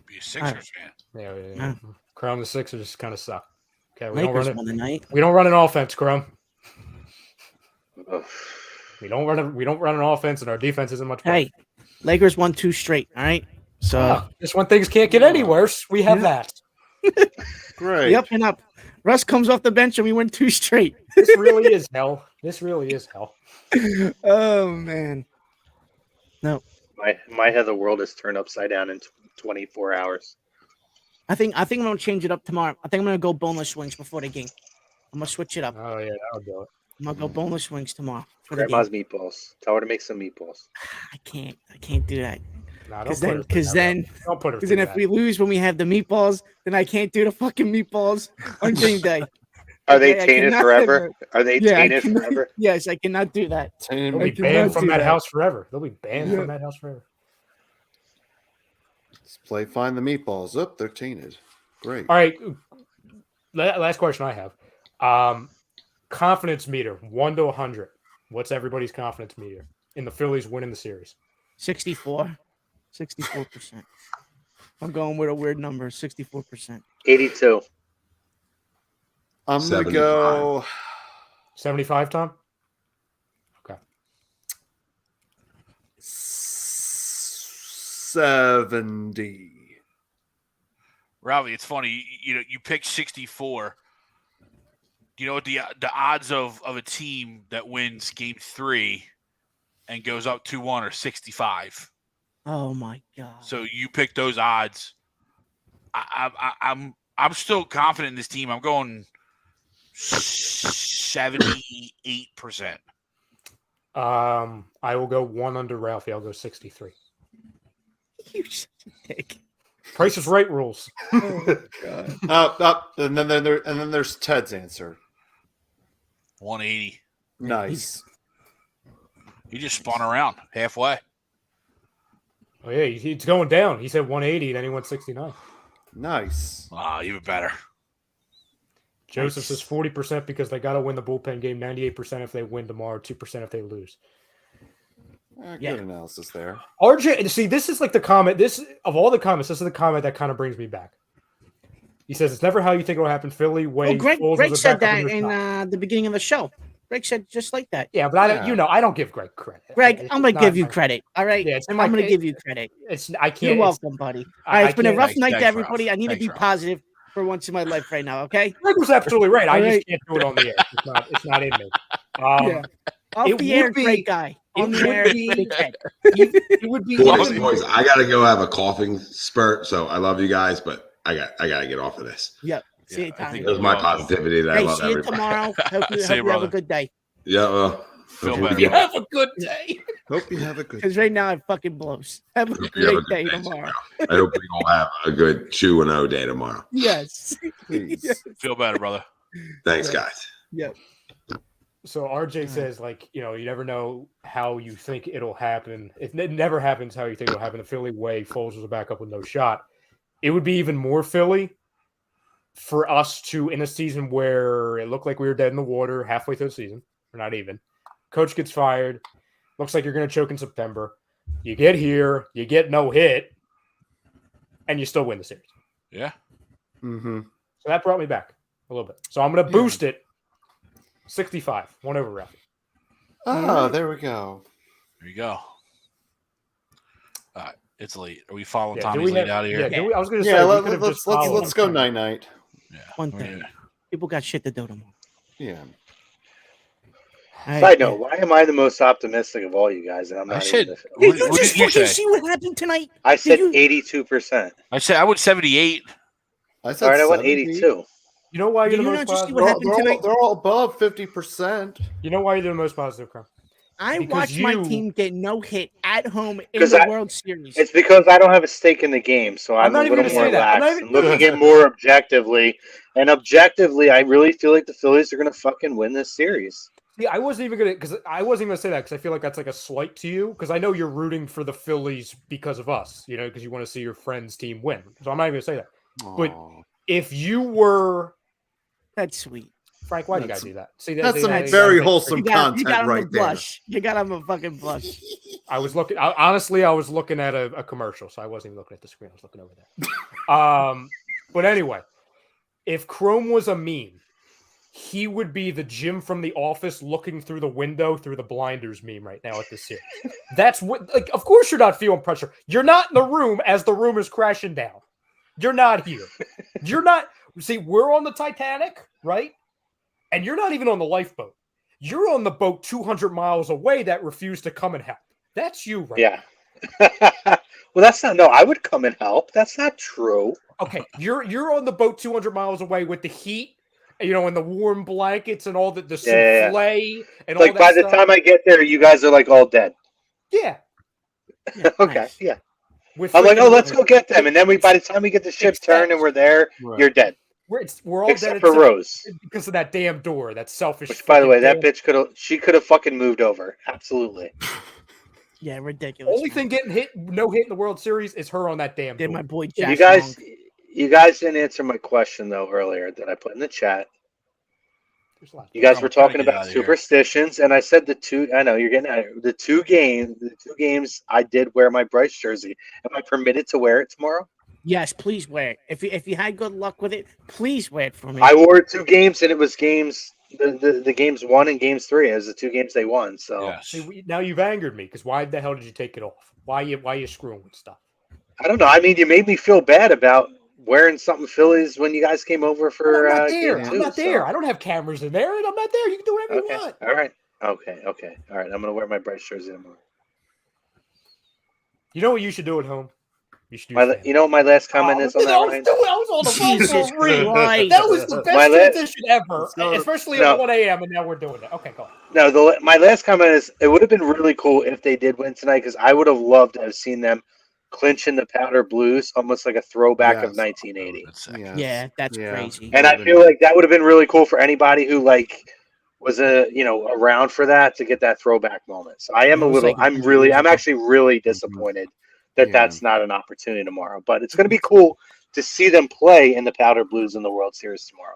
Be a Sixers fan. Yeah. Chrome, the Sixers kind of suck. Okay, we don't run an offense, Chrome. Ugh. We don't run an offense, and our defense isn't much better. Hey, Lakers won 2 straight. All right. So just when things can't get any worse, we have that. Great. Yep, and up. Russ comes off the bench and we win 2 straight. This really is hell. Oh man. No. My head, the world is turned upside down in 24 hours. I think I'm gonna change it up tomorrow. I think I'm gonna go boneless wings before the game. I'm gonna switch it up. Oh yeah, that'll do it. I'm gonna go boneless wings tomorrow. Grandma's meatballs. Tell her to make some meatballs. I can't do that. Because then if we lose when we have the meatballs, then I can't do the fucking meatballs on game day. Are they tainted forever? Are they tainted forever? Yes, I cannot do that. They'll be banned from that house forever. They'll be banned from that house forever. Let's play Find the Meatballs. Oh, they're tainted. Great. All right. Last question I have. Confidence meter, 1 to 100. What's everybody's confidence meter in the Phillies winning the series? 64%. I'm going with a weird number, 64%. 82. I'm going to go 75, Tom? Okay. 70. Ralphie, it's funny. You picked 64. Do you know what the odds of a team that wins game 3 and goes up 2-1 are 65? Oh my God! So you picked those odds. I'm still confident in this team. I'm going 78%. I will go 1 under Ralphie. I'll go 63. You such a dick. Price is Right rules. Oh God. And then there's Ted's answer. 180. Nice. He just spun around halfway. Oh yeah, he's going down. He said 180, then he went 69. Nice. Even better. Joseph says 40% because they got to win the bullpen game. 98% if they win tomorrow. 2% if they lose. Good analysis there. RJ, see, this is like the comment. This of all the comments, this is the comment that kind of brings me back. He says it's never how you think it will happen. Philly way. Greg said that in the beginning of the show. Greg said just like that. Yeah, but I don't give Greg credit. Greg, I'm gonna give you credit. All right. Yeah, I'm gonna give you credit. I can't. You're welcome, buddy. All right, it's been a rough night to everybody. Ralph. I need to be positive for once in my life right now. Okay. Greg was absolutely right. I just can't do it on the air. It's not in me. Off the air, great guy. On the air, big head. It would be boys. I gotta go have a coughing spurt. So I love you guys, but I gotta get off of this. Yep. See you, Tommy. It was my positivity that I love see you everybody. tomorrow. Hope you have a good day. Yeah, well, hope you have a good day. Hope you have a good. Because right now it fucking blows. Have a great day tomorrow. I hope we all have a good 2-0 day tomorrow. Yes. Please. Feel better, brother. Thanks, guys. Yep. So RJ says, you never know how you think it'll happen. If it never happens how you think it'll happen, the Philly way, Foles was back up with no shot. It would be even more Philly for us to, in a season where it looked like we were dead in the water halfway through the season, or not even. Coach gets fired. Looks like you're going to choke in September. You get here, you get no hit, and you still win the series. Yeah. Mm-hmm. So that brought me back a little bit. So I'm going to boost it 65, 1 over Ralph. Oh, there we go. There you go. All right. It's late. Are we following Tommy's lead out of here? Yeah, I was going to say, let's go night. Yeah. One thing. People got shit to do tomorrow. Yeah. Side note, why am I the most optimistic of all you guys? And I'm not. Did you just fucking see what happened tonight? I said 82%. I went 78. I said all right, I went 82. You know why you're the most positive? They're all above 50%. You know why you're the most positive, Crown? I watched my team get no hit at home in the World Series. It's because I don't have a stake in the game, so I'm a little more relaxed and looking at it more objectively. And objectively, I really feel like the Phillies are going to fucking win this series. Yeah, I wasn't even going to say that because I feel like that's like a slight to you because I know you're rooting for the Phillies because of us, because you want to see your friend's team win. So I'm not even going to say that. Aww. But if you were... That's sweet. Frank, why do you guys do that? See, that's some very wholesome content right there. Blush. You got him a fucking blush. I was looking at a commercial, so I wasn't even looking at the screen. I was looking over there. But anyway, if Chrome was a meme, he would be the Jim from The Office looking through the window through the blinders meme right now at this series. That's what. Of course, you're not feeling pressure. You're not in the room as the room is crashing down. You're not here. You're not. See, we're on the Titanic, right? And you're not even on the lifeboat. You're on the boat 200 miles away that refused to come and help. That's you, right? Yeah. Well, that's not. No, I would come and help. That's not true. Okay, you're on the boat 200 miles away with the heat, and the warm blankets and all the souffle and all that. Like by the time I get there, you guys are like all dead. Yeah. Okay. Nice. Yeah. I'm like, let's go get them, and then by the time we get the ship turned and we're there, you're dead. We're all except dead for Rose because of that damn door. That selfish. Which, by the way, that bitch could have fucking moved over. Absolutely. Yeah, ridiculous. Only thing getting no hit in the World Series is her on that damn door. My boy Jack. You guys didn't answer my question though earlier that I put in the chat. You guys were talking about superstitions, and I said the two. I know you're getting out of here. The two games I did wear my Bryce jersey. Am I permitted to wear it tomorrow? Yes, please wear it. If you had good luck with it, please wear it for me. I wore 2 games, and it was games. The games 1 and games 3 as the 2 games they won. So See, now you've angered me because why the hell did you take it off? Why you screwing with stuff? I don't know. I mean, you made me feel bad about wearing something Phillies when you guys came over for. I'm not there. I'm not there. I don't have cameras in there, and I'm not there. You can do whatever you want. All right. Okay. All right. I'm gonna wear my Bryce jersey tomorrow. You know what you should do at home? You know what my last comment is on that, Ryan? I was on the phone for real. That was the best transition ever, especially at 1 a.m. And now we're doing it. Okay, go on. No, my last comment is it would have been really cool if they did win tonight because I would have loved to have seen them clinching the Powder Blues, almost like a throwback of 1980. Yeah, that's crazy. And I feel like that would have been really cool for anybody who was around for that to get that throwback moment. So I'm actually really disappointed that that's not an opportunity tomorrow. But it's going to be cool to see them play in the Powder Blues in the World Series tomorrow.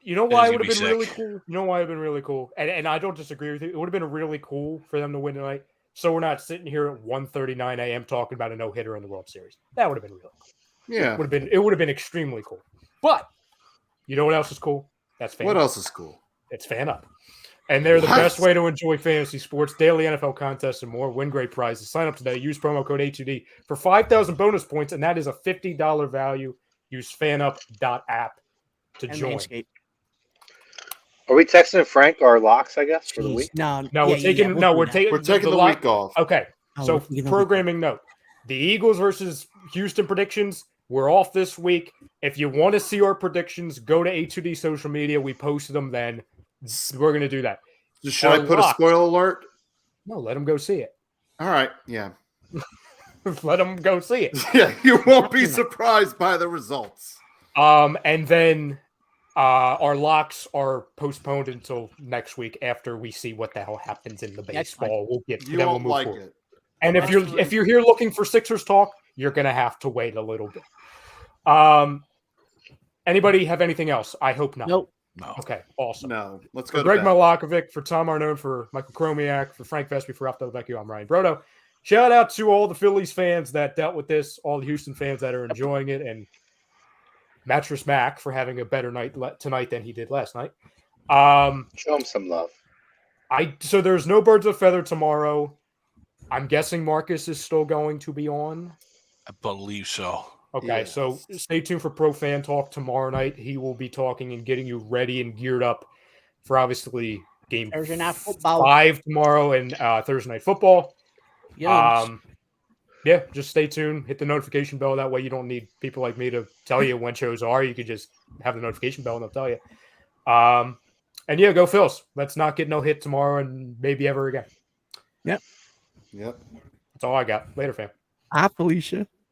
You know why it would have been really cool? You know why it would have been really cool? And I don't disagree with you. It would have been really cool for them to win tonight. So we're not sitting here at 1:39 a.m. talking about a no-hitter in the World Series. That would have been really cool. Yeah. It would have been extremely cool. But you know what else is cool? That's FanUp. What else is cool? It's FanUp. And they're the best way to enjoy fantasy sports, daily NFL contests, and more. Win great prizes. Sign up today. Use promo code A2D for 5,000 bonus points, and that is a $50 value. Use fanup.app to join. Manscaped. Are we texting Frank our locks, I guess, for the week? No, we're taking the week off. Okay. So programming note. The Eagles versus Houston predictions. We're off this week. If you want to see our predictions, go to A2D social media. We posted them then. We're going to do that. Should I put a spoiler alert? No, let them go see it. All right. Yeah. Let them go see it. Yeah, you won't be surprised by the results. And then our locks are postponed until next week after we see what the hell happens in the baseball. We'll get you won't move like forward. it. And if you're here looking for Sixers talk, you're gonna have to wait a little bit. Anybody have anything else? I hope not. Nope. No. Okay, awesome. No. Let's For go to Greg bed. Malakovic, for Tom Arnone, for Michael Chromiak, for Frank Vespi, for Ralph Delavecchio, I'm Ryan Brodo. Shout out to all the Phillies fans that dealt with this, all the Houston fans that are enjoying it, and Mattress Mac for having a better night tonight than he did last night. Show him some love. So there's no Birds of Feather tomorrow. I'm guessing Marcus is still going to be on. I believe so. Okay, Yes. so stay tuned for Pro Fan Talk tomorrow night. He will be talking and getting you ready and geared up for obviously game Thursday night football. 5 tomorrow and Thursday night football. Yes. Yeah, just stay tuned. Hit the notification bell. That way you don't need people like me to tell you when shows are. You could just have the notification bell and they'll tell you. And yeah, go Phils. Let's not get no hit tomorrow and maybe ever again. Yep. That's all I got. Later, fam. Felicia.